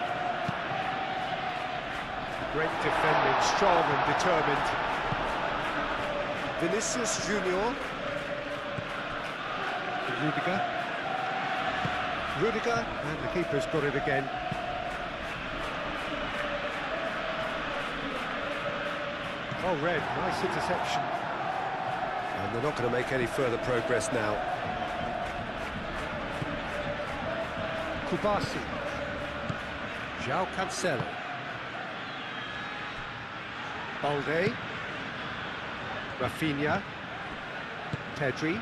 Great defending, strong and determined. Vinicius Junior. Rudiger, and the keeper's got it again. Oh, red, nice interception. And they're not going to make any further progress now. Kubasi. João Cancelo. Balde. Rafinha. Pedri.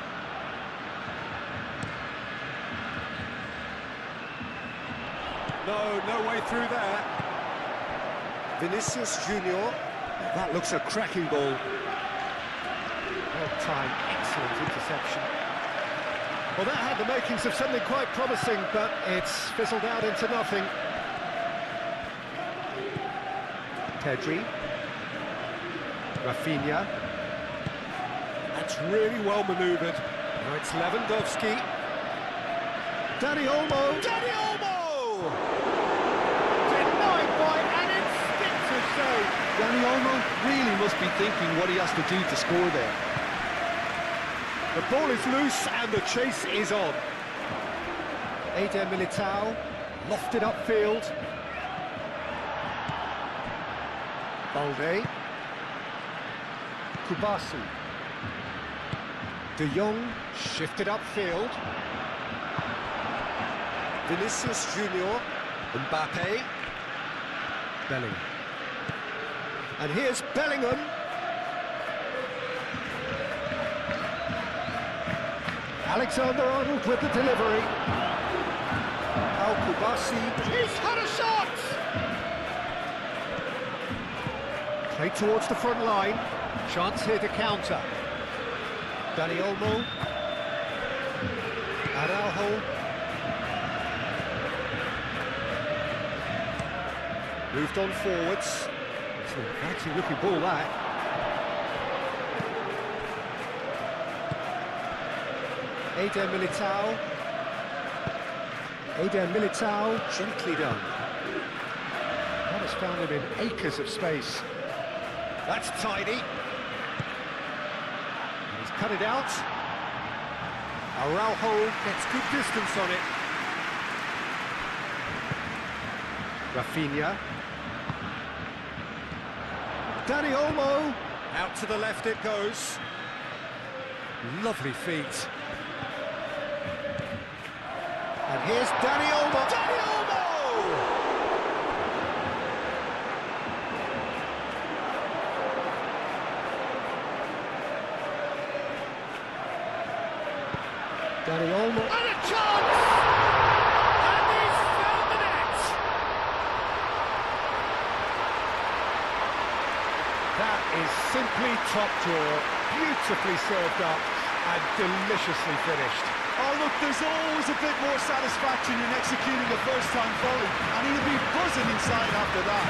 No way through there. Vinicius Junior. That looks a cracking ball. Well timed, excellent interception. Well, that had the makings of something quite promising, but it's fizzled out into nothing. Pedri. Rafinha. That's really well manoeuvred. Now it's Lewandowski. Dani Olmo. Dani Olmo! Denied by an instinctive save. Dani Olmo really must be thinking what he has to do to score there. The ball is loose and the chase is on. Eder Militao, lofted upfield. Balde. Kubasi. De Jong, shifted upfield. Vinicius Junior. Mbappe. Bellingham. And here's Bellingham. Alexander-Arnold with the delivery. Kubasi. He's had a shot! Play towards the front line. Chance here to counter. Dani Olmo. Araujo. Moved on forwards. It's a fancy looking ball that. Eder Militao. Eder Militao, gently done. That has found him in acres of space. That's tidy. And he's cut it out. Araujo gets good distance on it. Rafinha. Dani Olmo. Out to the left it goes. Lovely feet. And here's Dani Olmo. Dani Olmo! Dani Olmo. And a chance! And he's found the net! That is simply top drawer, beautifully served up and deliciously finished. Oh look, there's always a bit more satisfaction in executing a first-time volley, and he'll be buzzing inside after that.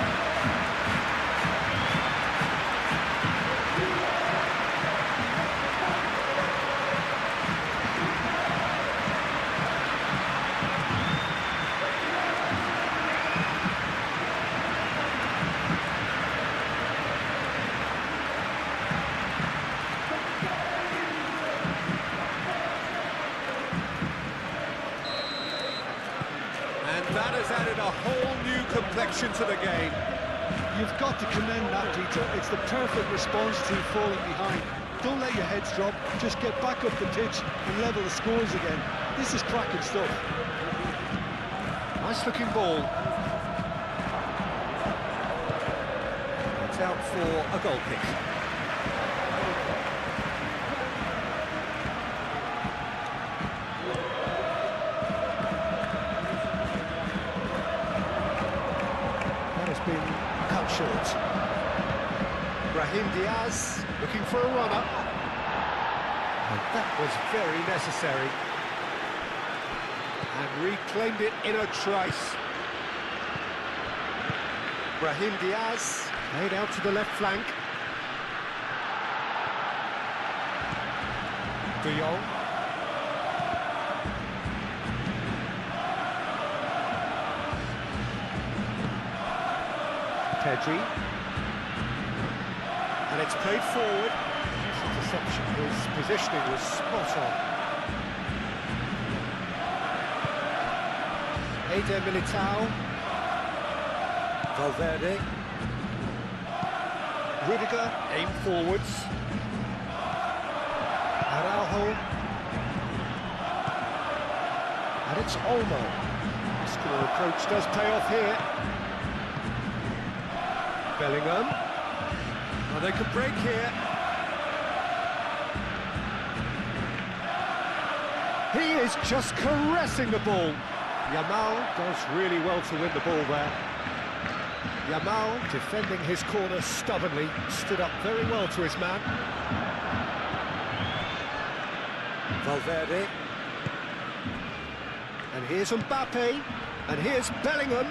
That has added a whole new complexion to the game. You've got to commend that, Dieter. It's the perfect response to falling behind. Don't let your heads drop, just get back up the pitch and level the scores again. This is cracking stuff. Nice looking ball. It's out for a goal kick. Been cut short. Brahim Diaz looking for a runner. And that was very necessary. And reclaimed it in a trice. Brahim Diaz laid out to the left flank. De Jong. Pedri, and it's played forward. His interception, his positioning was spot on. Eder Militao, Valverde, Rudiger, aim forwards. Araujo, and it's Olmo. Muscular approach does pay off here. Bellingham. Oh, they can break here. He is just caressing the ball. Yamal does really well to win the ball there. Yamal, defending his corner stubbornly, stood up very well to his man. Valverde. And here's Mbappe. And here's Bellingham.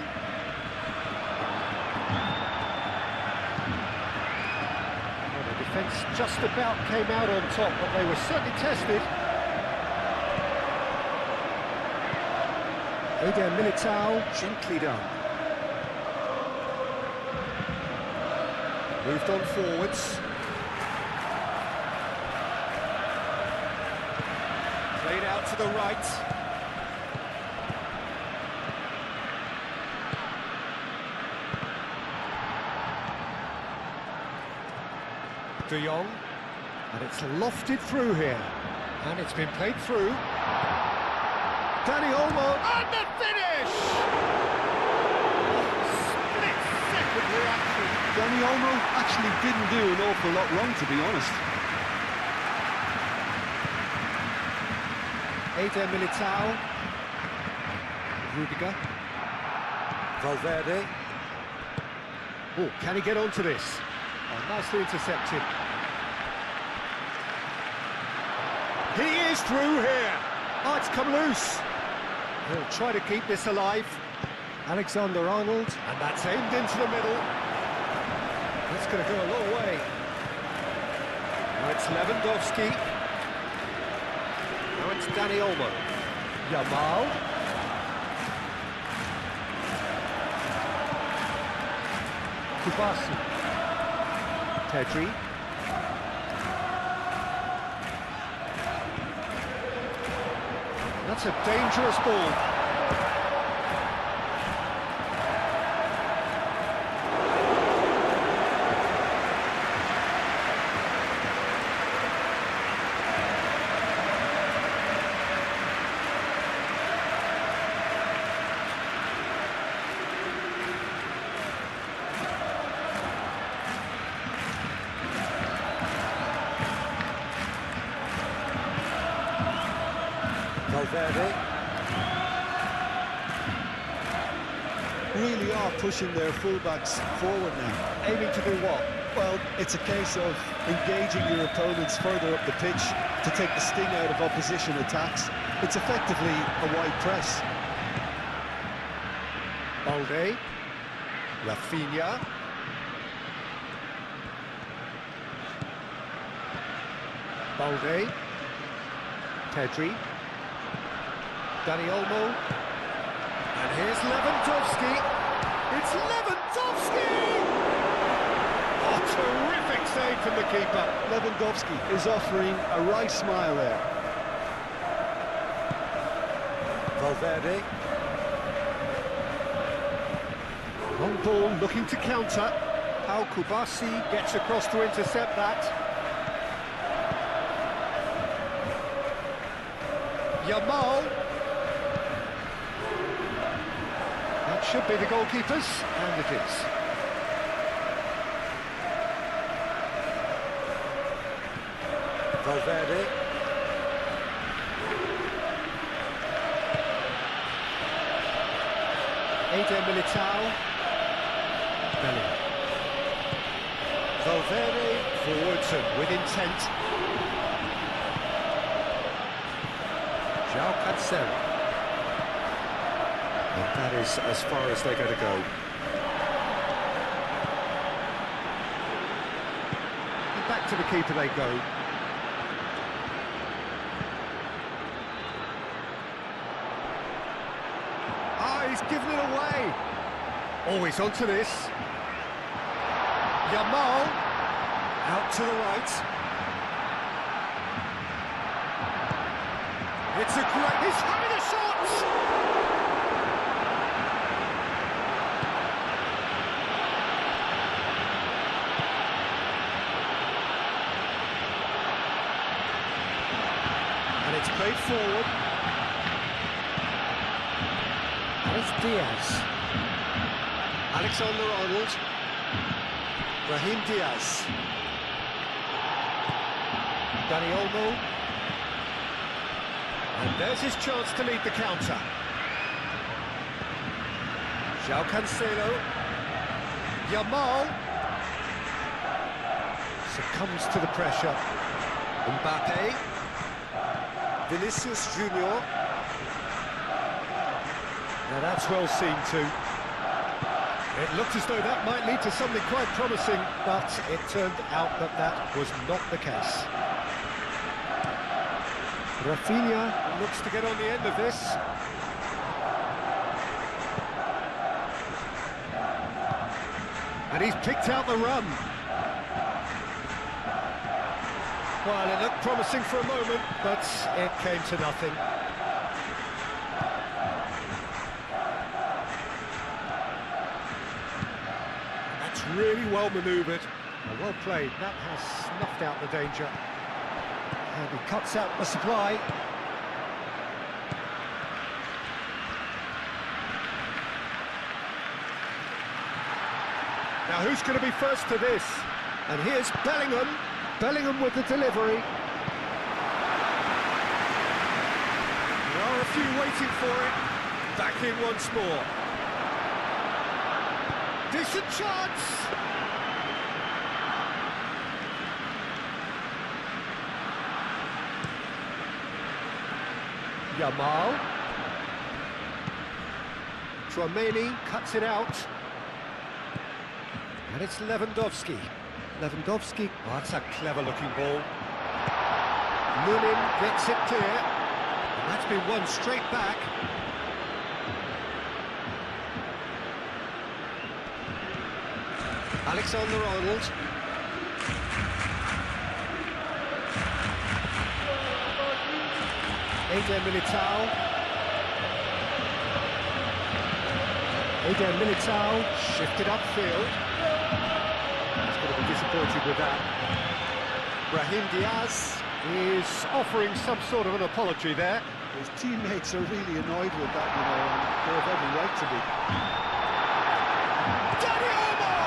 Well, the defence just about came out on top, but they were certainly tested. Eder Militao, gently done. Moved on forwards. Played out to the right. De Jong. And it's lofted through here. And it's been played through. Dani Olmo, and the finish! Split-second reaction. Dani Olmo actually didn't do an awful lot wrong, to be honest. Eder Militao. Rudiger. Valverde. Oh, can he get onto this? Oh, nicely intercepted. He is through here. Oh, it's come loose. He'll try to keep this alive. Alexander-Arnold, and that's aimed into the middle. That's going to go a long way. Now it's Lewandowski. Now it's Dani Olmo. Yamal. Kubasi. Pedri. That's a dangerous ball. Valverde. Really are pushing their fullbacks forward now. Aiming to do what? Well, it's a case of engaging your opponents further up the pitch to take the sting out of opposition attacks. It's effectively a wide press. Balde. Rafinha. Balde. Pedri. Dani Olmo. And here's Lewandowski. It's Lewandowski! Oh, terrific save from the keeper. Lewandowski is offering a right smile there. Valverde. Long ball looking to counter. How Kubasi gets across to intercept that. Yamal. That should be the goalkeepers, and it is. Valverde. Eder Militao. Bellingham. Valverde forwards and with intent. João Cancelo. And that is as far as they're going to go. And back to the keeper they go. Ah, he's given it away. Always onto this. Yamal. Out to the right. It's a great... He's having a shot! And it's played forward. Here's Diaz. Alexander-Arnold. Brahim Diaz. Dani Olmo. And there's his chance to lead the counter. João Cancelo. Yamal. Succumbs to the pressure. Mbappe. Vinicius Junior. Now that's well seen too. It looked as though that might lead to something quite promising, but it turned out that that was not the case. Rafinha looks to get on the end of this. And he's picked out the run. Well, it looked promising for a moment, but it came to nothing. That's really well manoeuvred. Well played. That has snuffed out the danger. And he cuts out the supply. Now who's going to be first to this? And here's Bellingham. Bellingham with the delivery. There are a few waiting for it. Back in once more. Decent chance! Yamal. Tchouaméni cuts it out. And it's Lewandowski. Lewandowski, oh, that's a clever-looking ball. Lunin gets it clear. And that's been won straight back. Alexander-Arnold. Eder Militao shifted upfield. He's going to be disappointed with that. Brahim Diaz is offering some sort of an apology there. His teammates are really annoyed with that, you know, and they have every right to be. Dani Olmo!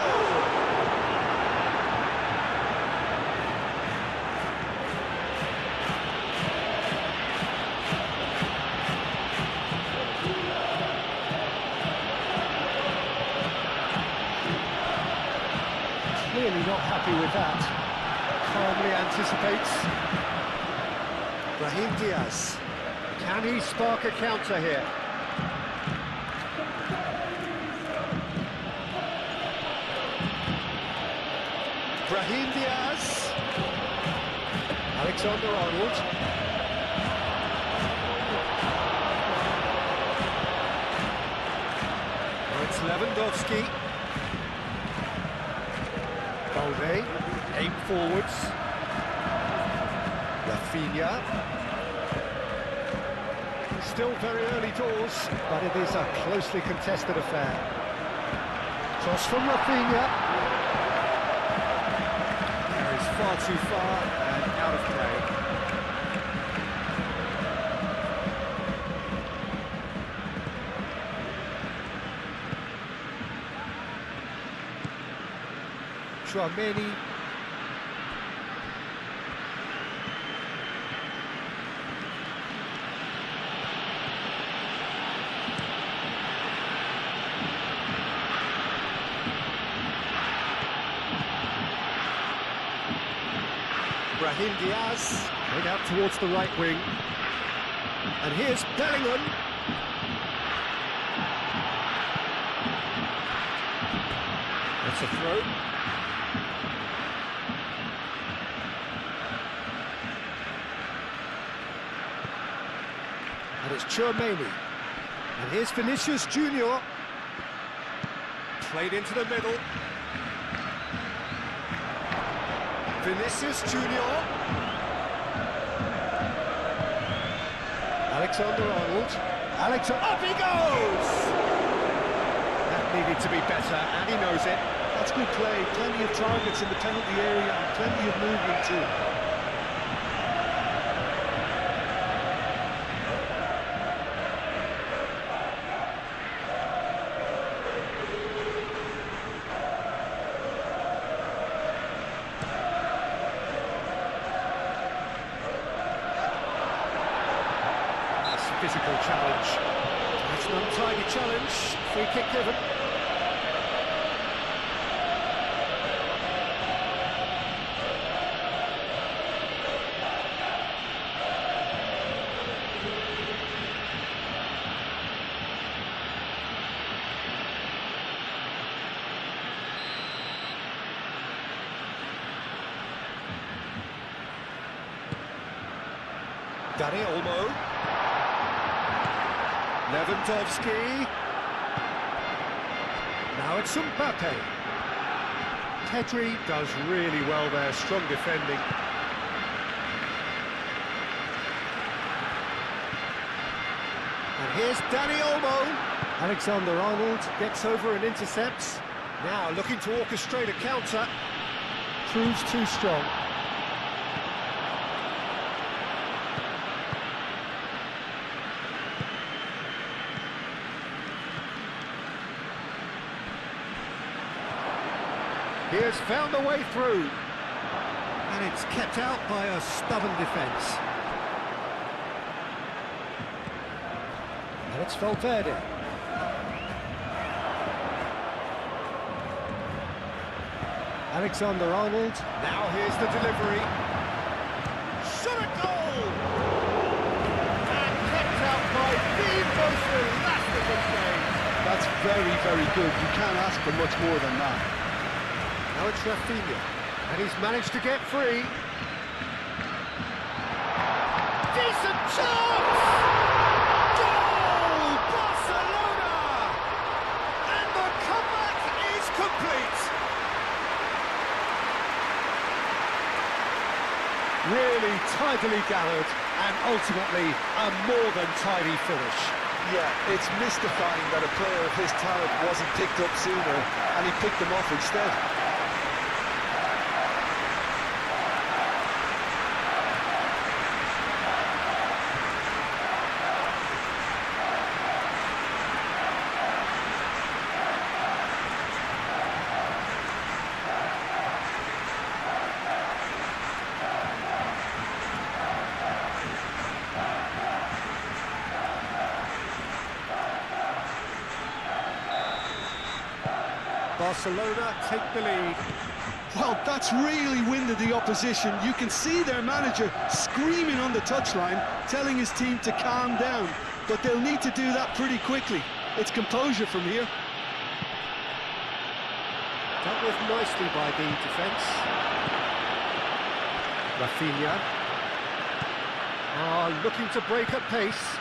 Clearly not happy with that. Calmly anticipates. Brahim Diaz. Can he spark a counter here? Brahim Diaz. Alexander-Arnold. It's Lewandowski. Balde, aim forwards. Rafinha. Still very early doors, but it is a closely contested affair. Cross from Rafinha. Carries far too far and out of play. Tchouaméni. Brahim Diaz going out towards the right wing. And here's Bellingham. That's a throw. And it's Tchouaméni. And here's Vinicius Junior. Played into the middle. Vinicius Junior. Alexander-Arnold. Up he goes! That needed to be better, and he knows it. That's good play. Plenty of targets in the penalty area and plenty of movement too. physical challenge. That's an untidy challenge. Free kick given. Dani Olmo. Lewandowski. Now it's Mbappe. Pedri does really well there, strong defending. And here's Dani Olmo. Alexander-Arnold gets over and intercepts. Now looking to orchestrate a counter. Proves too strong. He has found a way through, and it's kept out by a stubborn defence. And it's Valverde. Alexander-Arnold. Now here's the delivery. Shot at goal! And kept out by the most elastic of saves. That's very, very good. You can't ask for much more than that. Now it's Rafinha, and he's managed to get free. Decent chance! Goal! Barcelona! And the comeback is complete! Really tidily gathered, and ultimately a more than tidy finish. Yeah, it's mystifying that a player of his talent wasn't picked up sooner, and he picked them off instead. Barcelona take the lead. Well, that's really winded the opposition. You can see their manager screaming on the touchline, telling his team to calm down. But they'll need to do that pretty quickly. It's composure from here. Dealt with nicely by the defence. Rafinha. Looking to break at pace.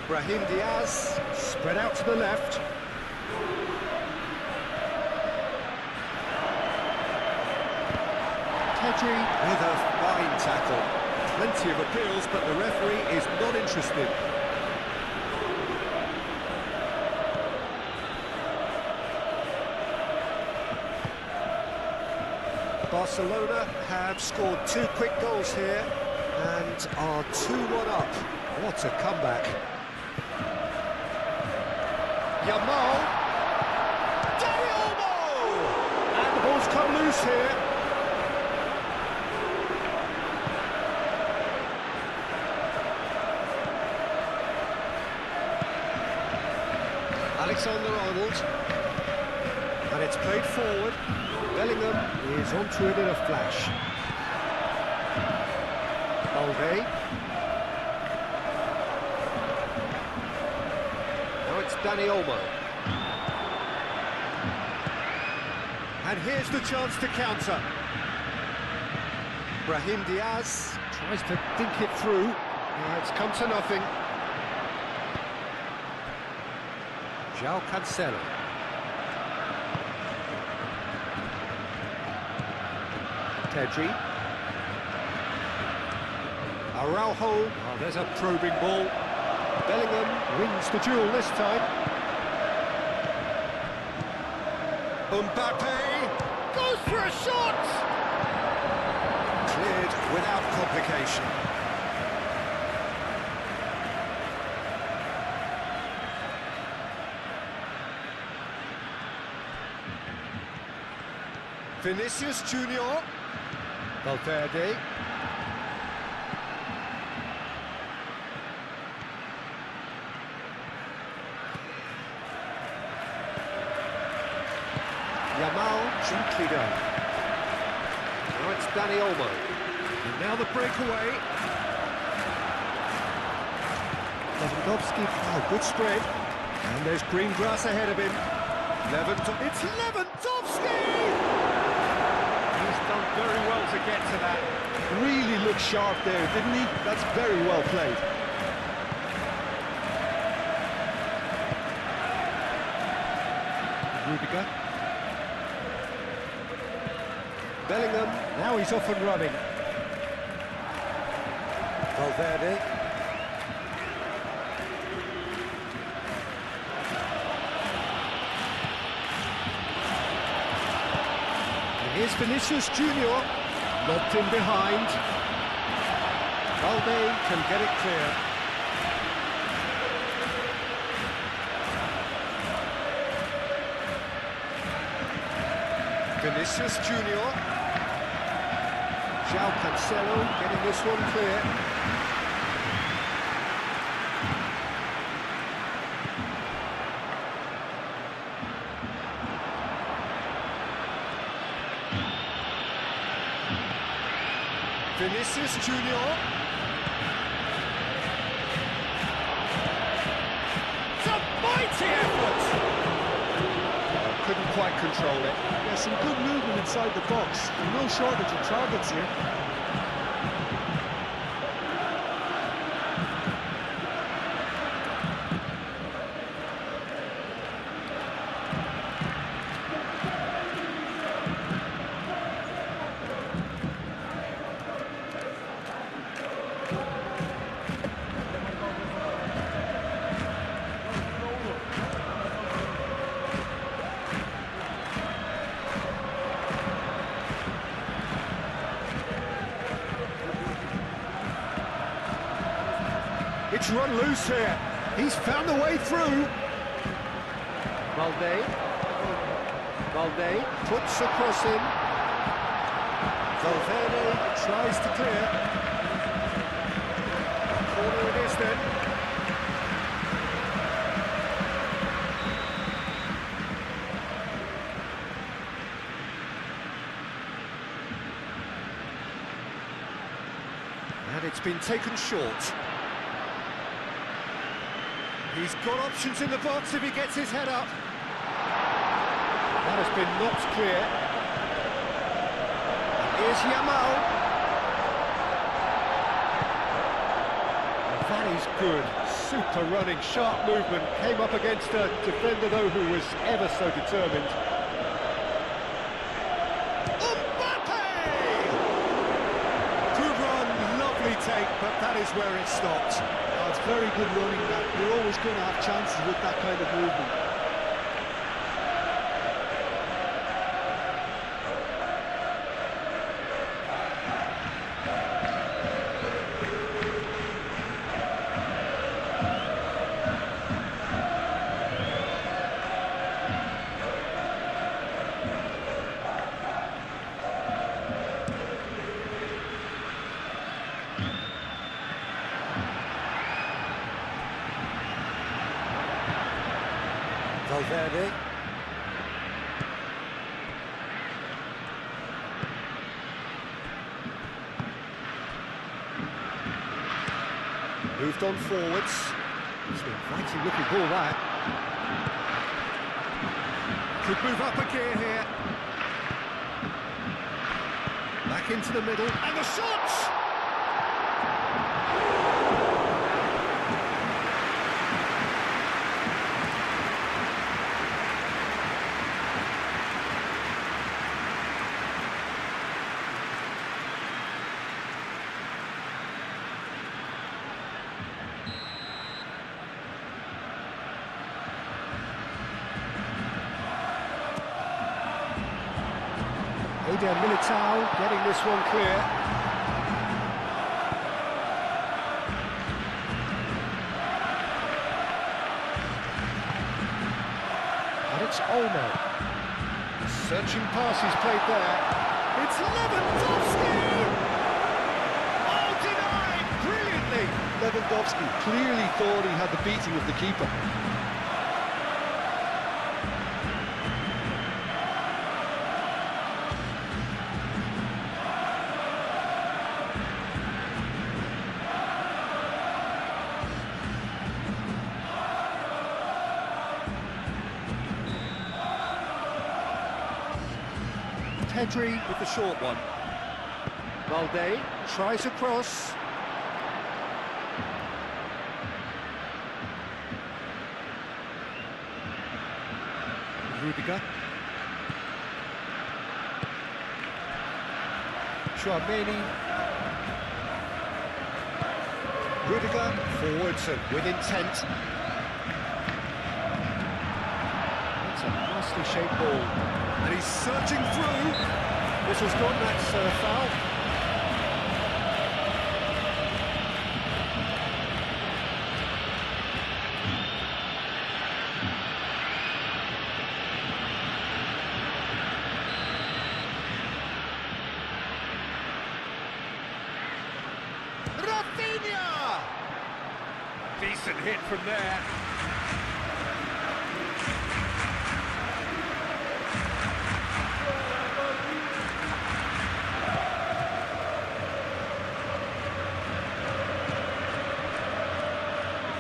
Brahim Diaz, spread out to the left. Pedri with a fine tackle. Plenty of appeals, but the referee is not interested. Barcelona have scored 2 quick goals here and are 2-1 up. What a comeback. Yamal, Dani Olmo! And the ball's come loose here. Alexander-Arnold. And it's played forward. Bellingham is onto it in a flash. Balde. Dani Olmo. And here's the chance to counter. Brahim Diaz tries to dink it through. It's come to nothing. João Cancelo. Pedri. Araujo. Oh, there's a probing ball. Bellingham wins the duel this time. Mbappe goes for a shot! Cleared without complication. Vinicius Junior. Valverde. Yamal, gently done. Now it's Dani Olmo. And now the breakaway. Lewandowski, oh, good spread. And there's green grass ahead of him. It's Lewandowski! He's done very well to get to that. Really looked sharp there, didn't he? That's very well played. Rudiger. Bellingham, now he's off and running. Valverde. And here's Vinicius Junior, lobbed in behind. Valde can get it clear. Vinicius Junior. João Cancelo getting this one clear. Vinicius Junior. It's a mighty effort! Couldn't quite control it. Yeah, some good movement inside the box, and no shortage of targets here. It's run loose here. He's found the way through. Valde puts a cross in. Valverde tries to clear. Corner it is then. And it's been taken short. He's got options in the box if he gets his head up. That has been knocked clear. And here's Yamal. And that is good. Super running, sharp movement. Came up against a defender, though, who was ever so determined. Good run, lovely take, but that is where it stopped. Oh, it's very good running, that. You're always going to have chances with that kind of movement. Valverde. Moved on forwards. It's an inviting looking ball, that. Could move up a gear here. Back into the middle, and the shot! Militao getting this one clear. And it's Olmo. Searching pass he's played there. It's Lewandowski! Lewandowski clearly thought he had the beating of the keeper. Pedri with the short one. Valde tries a cross. Rudiger. Chouameni. Rudiger forwards and with intent. That's a nicely shaped ball. And he's searching through. This has gone, that's a foul. Rafinha! Decent hit from there.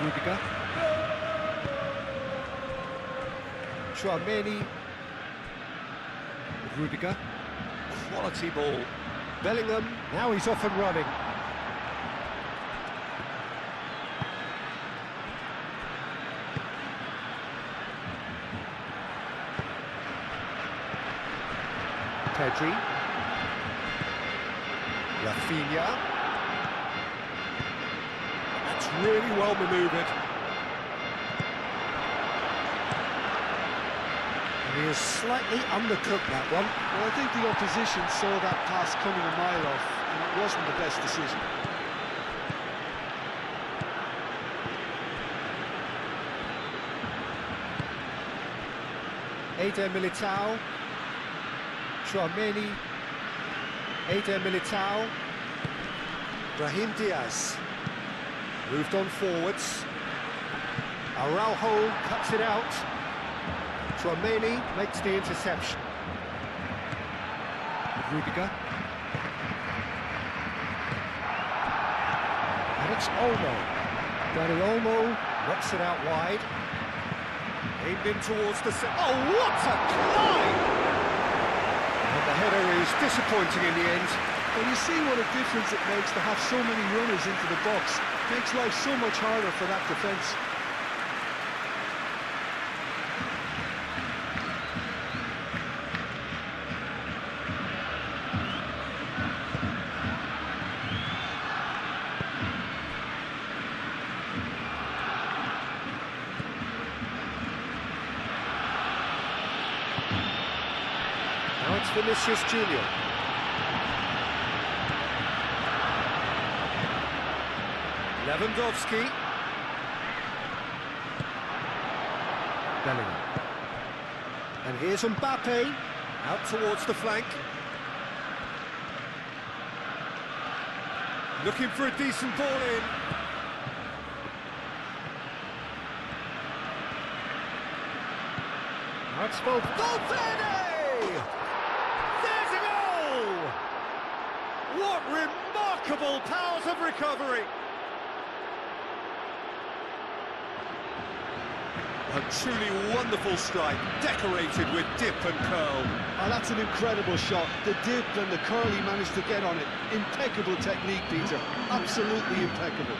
Rudiger. Chouameni. Rudiger. Quality ball. Bellingham. Now he's off and running. Pedri. Rafinha. That's really well manoeuvred. And he is slightly undercooked that one. Well, I think the opposition saw that pass coming a mile off, and it wasn't the best decision. Eder Militao. Chouameni. Eder Militao. Brahim Diaz. Moved on forwards. Araujo cuts it out. Chouameni makes the interception. Rudiger. And it's Olmo. Dani Olmo knocks it out wide. Aimed in towards the... Oh, what a climb! And the header is disappointing in the end. Well, you see what a difference it makes to have so many runners into the box. Makes life so much harder for that defence. Now it's Vinicius Junior. Lewandowski. Bellingham. And here's Mbappe, out towards the flank. Looking for a decent ball in. That's Valverde! There's a goal! What remarkable powers of recovery! A truly wonderful strike, decorated with dip and curl. Oh, that's an incredible shot. The dip and the curl he managed to get on it. Impeccable technique, Peter. Absolutely impeccable.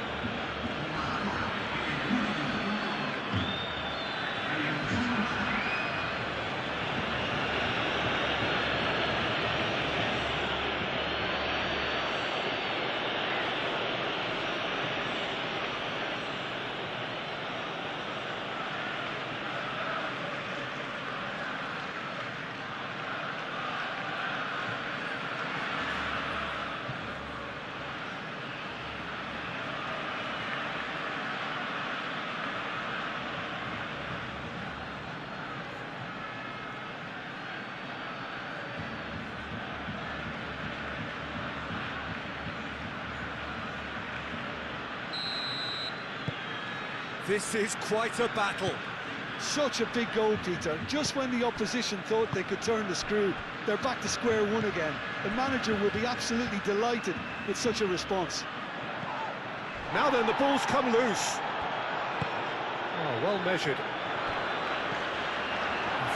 This is quite a battle. Such a big goal, Peter. Just when the opposition thought they could turn the screw, they're back to square one again. The manager will be absolutely delighted with such a response. Now then, the ball's come loose. Oh, well measured.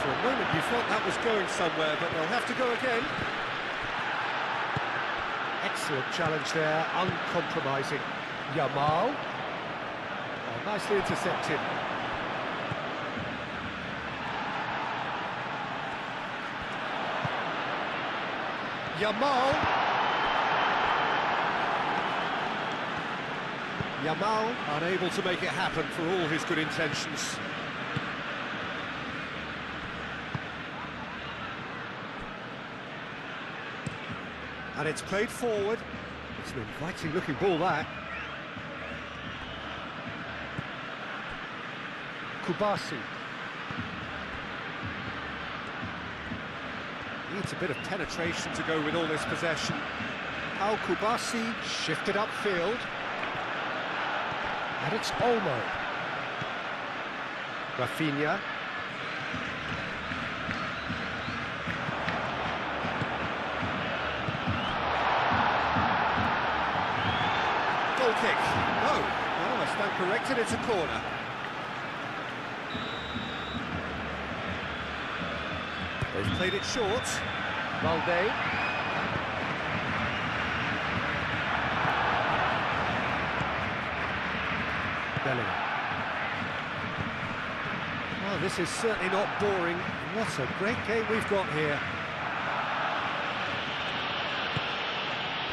For a moment you thought that was going somewhere, but they'll have to go again. Excellent challenge there, uncompromising. Yamal. Oh, nicely intercepted. Yamal. Yamal unable to make it happen for all his good intentions. And it's played forward. It's an inviting looking ball, that. Kubasi. Needs a bit of penetration to go with all this possession. Al Kubasi shifted upfield. And it's Olmo. Rafinha. Goal kick. No. Well, I stand corrected, it's a corner. They've played it short. Valde. Bellingham. Well, this is certainly not boring. What a great game we've got here.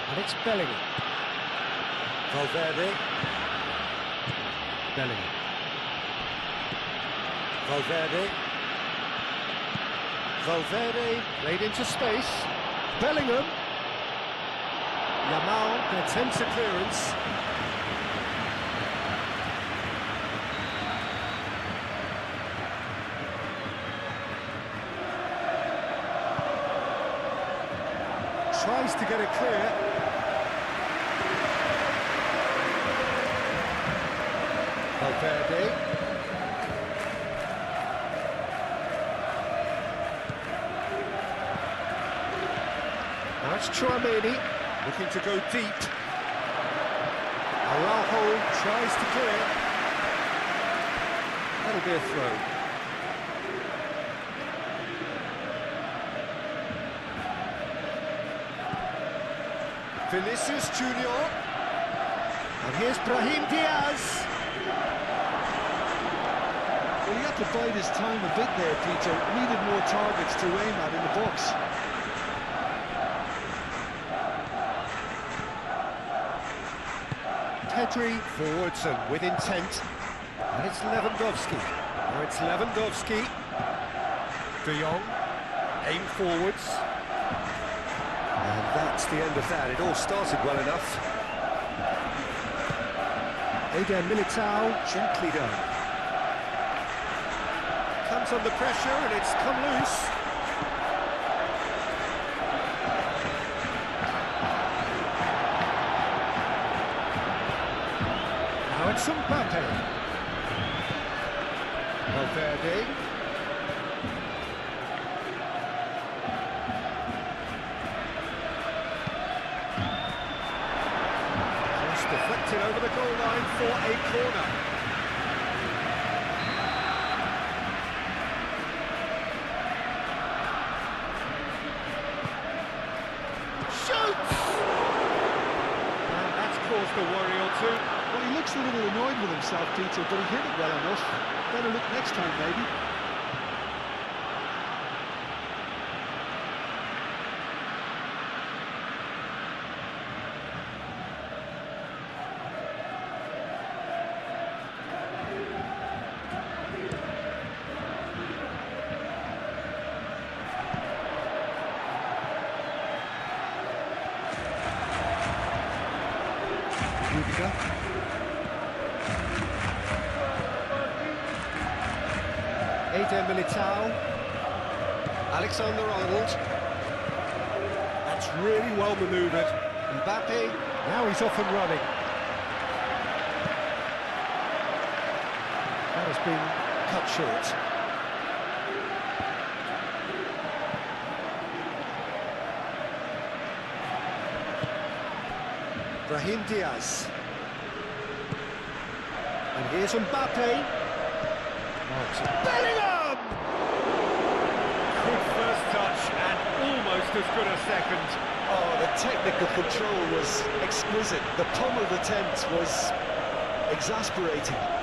And it's Bellingham. Valverde. Bellingham. Valverde. Valverde played into space. Bellingham. Yamal attempts a clearance. Tries to get it clear. Valverde. Now it's Chouameni, looking to go deep. Araujo tries to clear. That'll be a throw. Vinicius Junior. And here's Brahim Diaz. Well, he had to bide his time a bit there, Peter. Needed more targets to aim at in the box. Pedri forwards and with intent. And it's Lewandowski. Now it's Lewandowski. De Jong. Aim forwards. And that's the end of that. It all started well enough. Eder Militao, gently done. Comes under pressure and it's come loose. Now it's Mbappe. Valverde. Deflected over the goal line for a corner. Shoots! And that's caused a worry or two. Well, he looks a little annoyed with himself, Peter, but he hit it well enough. Better look next time, maybe. Liga. Eder Militao. Alexander-Arnold. That's really well manoeuvred. Mbappe, now he's off and running. has been cut short. Brahim Diaz. And here's Mbappe. Oh, Bellingham! Good first touch and almost as good a second. Oh, the technical control was exquisite. The pummeled attempt was exasperating.